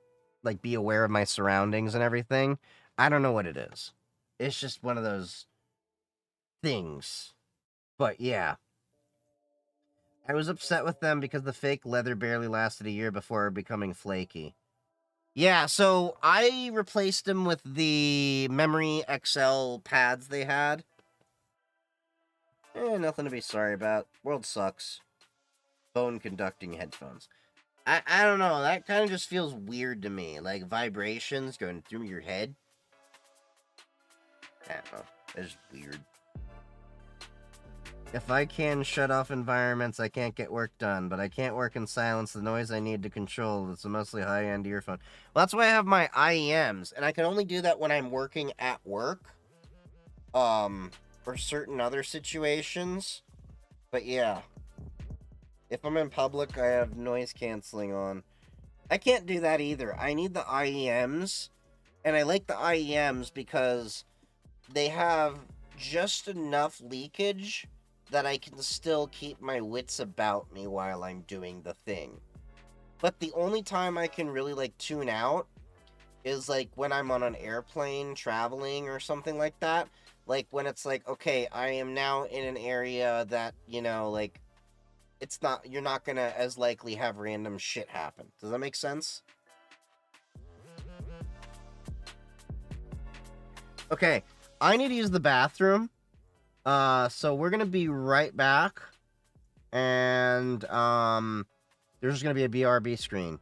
like be aware of my surroundings and everything. I don't know what it is. It's just one of those things. But yeah, I was upset with them because the fake leather barely lasted a year before becoming flaky. Yeah, so I replaced them with the Memory XL pads they had. Nothing to be sorry about. World sucks. Bone conducting headphones. I don't know. That kind of just feels weird to me. Like vibrations going through your head. I don't know. It's weird. If I can shut off environments, I can't get work done, but I can't work in silence the noise I need to control. It's a mostly high-end earphone. Well, that's why I have my IEMs, and I can only do that when I'm working at work. Or certain other situations. But yeah. If I'm in public, I have noise canceling on. I can't do that either. I need the IEMs, and I like the IEMs because they have just enough leakage that I can still keep my wits about me while I'm doing the thing. But the only time I can really like tune out is like when I'm on an airplane traveling or something like that. Like when it's like, okay, I am now in an area that, you know, like it's not, you're not gonna as likely have random shit happen. Does that make sense? Okay, I need to use the bathroom. So we're gonna be right back. And, there's gonna be a BRB screen.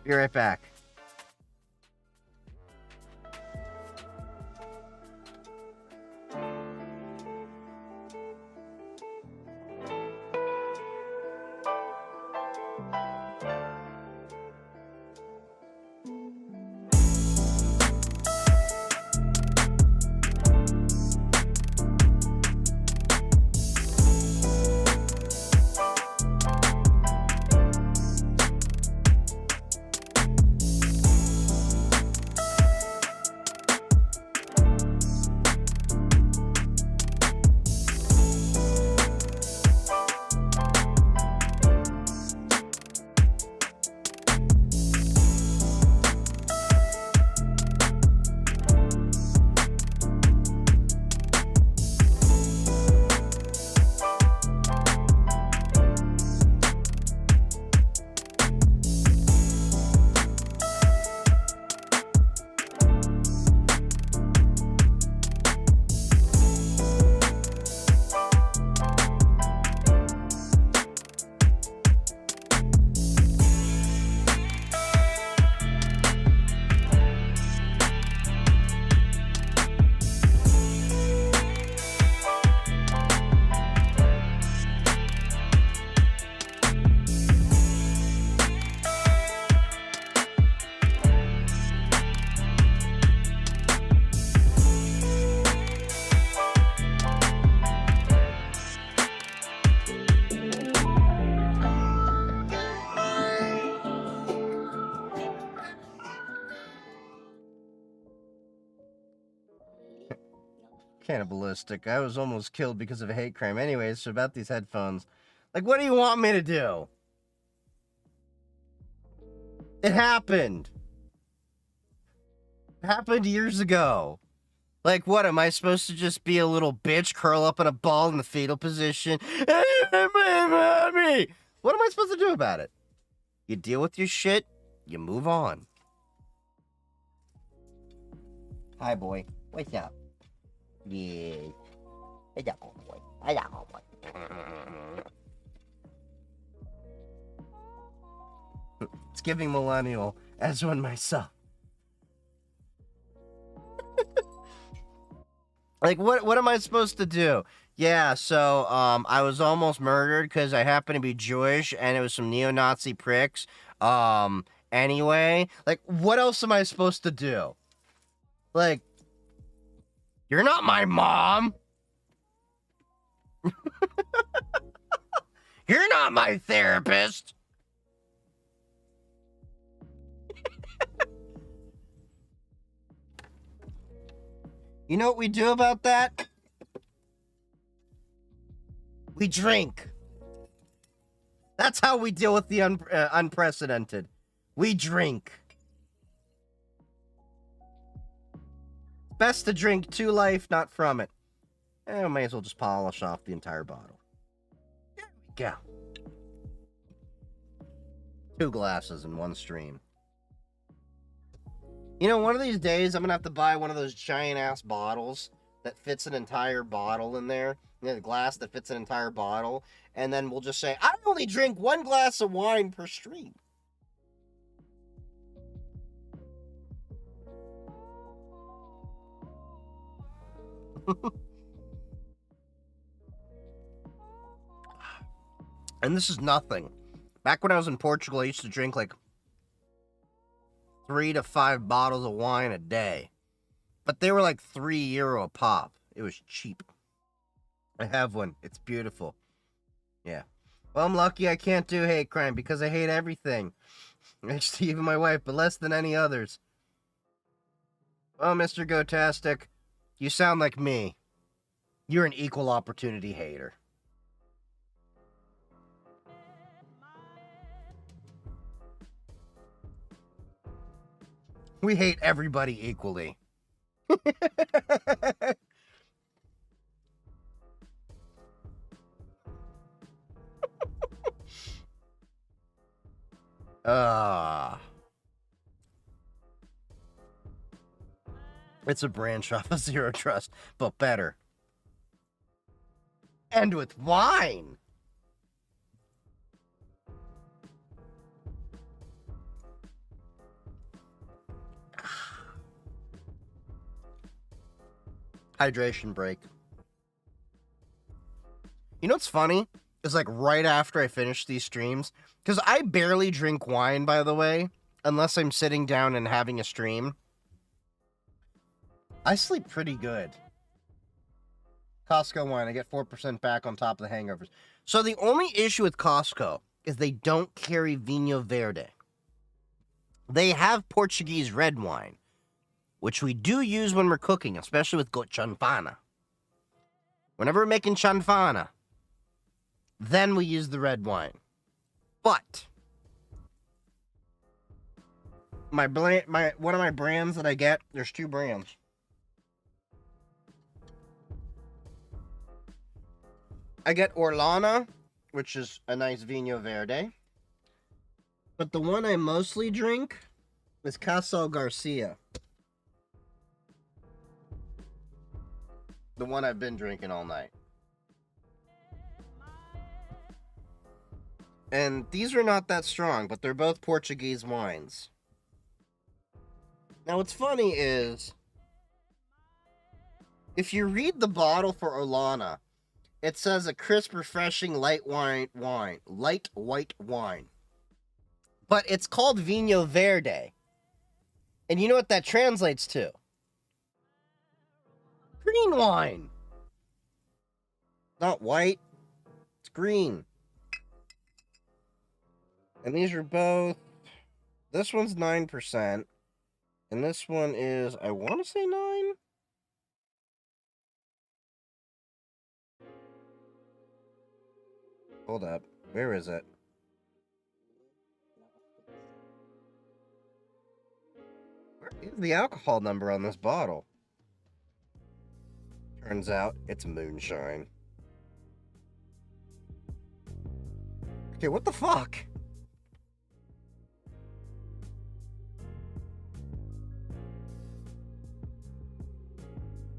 Be right back. Cannibalistic. I was almost killed because of a hate crime. Anyways, so about these headphones. Like, what do you want me to do? It happened. It happened years ago. Like, what, am I supposed to just be a little bitch, curl up in a ball in the fetal position? Mommy! What am I supposed to do about it? You deal with your shit, you move on. Hi, boy. What's up? Yeah. What's up, boy? What's up, boy? It's giving millennial, as one myself. Like, what am I supposed to do? Yeah, so, I was almost murdered because I happen to be Jewish, and it was some neo-Nazi pricks. Anyway, like, what else am I supposed to do? Like, you're not my mom! You're not my therapist. You know what we do about that? We drink. That's how we deal with the unprecedented. We drink. Best to drink to life, not from it. I may as well just polish off the entire bottle. There we go. 2 glasses in one stream. You know, one of these days, I'm going to have to buy one of those giant-ass bottles that fits an entire bottle in there. You know, the glass that fits an entire bottle. And then we'll just say, I only drink 1 glass of wine per stream. And this is nothing. Back when I was in Portugal, I used to drink like 3 to 5 bottles of wine a day. But they were like €3 a pop. It was cheap. I have one. It's beautiful. Yeah. Well, I'm lucky I can't do hate crime because I hate everything. Next to even my wife, but less than any others. Well, Mr. Gotastic, you sound like me. You're an equal opportunity hater. We hate everybody equally. It's a branch off of Zero Trust, but better. And with wine. Hydration break. You know what's funny? It's like right after I finish these streams, because I barely drink wine, by the way, unless I'm sitting down and having a stream. I sleep pretty good. Costco wine, I get 4% back on top of the hangovers. So the only issue with Costco is they don't carry Vinho Verde. They have Portuguese red wine, which we do use when we're cooking, especially with chanfana. Whenever we're making chanfana, then we use the red wine. But one of my brands that I get, there's 2 brands. I get Orlana, which is a nice Vinho Verde. But the one I mostly drink is Casal Garcia. The one I've been drinking all night. And these are not that strong, but they're both Portuguese wines. Now, what's funny is, if you read the bottle for Orlana, it says a crisp, refreshing, light white wine. But it's called Vinho Verde. And you know what that translates to? Green wine. Not white. It's green. And these are both... This one's 9%. And this one is, I want to say 9? Hold up. Where is it? Where is the alcohol number on this bottle? Turns out it's moonshine. Okay, what the fuck?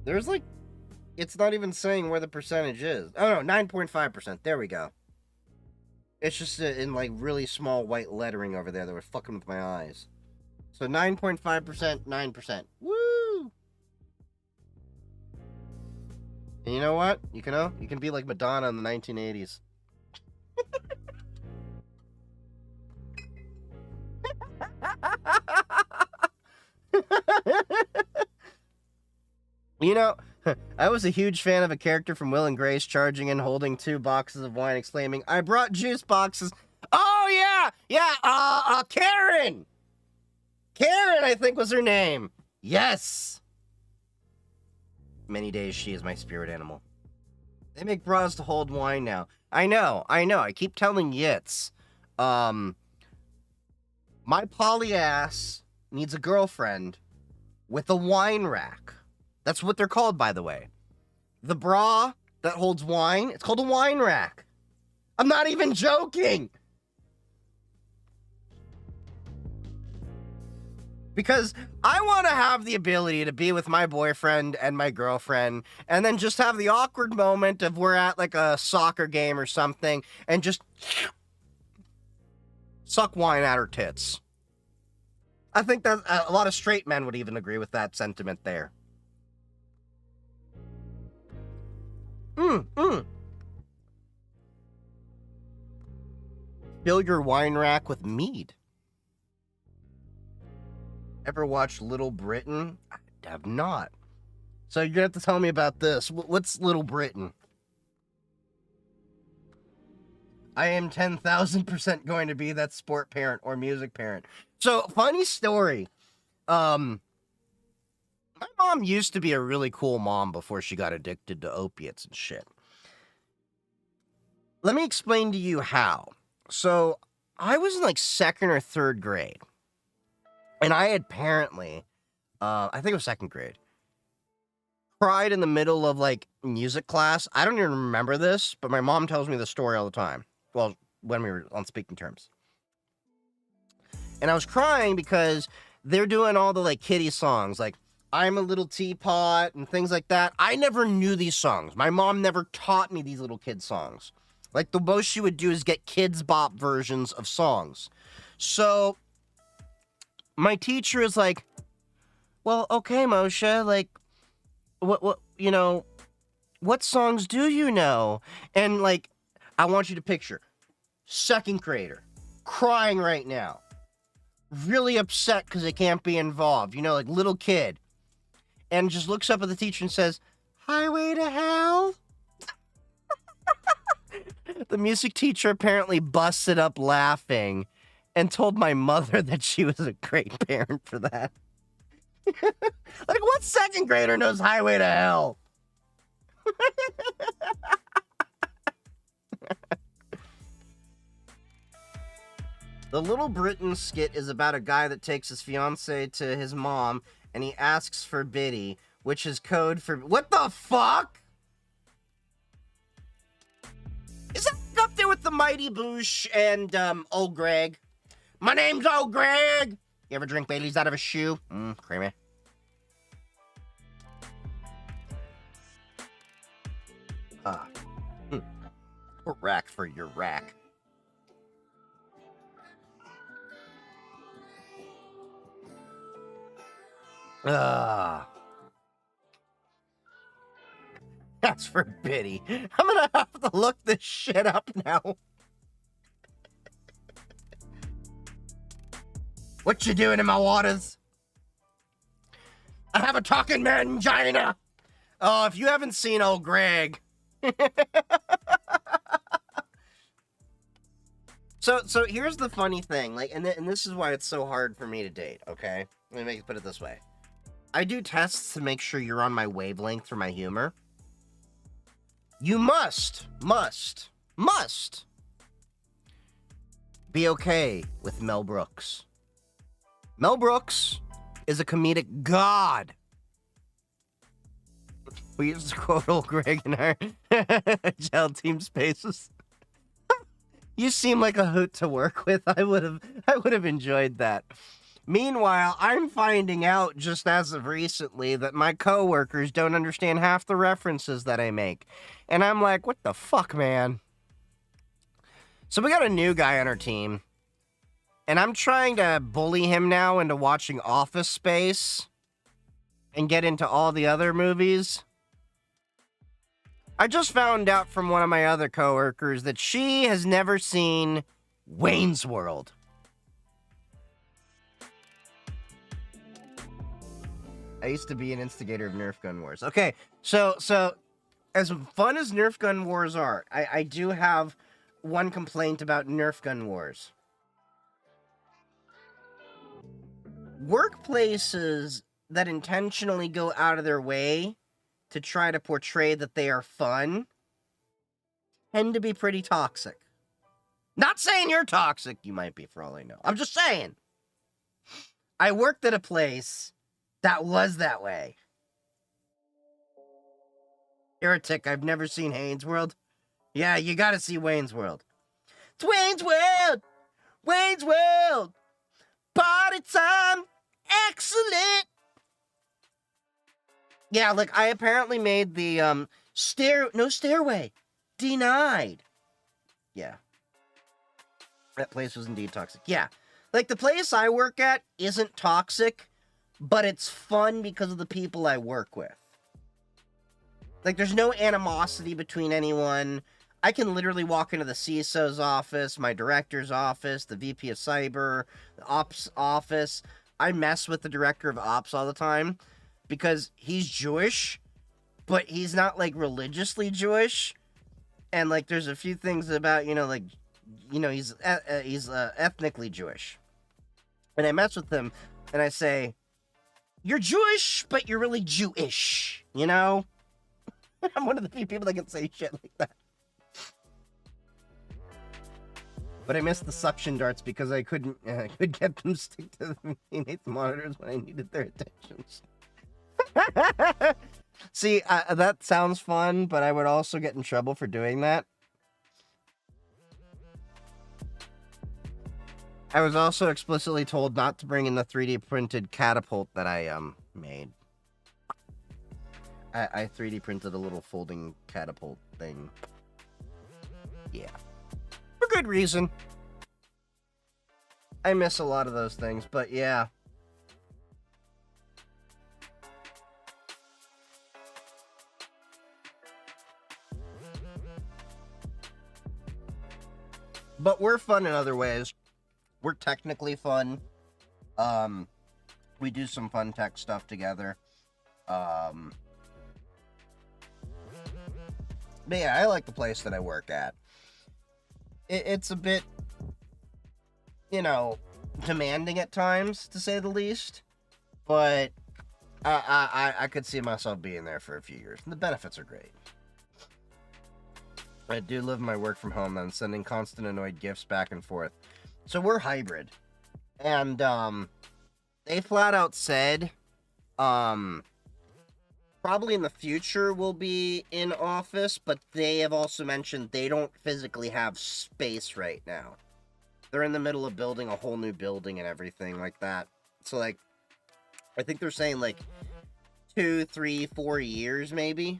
There's like... It's not even saying where the percentage is. Oh no, 9.5%. There we go. It's just in like really small white lettering over there that were fucking with my eyes. So 9.5%, 9%. Woo! And you know what? You can be like Madonna in the 1980s. You know, I was a huge fan of a character from Will and Grace charging in holding 2 boxes of wine, exclaiming, "I brought juice boxes." Oh, yeah! Yeah, Karen! Karen, I think was her name. Yes! Many days she is my spirit animal. They make bras to hold wine now. I know. I keep telling Yitz. My poly ass needs a girlfriend with a wine rack. That's what they're called, by the way. The bra that holds wine, it's called a wine rack. I'm not even joking. Because I want to have the ability to be with my boyfriend and my girlfriend and then just have the awkward moment of we're at like a soccer game or something and just suck wine at her tits. I think that a lot of straight men would even agree with that sentiment there. Fill your wine rack with mead. Ever watched Little Britain? I have not. So you're going to have to tell me about this. What's Little Britain? I am 10,000% going to be that sport parent or music parent. So, funny story. My mom used to be a really cool mom before she got addicted to opiates and shit. Let me explain to you how. So, I was in like 2nd or 3rd grade. And I had apparently, I think it was 2nd grade, cried in the middle of like music class. I don't even remember this, but my mom tells me the story all the time. Well, when we were on speaking terms. And I was crying because they're doing all the like kiddie songs, like I'm a Little Teapot and things like that. I never knew these songs. My mom never taught me these little kid songs. Like the most she would do is get kids bop versions of songs. So my teacher is like, well, okay, Moshe, like, what songs do you know? And, like, I want you to picture 2nd grader, crying right now, really upset because they can't be involved, like, little kid, and just looks up at the teacher and says, "Highway to Hell?" The music teacher apparently busted up laughing and told my mother that she was a great parent for that. Like, what 2nd grader knows Highway to Hell? The Little Britain skit is about a guy that takes his fiancée to his mom and he asks for Biddy, which is code for... What the fuck? Is that up there with the Mighty Boosh and Old Greg? My name's Old Greg. You ever drink Bailey's out of a shoe? Creamy. Rack for your rack. That's for Biddy. I'm gonna have to look this shit up now. What you doing in my waters? I have a talking mangina. Oh, if you haven't seen Old Greg. So here's the funny thing, like, and this is why it's so hard for me to date, okay? Let me put it this way. I do tests to make sure you're on my wavelength for my humor. You must be okay with Mel Brooks. Mel Brooks is a comedic god. We used to quote Old Greg in our child team spaces. You seem like a hoot to work with. I would have enjoyed that. Meanwhile, I'm finding out just as of recently that my coworkers don't understand half the references that I make. And I'm like, what the fuck, man? So we got a new guy on our team. And I'm trying to bully him now into watching Office Space and get into all the other movies. I just found out from one of my other coworkers that she has never seen Wayne's World. I used to be an instigator of Nerf gun wars. Okay, so as fun as Nerf gun wars are, I do have one complaint about Nerf gun wars. Workplaces that intentionally go out of their way to try to portray that they are fun tend to be pretty toxic. Not saying you're toxic, you might be for all I know. I'm just saying. I worked at a place that was that way. Heretic, I've never seen Wayne's World. Yeah, you gotta see Wayne's World. It's Wayne's World! Wayne's World! Party time! Excellent! Yeah, like, I apparently made the, no stairway. Denied. Yeah. That place was indeed toxic. Yeah. Like, the place I work at isn't toxic, but it's fun because of the people I work with. Like, there's no animosity between anyone. I can literally walk into the CISO's office, my director's office, the VP of Cyber, the Ops office. I mess with the director of Ops all the time because he's Jewish, but he's not, like, religiously Jewish. And, like, there's a few things about, he's ethnically Jewish. And I mess with him, and I say, you're Jewish, but you're really Jewish, you know? I'm one of the few people that can say shit like that. But I missed the suction darts because I could get them stick to the teammates' monitors when I needed their attentions. See, that sounds fun, but I would also get in trouble for doing that. I was also explicitly told not to bring in the 3D printed catapult that I made. I 3D printed a little folding catapult thing. Yeah. For good reason. I miss a lot of those things, but yeah. But we're fun in other ways. We're technically fun. We do some fun tech stuff together. But yeah, I like the place that I work at. It's a bit, demanding at times, to say the least. But I could see myself being there for a few years. And the benefits are great. I do live my work from home, and sending constant annoyed gifts back and forth. So we're hybrid. And they flat out said, probably in the future we'll be in office, but they have also mentioned they don't physically have space right now. They're in the middle of building a whole new building and everything like that. So, like, I think they're saying, like, 2, 3, 4 years, maybe.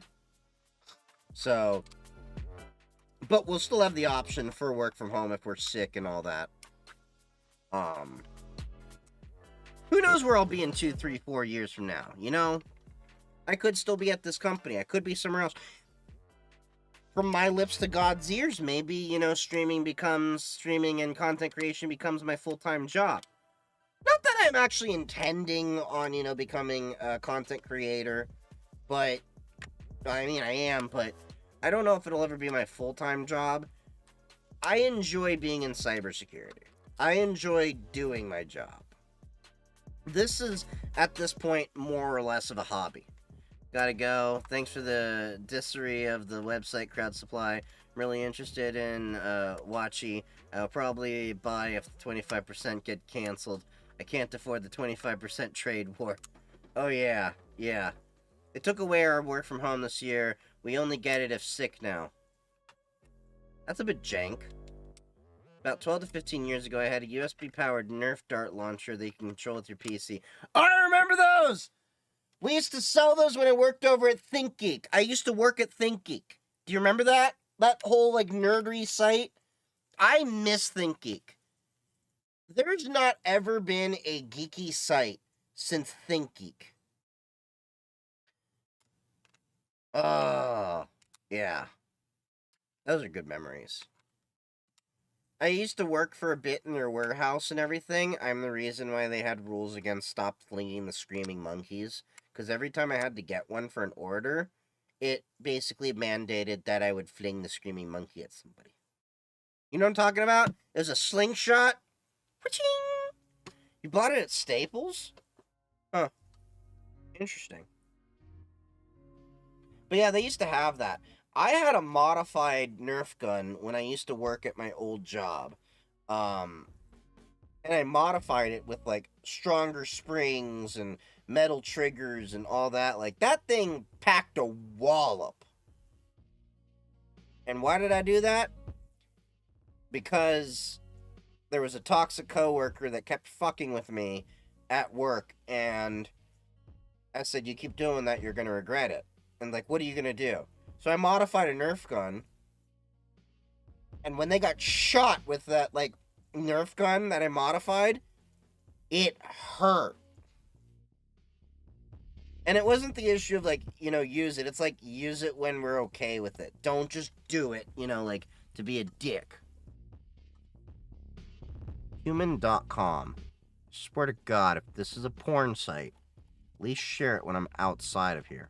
So, but we'll still have the option for work from home if we're sick and all that. Who knows where I'll be in 2, 3, 4 years from now, you know? I could still be at this company. I could be somewhere else. From my lips to God's ears, maybe, streaming and content creation becomes my full-time job. Not that I'm actually intending on, becoming a content creator, but, I mean, I am, but I don't know if it'll ever be my full-time job. I enjoy being in cybersecurity. I enjoy doing my job. This is, at this point, more or less of a hobby. Gotta go. Thanks for the dissery of the website crowd supply. I'm really interested in Watchy. I'll probably buy if the 25% get canceled. I can't afford the 25% trade war. Oh yeah, yeah. They took away our work from home this year. We only get it if sick now. That's a bit jank. About 12 to 15 years ago, I had a USB-powered Nerf dart launcher that you can control with your PC. I remember those! We used to sell those when I worked over at ThinkGeek. I used to work at ThinkGeek. Do you remember that? That whole, nerdery site? I miss ThinkGeek. There's not ever been a geeky site since ThinkGeek. Oh, yeah. Those are good memories. I used to work for a bit in their warehouse and everything. I'm the reason why they had rules against stop flinging the screaming monkeys. Because every time I had to get one for an order, it basically mandated that I would fling the screaming monkey at somebody. You know what I'm talking about? It was a slingshot. Wha-ching! You bought it at Staples? Huh. Interesting. But yeah, they used to have that. I had a modified Nerf gun when I used to work at my old job. And I modified it with like stronger springs and metal triggers and all that. Like that thing packed a wallop. And why did I do that? Because there was a toxic coworker that kept fucking with me at work, and I said, "You keep doing that, you're gonna regret it." And like, what are you gonna do? So I modified a Nerf gun, and when they got shot with that like Nerf gun that I modified, it hurt. And it wasn't the issue of like, use it. It's like, use it when we're okay with it. Don't just do it, like to be a dick. Human.com. Swear to God, if this is a porn site, at least share it when I'm outside of here.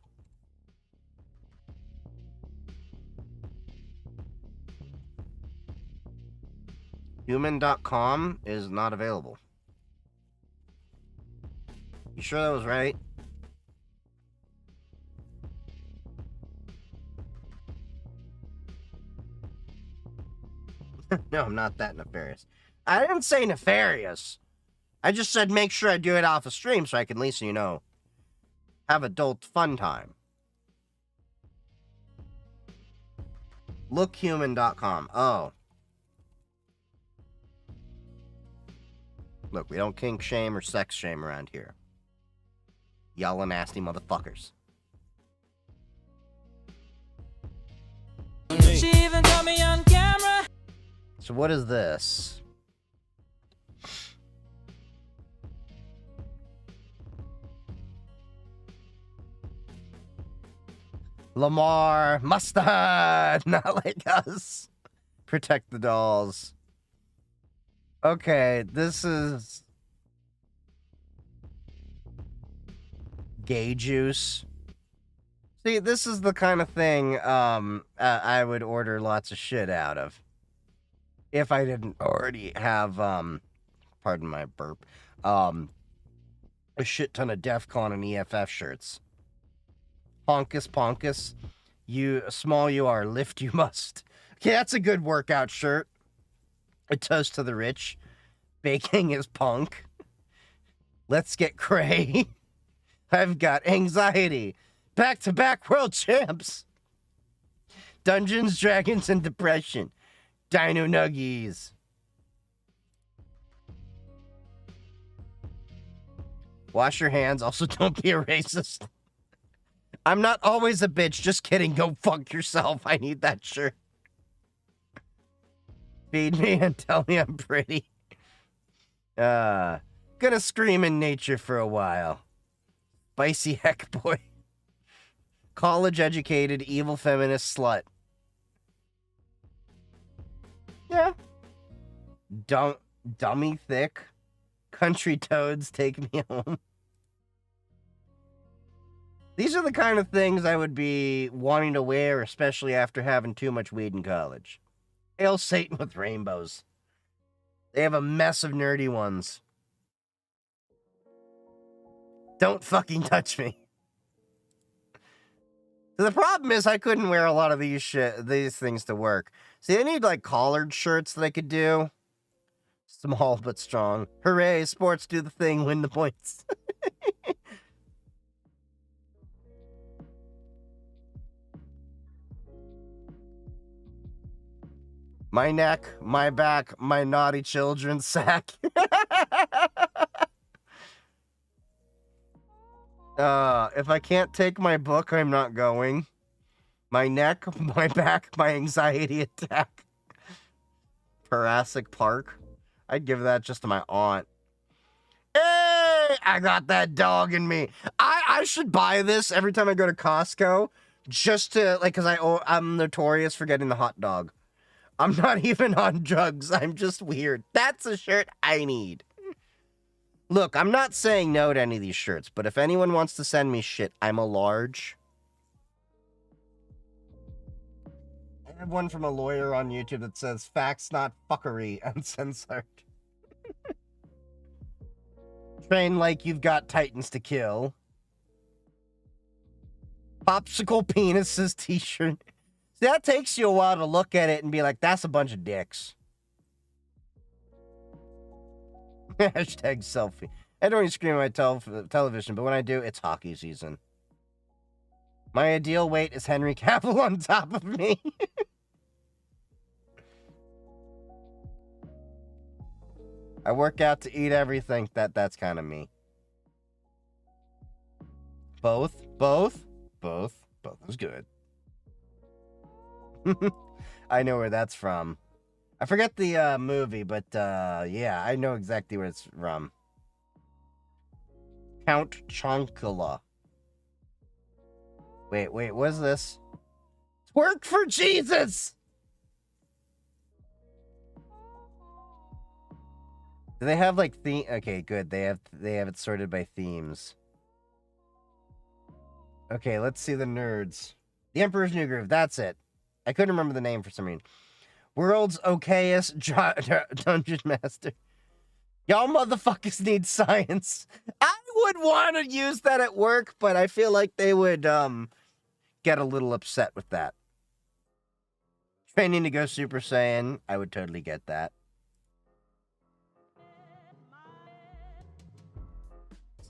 Human.com is not available. You sure that was right? No, I'm not that nefarious. I didn't say nefarious. I just said make sure I do it off a stream so I can at least, have adult fun time. Lookhuman.com. Oh. Look, we don't kink shame or sex shame around here. Y'all are nasty motherfuckers. She even got me on camera. So what is this? Lamar Mustard, not like us. Protect the dolls. Okay, this is gay juice. See, this is the kind of thing I would order lots of shit out of. If I didn't already have pardon my burp, a shit ton of DEF CON and EFF shirts. Honkus Ponkus, small you are, lift you must. Okay, that's a good workout shirt. A toast to the rich. Baking is punk. Let's get cray. I've got anxiety. Back-to-back world champs. Dungeons, Dragons, and Depression. Dino Nuggies. Wash your hands. Also, don't be a racist. I'm not always a bitch. Just kidding. Go fuck yourself. I need that shirt. Feed me and tell me I'm pretty. Gonna scream in nature for a while. Spicy heck boy. College educated, evil feminist slut. Yeah. Dummy thick. Country toads take me home. These are the kind of things I would be wanting to wear, especially after having too much weed in college. Hail Satan with rainbows. They have a mess of nerdy ones. Don't fucking touch me. So the problem is I couldn't wear a lot of these things to work. See, I need like collared shirts that I could do. Small but strong. Hooray, sports do the thing, win the points. My neck, my back, my naughty children's sack. If I can't take my book, I'm not going. My neck, my back, my anxiety attack. Jurassic Park. I'd give that just to my aunt. Hey, I got that dog in me. I should buy this every time I go to Costco, just to, like, because I'm notorious for getting the hot dog. I'm not even on drugs. I'm just weird. That's a shirt I need. Look, I'm not saying no to any of these shirts, but if anyone wants to send me shit, I'm a large. I have one from a lawyer on YouTube that says, facts, not fuckery, uncensored. Train like you've got titans to kill. Popsicle penises t-shirt. See, that takes you a while to look at it and be like, that's a bunch of dicks. Hashtag selfie. I don't even scream at my television, but when I do, it's hockey season. My ideal weight is Henry Cavill on top of me. I work out to eat everything. That's kind of me. Both is good. I know where that's from. I forget the movie, but yeah, I know exactly where it's from. Count Chonkula. Wait, what is this? Work for Jesus! Do they have like theme? Okay, good. They have it sorted by themes. Okay, let's see the nerds. The Emperor's New Groove. That's it. I couldn't remember the name for some reason. World's okayest dungeon master. Y'all motherfuckers need science. I would want to use that at work, but I feel like they would get a little upset with that. Training to go Super Saiyan. I would totally get that.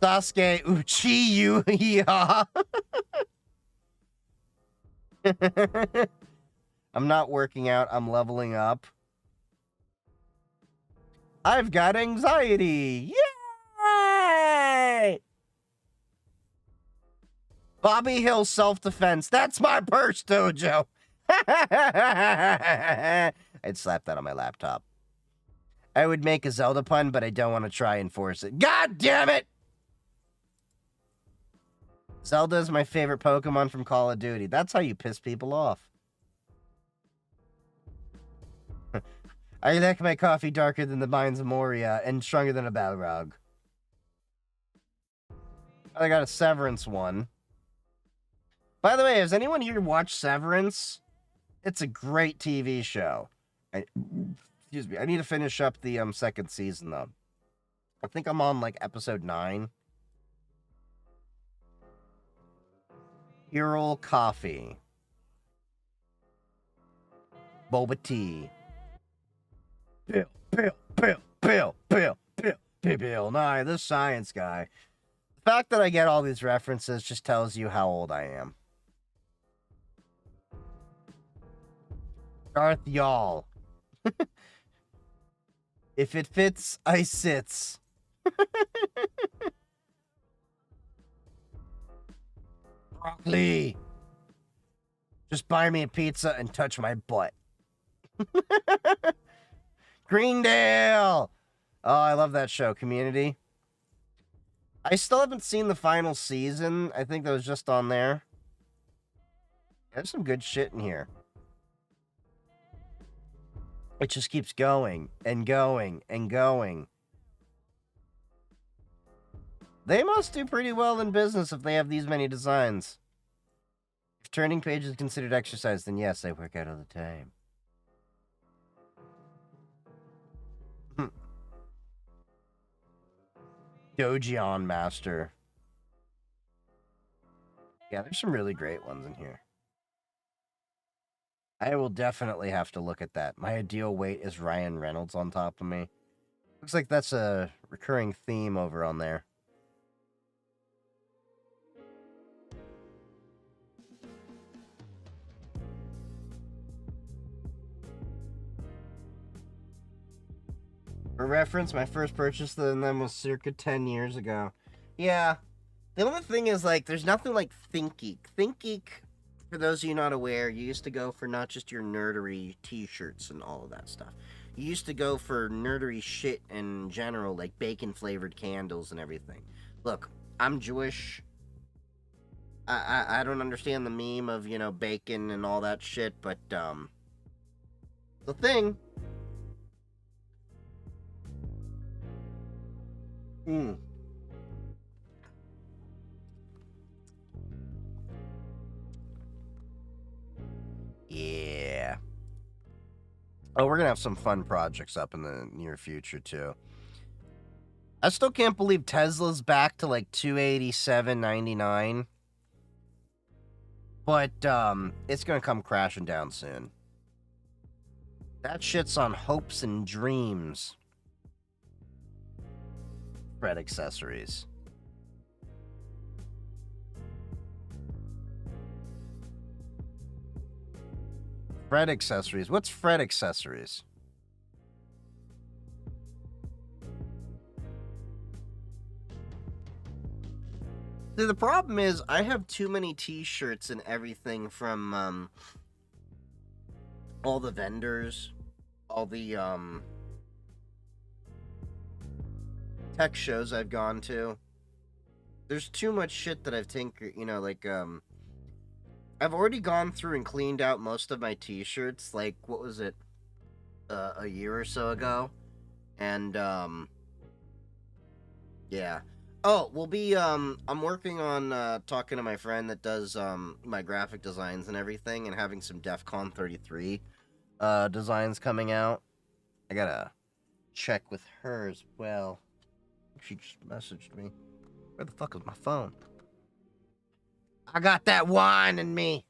Sasuke Uchiha. I'm not working out. I'm leveling up. I've got anxiety. Yay! Bobby Hill self-defense. That's my purse, Dojo. I'd slap that on my laptop. I would make a Zelda pun, but I don't want to try and force it. God damn it! Zelda is my favorite Pokemon from Call of Duty. That's how you piss people off. I like my coffee darker than the Mines of Moria and stronger than a Balrog. I got a Severance one. By the way, has anyone here watched Severance? It's a great TV show. Excuse me. I need to finish up the second season, though. I think I'm on, like, episode 9. Hero Coffee. Boba Tea. Bill Nye, the science guy. The fact that I get all these references just tells you how old I am. Darth Y'all. If it fits, I sits. Broccoli. Just buy me a pizza and touch my butt. Greendale. Oh, I love that show, Community. I still haven't seen the final season. I think that was just on there. There's some good shit in here. It just keeps going and going and going. They must do pretty well in business if they have these many designs. If turning pages is considered exercise, then yes, I work out all the time. Dojion Master. Yeah, there's some really great ones in here. I will definitely have to look at that. My ideal weight is Ryan Reynolds on top of me. Looks like that's a recurring theme over on there. For reference, my first purchase of them was circa 10 years ago. Yeah. The only thing is, like, there's nothing like ThinkGeek. ThinkGeek, for those of you not aware, you used to go for not just your nerdery t-shirts and all of that stuff. You used to go for nerdery shit in general, like bacon-flavored candles and everything. Look, I'm Jewish. I don't understand the meme of, you know, bacon and all that shit, but, the thing. Yeah. Oh, we're gonna have some fun projects up in the near future too. I still can't believe Tesla's back to like $287.99. But it's gonna come crashing down soon. That shit's on hopes and dreams. Fred accessories. Fred accessories. What's Fred accessories? See, the problem is I have too many t-shirts and everything from all the vendors, all the tech shows I've gone to. There's too much shit that I've tinkered, you know, like I've already gone through and cleaned out most of my t-shirts, like what was it? A year or so ago. And yeah. Oh, we'll be, I'm working on, talking to my friend that does, my graphic designs and everything, and having some DEF CON 33, designs coming out. I gotta check with her as well. She just messaged me. Where the fuck is my phone? I got that wine in me.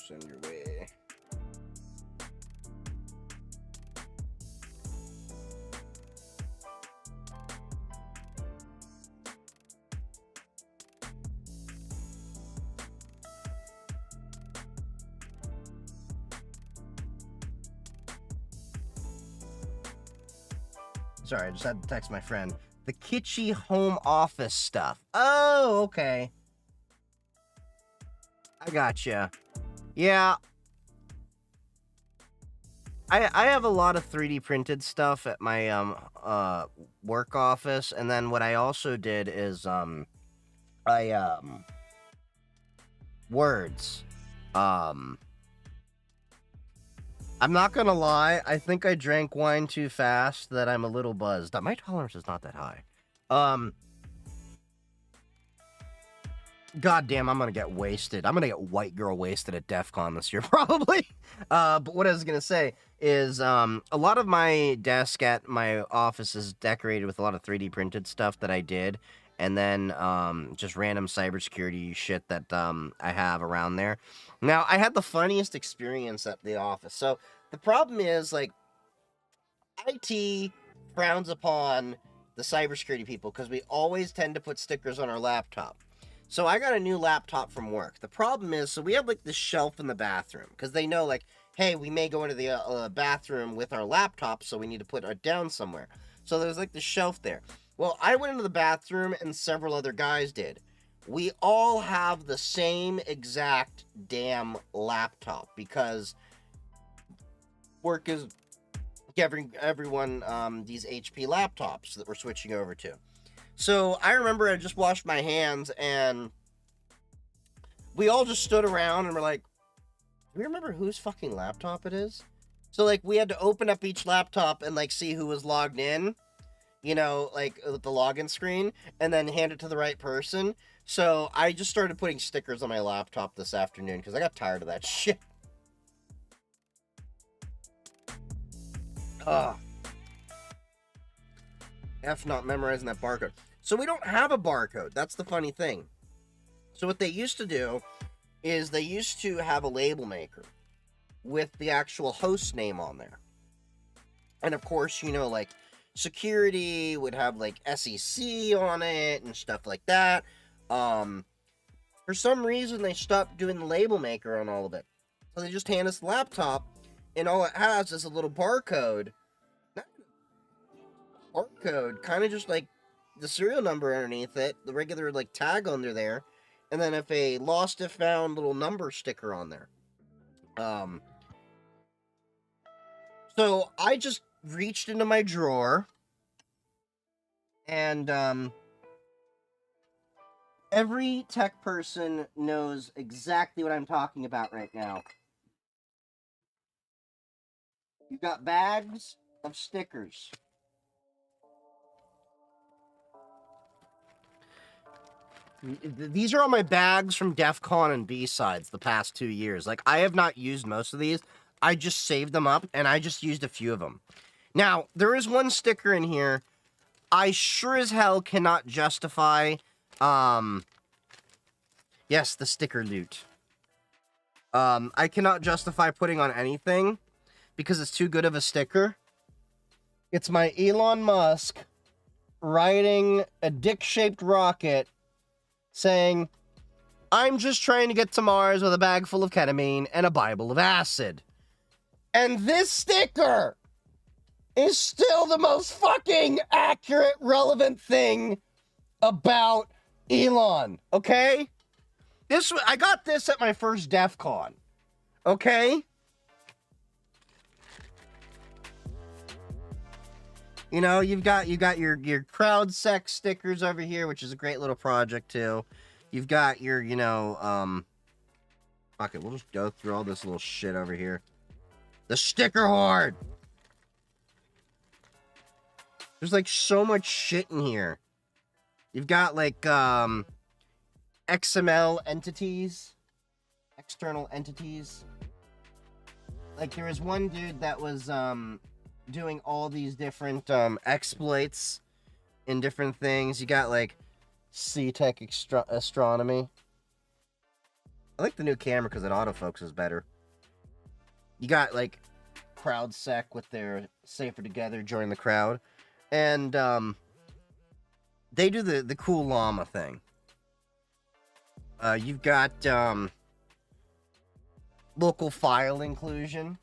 Send your way. Sorry, I just had to text my friend. The kitschy home office stuff. Oh, okay. I gotcha. Yeah. I have a lot of 3D printed stuff at my work office, and then what I also did is words. I'm not gonna lie, I think I drank wine too fast that I'm a little buzzed. My tolerance is not that high. God damn, I'm gonna get wasted. I'm gonna get white girl wasted at DEF CON this year, probably. But what I was gonna say is, a lot of my desk at my office is decorated with a lot of 3D printed stuff that I did, and then, just random cybersecurity shit that, I have around there. Now, I had the funniest experience at the office. So, the problem is, like, IT frowns upon the cybersecurity people because we always tend to put stickers on our laptop. So I got a new laptop from work. The problem is, so we have like this shelf in the bathroom because they know like, hey, we may go into the bathroom with our laptop, so we need to put it down somewhere. So there's like this shelf there. Well, I went into the bathroom and several other guys did. We all have the same exact damn laptop because work is giving everyone these HP laptops that we're switching over to. So I remember I just washed my hands and we all just stood around and were like, do we remember whose fucking laptop it is? So like we had to open up each laptop and like see who was logged in, you know, like the login screen, and then hand it to the right person. So I just started putting stickers on my laptop this afternoon because I got tired of that shit. Ugh. F not memorizing that barcode. So we don't have a barcode. That's the funny thing. So what they used to do is they used to have a label maker with the actual host name on there. And of course, you know, like Cybersecurity would have like SEC on it and stuff like that. For some reason, they stopped doing the label maker on all of it. So they just hand us the laptop, and all it has is a little barcode. Not a barcode, kind of just like the serial number underneath it, the regular like tag under there, and then if a lost if found little number sticker on there. So I just reached into my drawer, and every tech person knows exactly what I'm talking about right now. You've got bags of stickers. These are all my bags from DEF CON and B-Sides the past 2 years. Like, I have not used most of these. I just saved them up, and I just used a few of them. Now, there is one sticker in here I sure as hell cannot justify. Yes, the sticker loot. I cannot justify putting on anything because it's too good of a sticker. It's my Elon Musk riding a dick-shaped rocket saying, "I'm just trying to get to Mars with a bag full of ketamine and a Bible of acid." And this sticker is still the most fucking accurate, relevant thing about Elon, okay? I got this at my first DEF CON, okay? You know, you've got your crowd sex stickers over here, which is a great little project too. You've got your, fuck it, we'll just go through all this little shit over here. The sticker horde. There's like so much shit in here. You've got like XML entities, external entities. Like there was one dude that was doing all these different exploits in different things. You got like C-Tech astronomy. I like the new camera because it autofocuses better. You got like CrowdSec with their Safer Together, join the crowd. And they do the cool llama thing. You've got local file inclusion.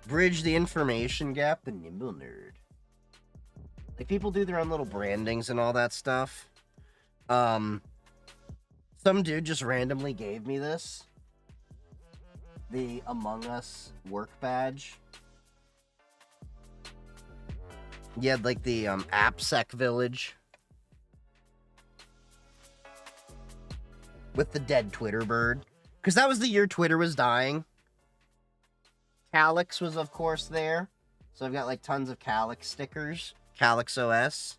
Bridge the information gap, the nimble nerd. Like people do their own little brandings and all that stuff. Some dude just randomly gave me this. The Among Us work badge. You had like the AppSec village. With the dead Twitter bird. Because that was the year Twitter was dying. Calyx was, of course, there. So I've got, like, tons of Calyx stickers. Calyx OS.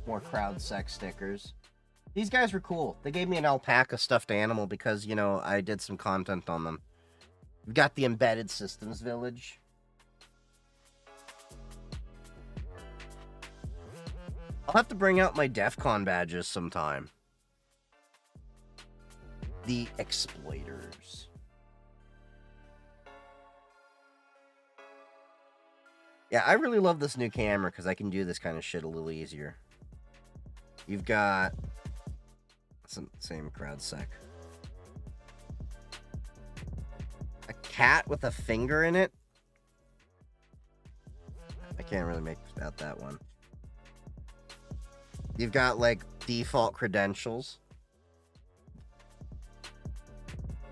More CrowdSec stickers. These guys were cool. They gave me an alpaca stuffed animal because, you know, I did some content on them. We've got the Embedded Systems Village. I'll have to bring out my DEF CON badges sometime. The Exploiters. Yeah, I really love this new camera because I can do this kind of shit a little easier. You've got same CrowdSec. A cat with a finger in it. I can't really make out that one. You've got like default credentials.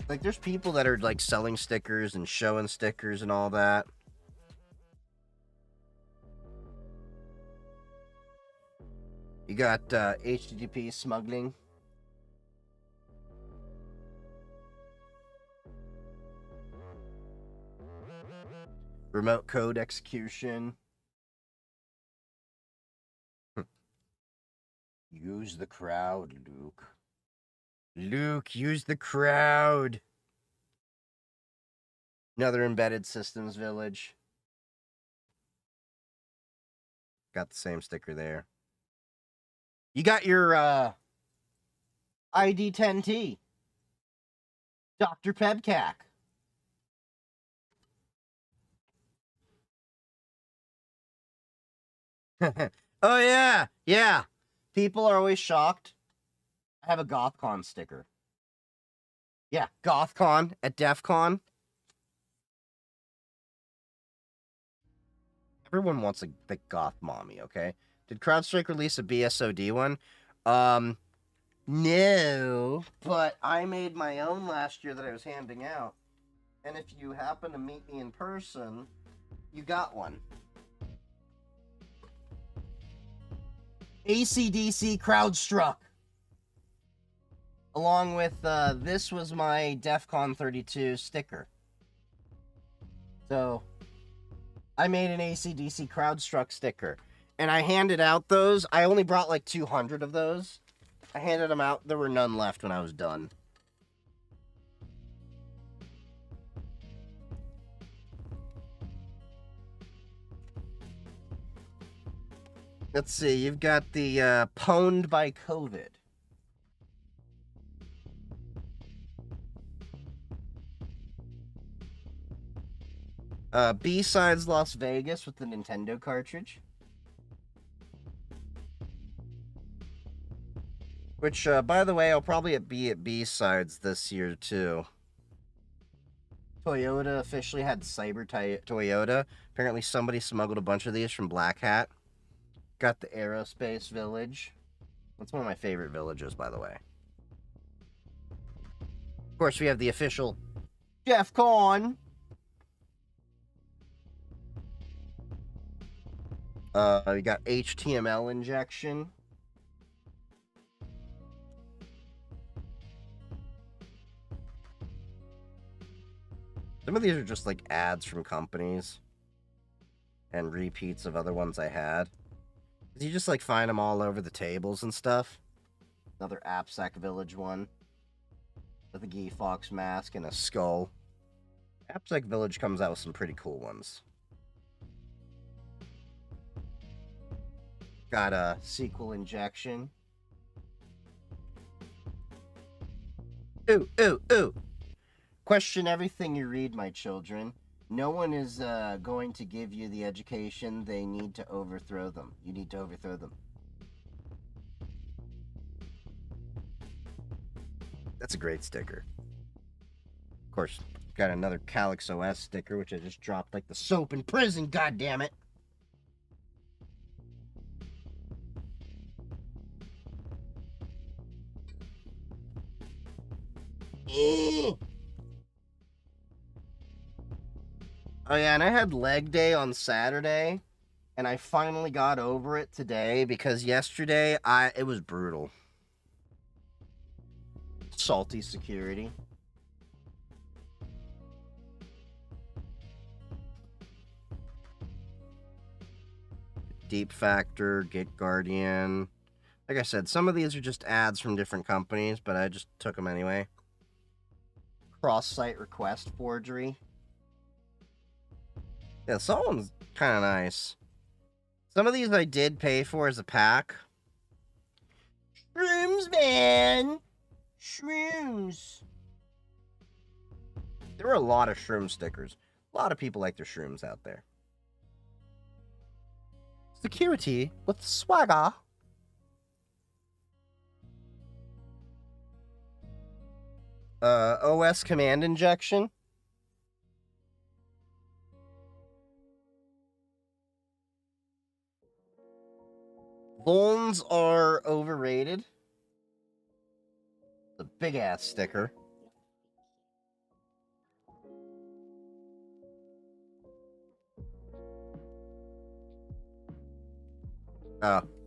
Like there's people that are like selling stickers and showing stickers and all that. You got HTTP smuggling. Remote code execution. Use the crowd, Luke. Luke, use the crowd. Another embedded systems village. Got the same sticker there. You got your ID10T. Dr. Pebcac. Oh, yeah. Yeah. People are always shocked. I have a GothCon sticker. Yeah, GothCon at DEF CON. Everyone wants the goth mommy, okay? Did CrowdStrike release a BSOD one? No, but I made my own last year that I was handing out. And if you happen to meet me in person, you got one. AC/DC CrowdStruck. Along with, this was my DEF CON 32 sticker. So, I made an AC/DC CrowdStruck sticker. And I handed out those. I only brought like 200 of those. I handed them out. There were none left when I was done. Let's see. You've got the pwned by COVID. B-Sides Las Vegas with the Nintendo cartridge. Which, by the way, I'll probably be at B-Sides this year, too. Toyota officially had Toyota. Apparently somebody smuggled a bunch of these from Black Hat. Got the Aerospace Village. That's one of my favorite villages, by the way. Of course, we have the official DEF CON. We got HTML injection. Some of these are just like ads from companies and repeats of other ones I had. You just like find them all over the tables and stuff. Another AppSec Village one with a Guy Fawkes mask and a skull. AppSec Village comes out with some pretty cool ones. Got a sequel injection. Ooh, ooh, ooh. Question everything you read, my children. No one is going to give you the education. They need to overthrow them. You need to overthrow them. That's a great sticker. Of course, got another Calyx OS sticker, which I just dropped like the soap in prison, goddammit. Oh yeah, and I had leg day on Saturday, and I finally got over it today because yesterday it was brutal. Salty security. Deep Factor, Git Guardian. Like I said, some of these are just ads from different companies, but I just took them anyway. Cross-site request forgery. Yeah, someone's kind of nice. Some of these I did pay for as a pack. Shrooms, man! Shrooms! There were a lot of shroom stickers. A lot of people like their shrooms out there. Security with swagger. OS command injection. Vulns are overrated. The big ass sticker.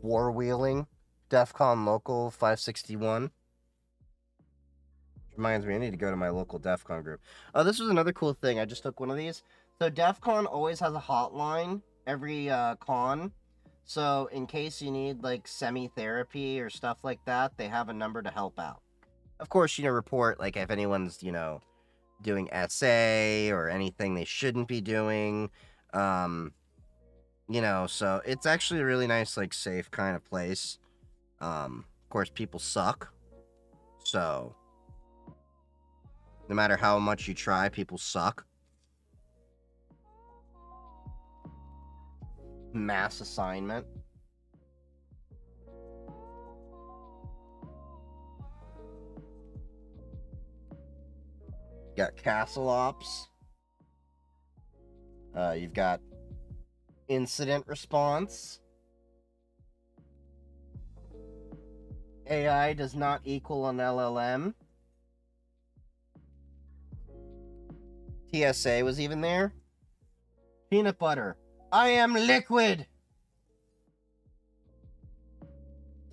War wheeling. DEF CON local 561. Reminds me, I need to go to my local DEF CON group. Oh, this was another cool thing. I just took one of these. So DEF CON always has a hotline every con. So in case you need like semi-therapy or stuff like that, they have a number to help out. Of course, report like if anyone's, doing SA or anything they shouldn't be doing. So it's actually a really nice, like, safe kind of place. Of course, people suck. So, no matter how much you try, people suck. Mass assignment. Got castle ops. You've got incident response. AI does not equal an LLM. TSA was even there. Peanut butter. I am liquid.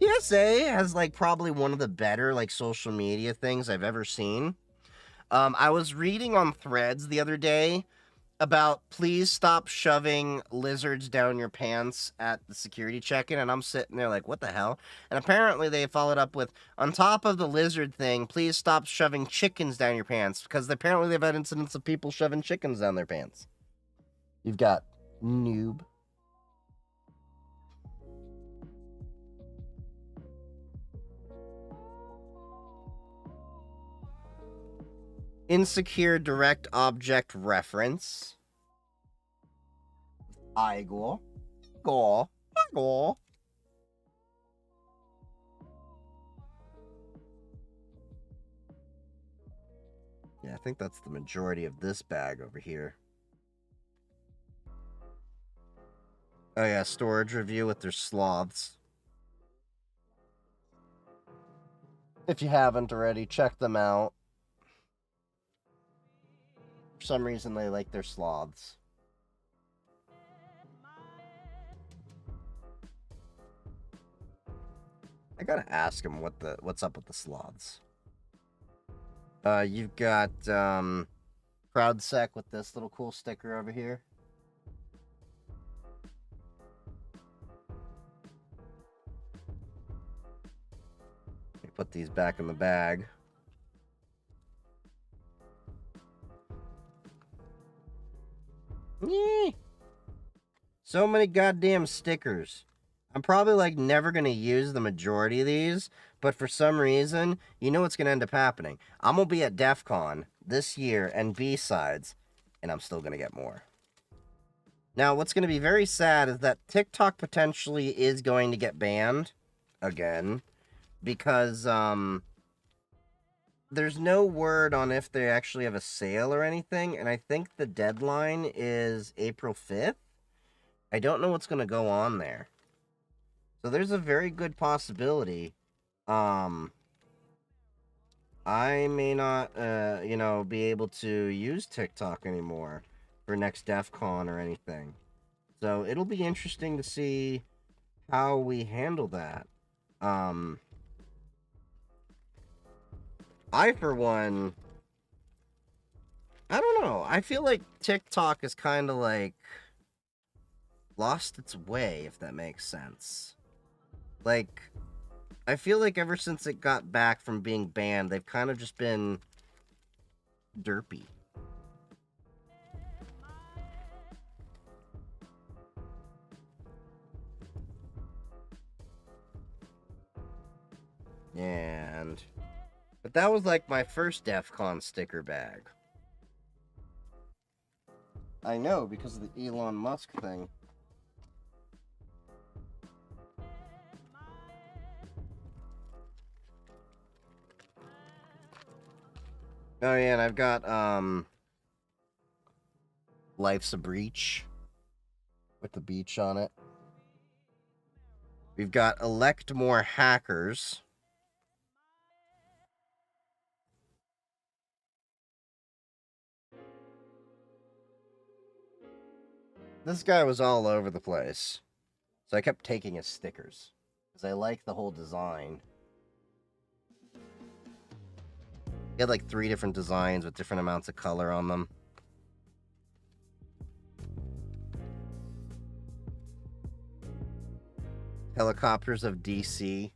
TSA has like probably one of the better like social media things I've ever seen. I was reading on Threads the other day about please stop shoving lizards down your pants at the security check-in, and I'm sitting there like, what the hell? And apparently they followed up with, on top of the lizard thing, please stop shoving chickens down your pants, because apparently they've had incidents of people shoving chickens down their pants. You've got noob. Insecure direct object reference. Igor. Igor. Igor. Yeah, I think that's the majority of this bag over here. Oh yeah, storage review with their sloths. If you haven't already, check them out. For some reason, they like their sloths. I gotta ask him what's up with the sloths. You've got CrowdSec with this little cool sticker over here. Let me put these back in the bag. Yee. So many goddamn stickers. I'm probably like never gonna use the majority of these, but for some reason, you know what's gonna end up happening. I'm gonna be at DEF CON this year and B-sides, and I'm still gonna get more. Now, what's gonna be very sad is that TikTok potentially is going to get banned again, because there's no word on if they actually have a sale or anything, and I think the deadline is April 5th. I don't know what's gonna go on there. So there's a very good possibility, I may not, be able to use TikTok anymore for next DEF CON or anything. So it'll be interesting to see how we handle that. I, for one, I don't know. I feel like TikTok is kind of like lost its way, if that makes sense. Like, I feel like ever since it got back from being banned, they've kind of just been derpy. But that was like my first DEF CON sticker bag. I know, because of the Elon Musk thing. Oh yeah, and I've got Life's a Breach with the beach on it. We've got Elect More Hackers. This guy was all over the place, so I kept taking his stickers because I like the whole design. He had like 3 different designs with different amounts of color on them. Helicopters of DC.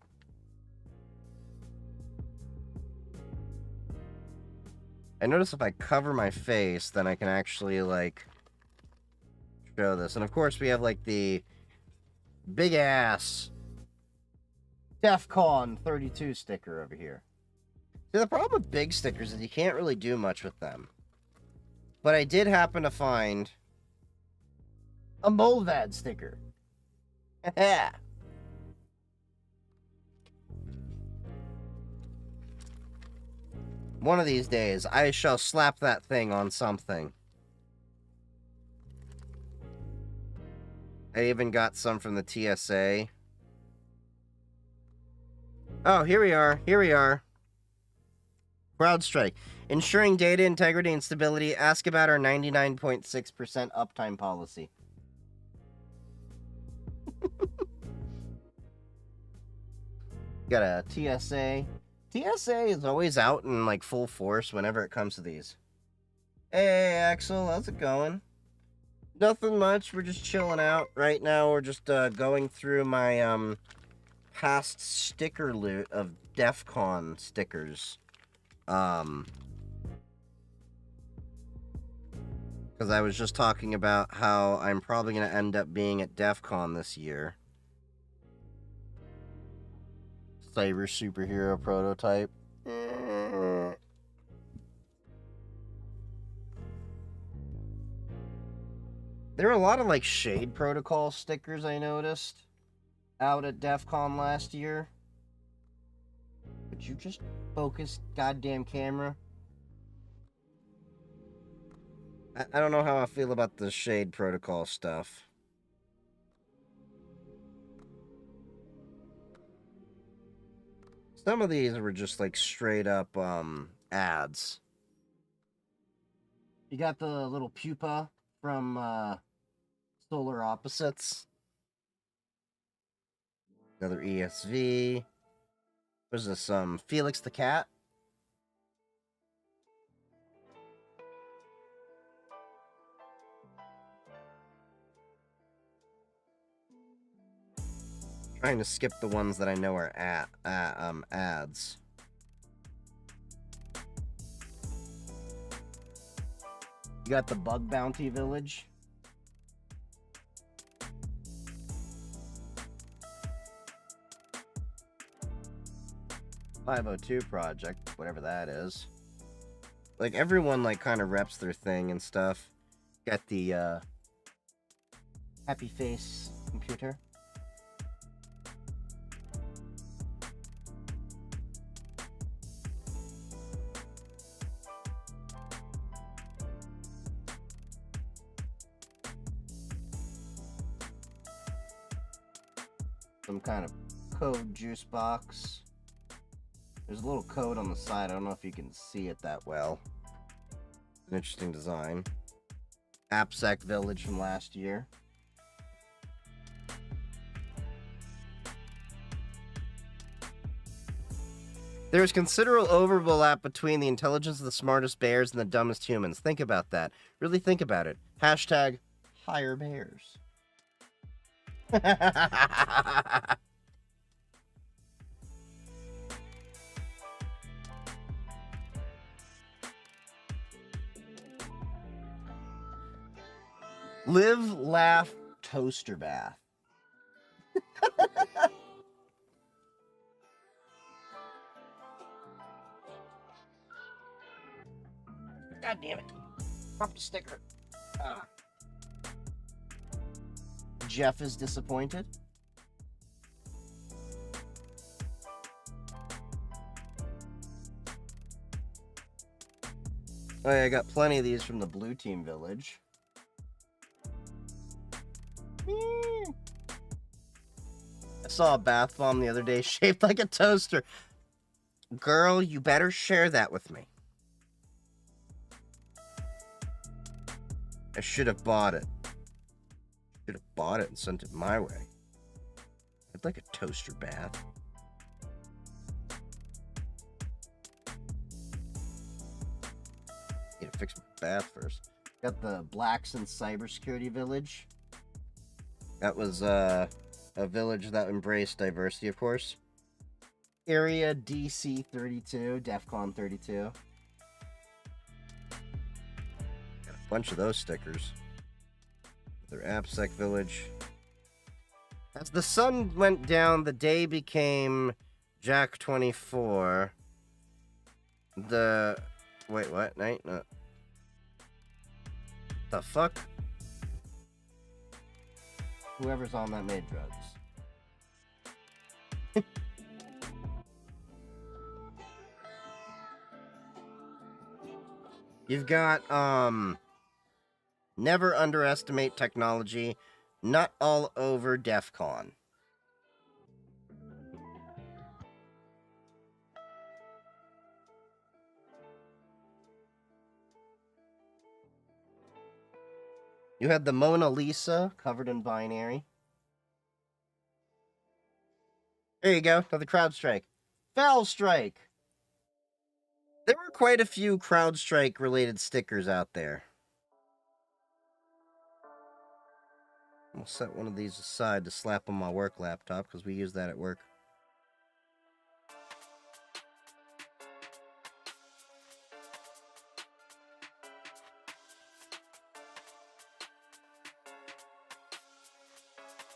I notice if I cover my face, then I can actually like show this. And of course we have like the big ass DEF CON 32 sticker over here. See, the problem with big stickers is you can't really do much with them. But I did happen to find a Molvad sticker. One of these days, I shall slap that thing on something. I even got some from the TSA. Oh, here we are. Here we are. CrowdStrike. Ensuring data integrity and stability. Ask about our 99.6% uptime policy. Got a TSA. TSA is always out in like full force whenever it comes to these. Hey, Axel, how's it going? Nothing much. We're just chilling out. Right now, we're just going through my past sticker loot of DEF CON stickers. Because I was just talking about how I'm probably going to end up being at DEF CON this year. Cyber superhero prototype. There were a lot of like Shade Protocol stickers I noticed out at DEF CON last year. Would you just focus, goddamn camera? I don't know how I feel about the Shade Protocol stuff. Some of these were just like straight up ads. You got the little pupa from Solar Opposites. Another ESV. Was this Felix the Cat? Trying to skip the ones that I know are ads. You got the Bug Bounty Village. .502 project, whatever that is. Like everyone like kind of reps their thing and stuff. Got the Happy Face computer. Some kind of code juice box. There's a little code on the side. I don't know if you can see it that well. An interesting design. AppSec Village from last year. There is considerable overlap between the intelligence of the smartest bears and the dumbest humans. Think about that. Really think about it. Hashtag hire bears. Live, laugh, toaster bath. God damn it. Pop the sticker. Jeff is disappointed. Oh, yeah, I got plenty of these from the Blue Team Village. I saw a bath bomb the other day shaped like a toaster. Girl, you better share that with me. I should have bought it. Should have bought it and sent it my way. I'd like a toaster bath. Need to fix my bath first. Got the Blacks and Cybersecurity Village. That was a village that embraced diversity, of course. Area DC 32, DEF CON 32. Got a bunch of those stickers. Their AppSec Village. As the sun went down, the day became Jack 24. The... Wait, what? No. The fuck? Whoever's on that made drugs. You've got, never underestimate technology. Not all over DEF CON. You had the Mona Lisa covered in binary. There you go, another CrowdStrike. Foul Strike! There were quite a few CrowdStrike related stickers out there. I'll set one of these aside to slap on my work laptop because we use that at work.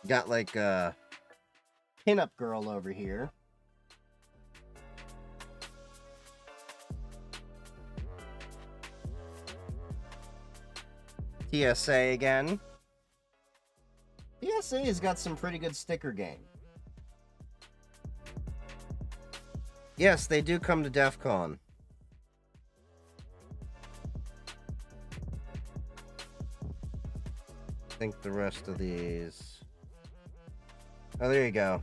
Got like a pinup girl over here. TSA again. TSA's got some pretty good sticker game. Yes, they do come to DEF CON. I think the rest of these... Oh, there you go.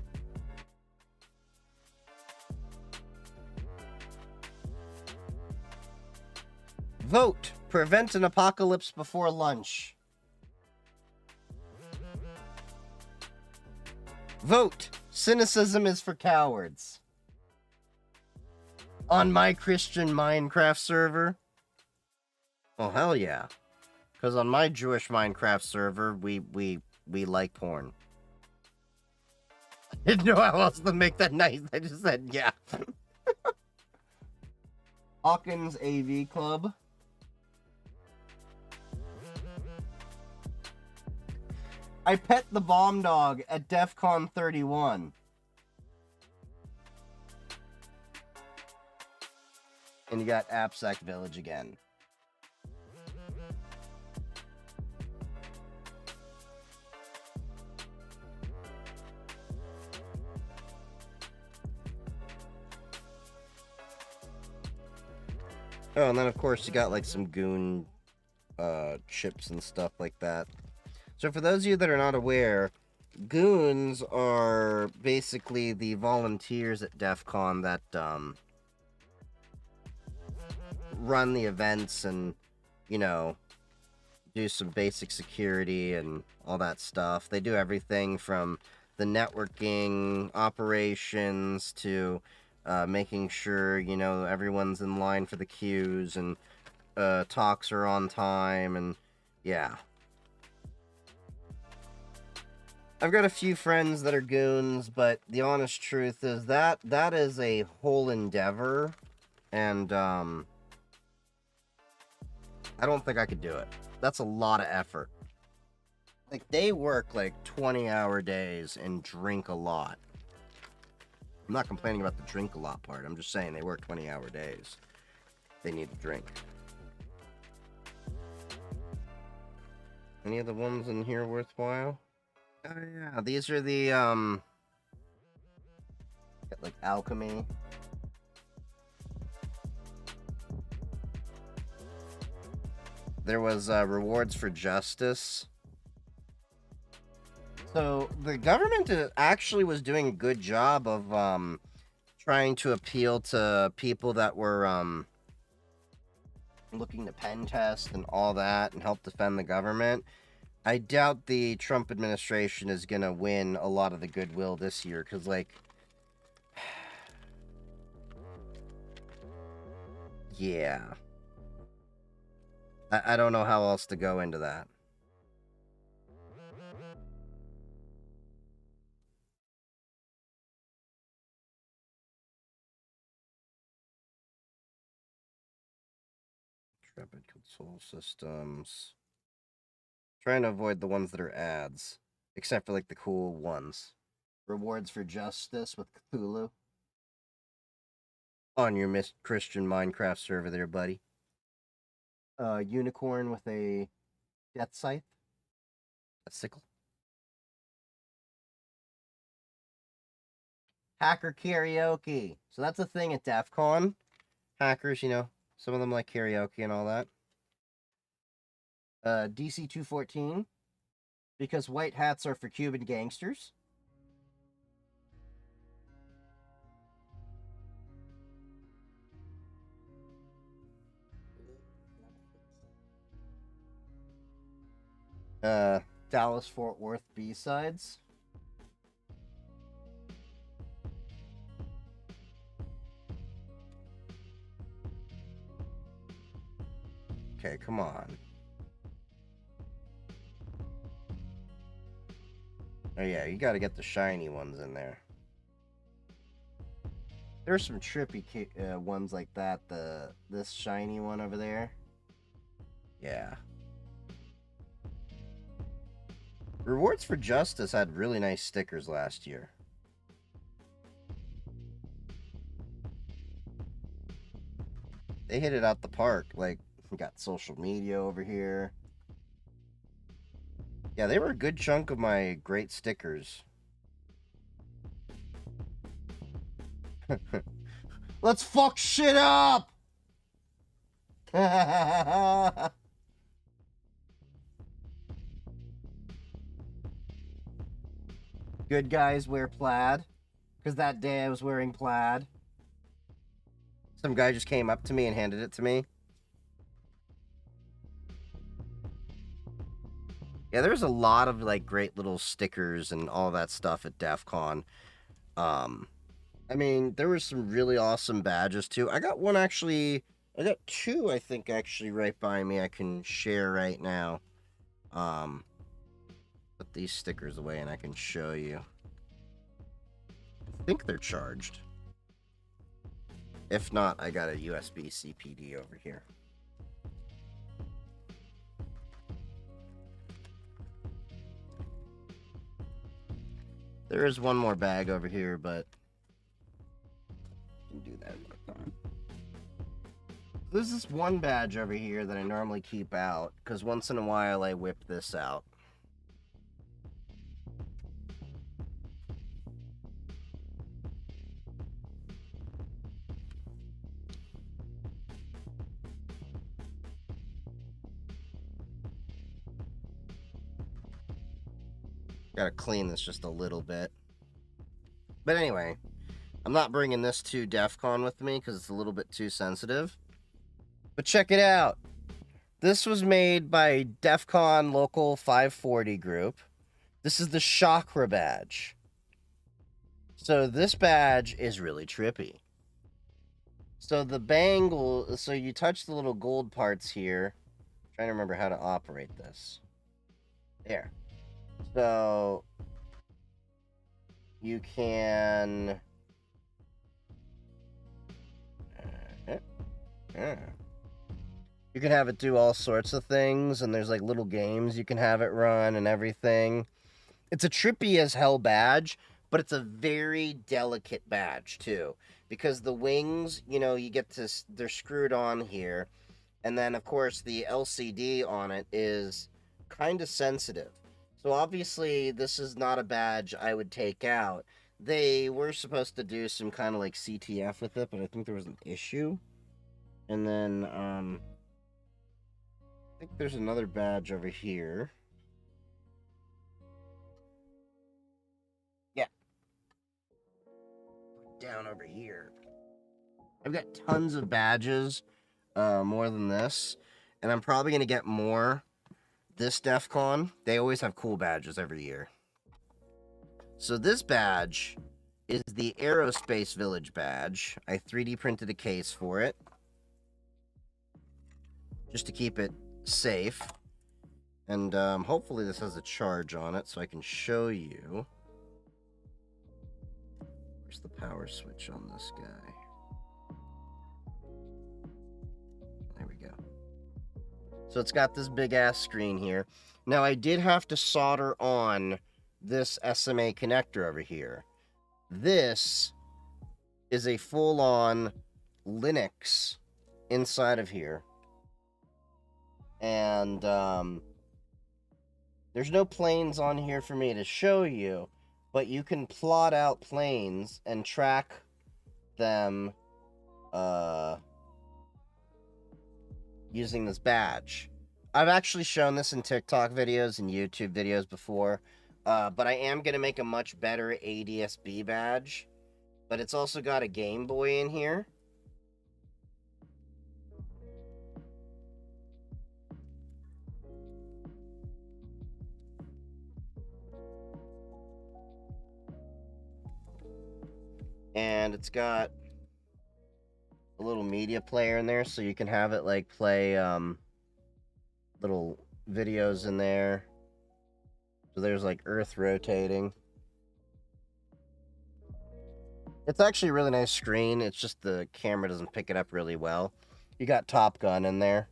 Vote! Prevent an apocalypse before lunch. Vote! Cynicism is for cowards. On my Christian Minecraft server? Oh, hell yeah. Because on my Jewish Minecraft server, we like porn. I didn't know how else to make that nice. I just said, yeah. Hawkins AV Club. I pet the bomb dog at DEF CON 31. And you got AppSec Village again. Oh, and then of course you got like some goon chips and stuff like that. So for those of you that are not aware, goons are basically the volunteers at DEF CON that run the events and, you know, do some basic security and all that stuff. They do everything from the networking operations to making sure, you know, everyone's in line for the queues and talks are on time, and yeah. I've got a few friends that are goons, but the honest truth is that is a whole endeavor, and I don't think I could do it. That's a lot of effort. Like, they work like 20-hour days and drink a lot. I'm not complaining about the drink a lot part. I'm just saying they work 20-hour days. They need to drink. Any of the ones in here worthwhile? Oh yeah, these are the got like alchemy. There was rewards for justice. So the government actually was doing a good job of trying to appeal to people that were looking to pen test and all that and help defend the government. I doubt the Trump administration is gonna win a lot of the goodwill this year, because, like, yeah. I don't know how else to go into that. Intrepid Console Systems. Trying to avoid the ones that are ads, except for like the cool ones. Rewards for Justice with Cthulhu. on your Miss Christian Minecraft server there, buddy. Unicorn with a death scythe. A sickle. Hacker karaoke. So that's a thing at DEF CON. Hackers, you know, some of them like karaoke and all that. DC 214. Because white hats are for Cuban gangsters. Dallas Fort Worth B-sides. Okay, come on. Oh yeah, you gotta get the shiny ones in there. There's some trippy ones like that. This shiny one over there. Yeah. Rewards for Justice had really nice stickers last year. They hit it out the park. Like, we got social media over here. Yeah, they were a good chunk of my great stickers. Let's fuck shit up! Good guys wear plaid. Because that day I was wearing plaid. Some guy just came up to me and handed it to me. Yeah, there's a lot of like great little stickers and all that stuff at DEF CON. I mean, there was some really awesome badges too. I got one actually. I got two, I think, actually right by me. I can share right now. Put these stickers away and I can show you. I think they're charged. If not, I got a USB CPD over here. There is one more bag over here, but I can do that another time. There's this one badge over here that I normally keep out, because once in a while I whip this out. Gotta clean this just a little bit. But anyway, I'm not bringing this to DEF CON with me because it's a little bit too sensitive. But check it out. This was made by DEF CON Local 540 group. This is the Chakra badge. So this badge is really trippy. So the bangle, so you touch the little gold parts here. I'm trying to remember how to operate this. There. So you can you can have it do all sorts of things, and there's like little games you can have it run and everything. It's a trippy as hell badge, but it's a very delicate badge too, because the wings, you know, you get to, they're screwed on here, and then of course the LCD on it is kind of sensitive. So obviously this is not a badge I would take out. They were supposed to do some kind of like CTF with it, but I think there was an issue. And then I think there's another badge over here. Yeah. Down over here. I've got tons of badges, more than this. And I'm probably going to get more this DEF CON. They always have cool badges every year. So this badge is the Aerospace Village badge. I 3D printed a case for it, just to keep it safe. And hopefully this has a charge on it so I can show you. Where's the power switch on this guy? There we go. So it's got this big ass screen here. Now I did have to solder on this SMA connector over here. This is a full-on Linux inside of here. And there's no planes on here for me to show you, but you can plot out planes and track them using this badge. I've actually shown this in TikTok videos and YouTube videos before, but I am going to make a much better ADSB badge. But it's also got a Game Boy in here. And it's got a little media player in there, so you can have it like play little videos in there. So there's like Earth rotating. It's actually a really nice screen. It's just the camera doesn't pick it up really well. You got Top Gun in there.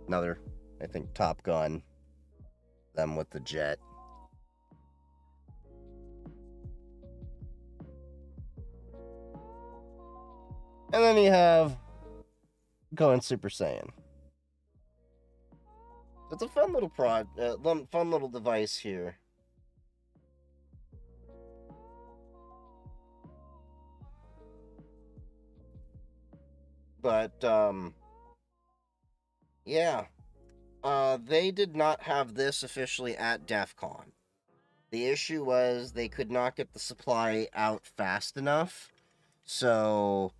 Another, I think, Top Gun. Them with the jet. And then you have going Super Saiyan. It's a fun little fun little device here. But yeah, they did not have this officially at DEF CON. The issue was they could not get the supply out fast enough, so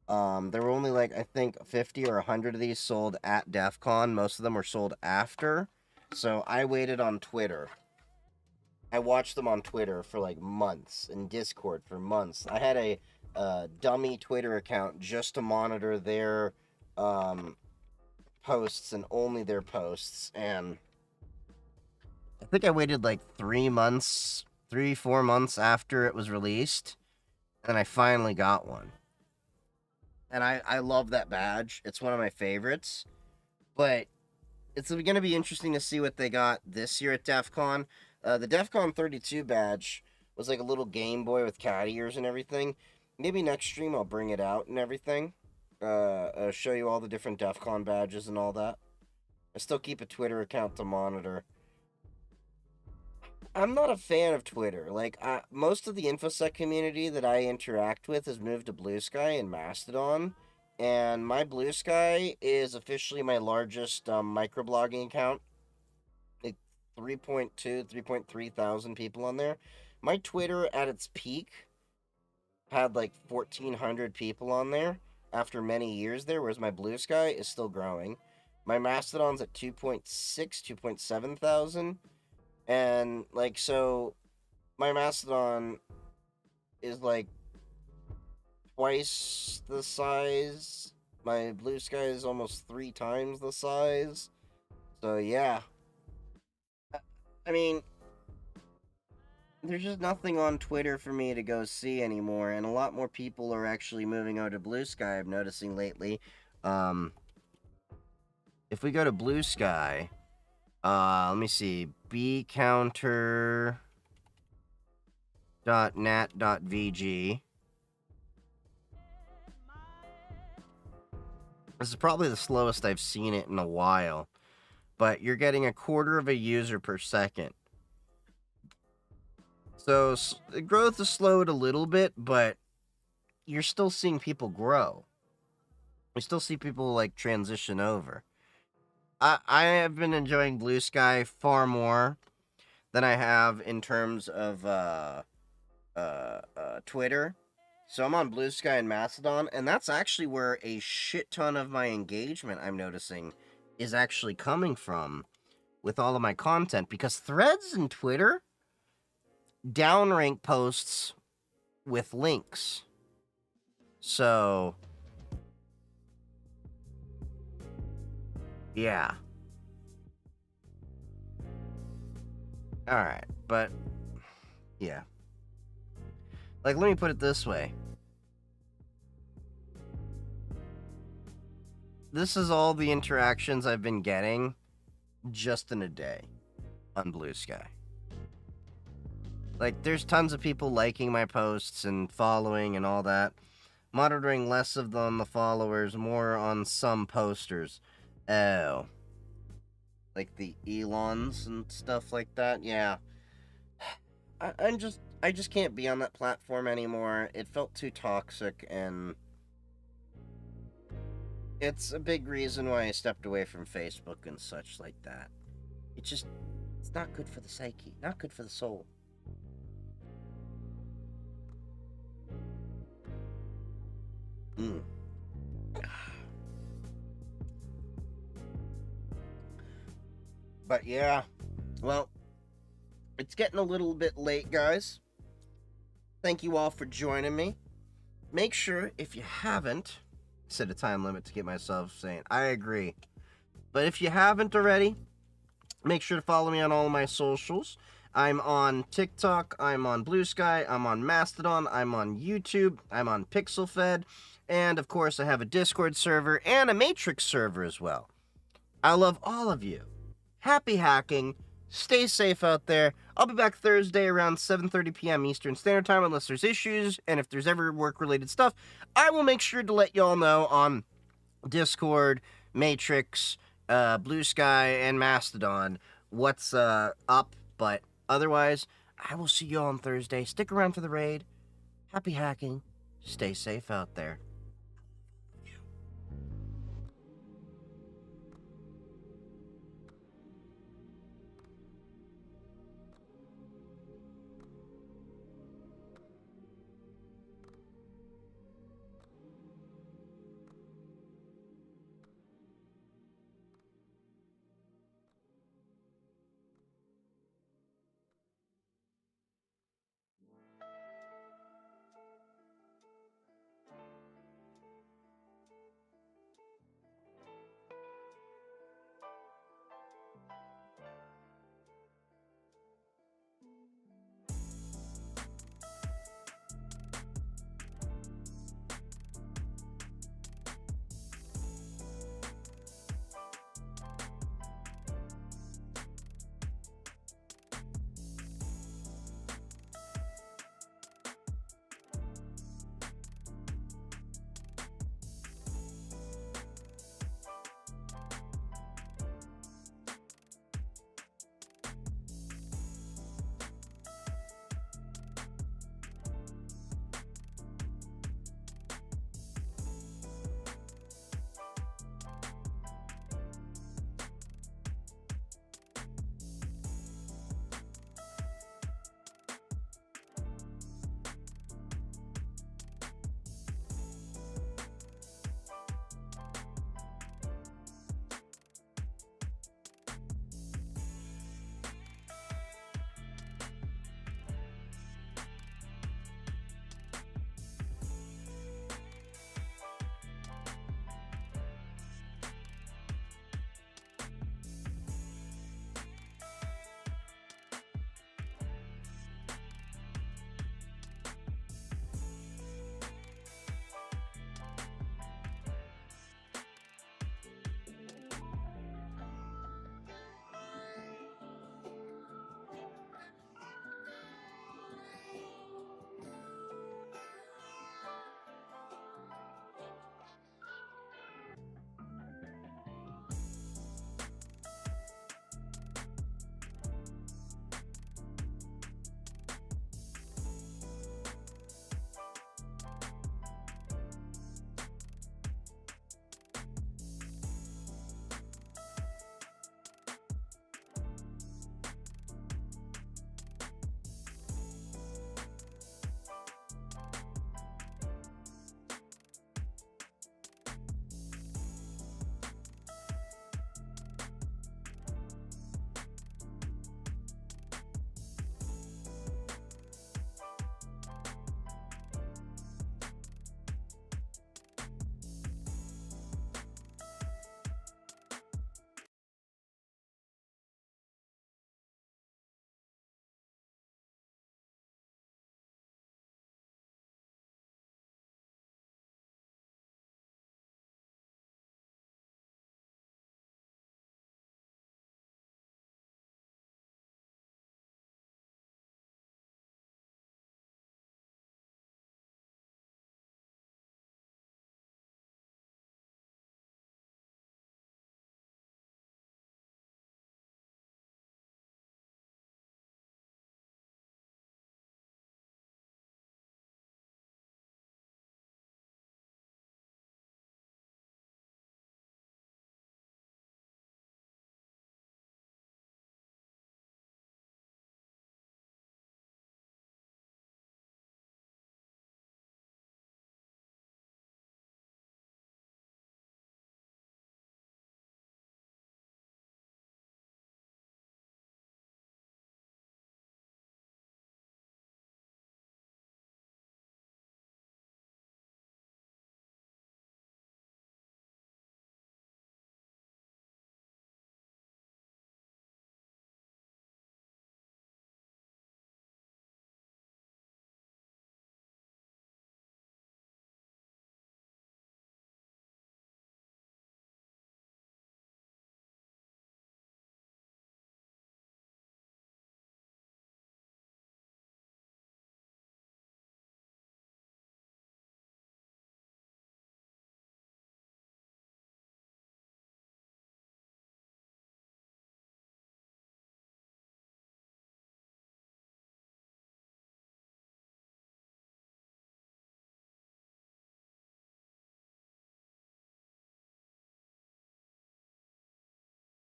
there were only like, I think, 50 or 100 of these sold at DEF CON. Most of them were sold after. So I waited on Twitter. I watched them on Twitter for like months, and Discord for months. I had a dummy Twitter account just to monitor their posts and only their posts. And I think I waited like 4 months after it was released. And I finally got one. And I love that badge. It's one of my favorites. But it's going to be interesting to see what they got this year at DEF CON. The DEF CON 32 badge was like a little Game Boy with cat ears and everything. Maybe next stream I'll bring it out and everything. Show you all the different DEF CON badges and all that. I still keep a Twitter account to monitor. I'm not a fan of Twitter. Like, most of the InfoSec community that I interact with has moved to Blue Sky and Mastodon. And my Blue Sky is officially my largest microblogging account. Like 3.3 thousand people on there. My Twitter at its peak had like 1,400 people on there after many years there, whereas my Blue Sky is still growing. My Mastodon's at 2.7 thousand. And, like, so, my Mastodon is, like, twice the size. My Blue Sky is almost 3 times the size. So, yeah. I mean, there's just nothing on Twitter for me to go see anymore. And a lot more people are actually moving over to Blue Sky, I'm noticing lately. If we go to Blue Sky... let me see. bcounter.nat.vg. This is probably the slowest I've seen it in a while. But you're getting 1/4 of a user per second. So the growth is slowed a little bit, but you're still seeing people grow. You still see people like transition over. I have been enjoying Blue Sky far more than I have in terms of Twitter. So I'm on Blue Sky and Mastodon, and that's actually where a shit ton of my engagement, I'm noticing, is actually coming from with all of my content. Because Threads and Twitter downrank posts with links. So... yeah. Alright, but... yeah. Like, let me put it this way. This is all the interactions I've been getting just in a day on Blue Sky. Like, there's tons of people liking my posts and following and all that. Monitoring less of them, the followers, more on some posters. Oh. Like the Elons and stuff like that, yeah. I just can't be on that platform anymore. It felt too toxic, and it's a big reason why I stepped away from Facebook and such like that. It's not good for the psyche, not good for the soul. Mm. But yeah, well, it's getting a little bit late, guys. Thank you all for joining me. Make sure, if you haven't, set a time limit to get myself saying, I agree. But if you haven't already, make sure to follow me on all of my socials. I'm on TikTok, I'm on Blue Sky, I'm on Mastodon, I'm on YouTube, I'm on PixelFed, and of course I have a Discord server and a Matrix server as well. I love all of you. Happy hacking. Stay safe out there. I'll be back Thursday around 7:30 p.m. Eastern Standard Time unless there's issues, and if there's ever work-related stuff, I will make sure to let y'all know on Discord, Matrix, Blue Sky, and Mastodon what's up, but otherwise, I will see you all on Thursday. Stick around for the raid. Happy hacking. Stay safe out there.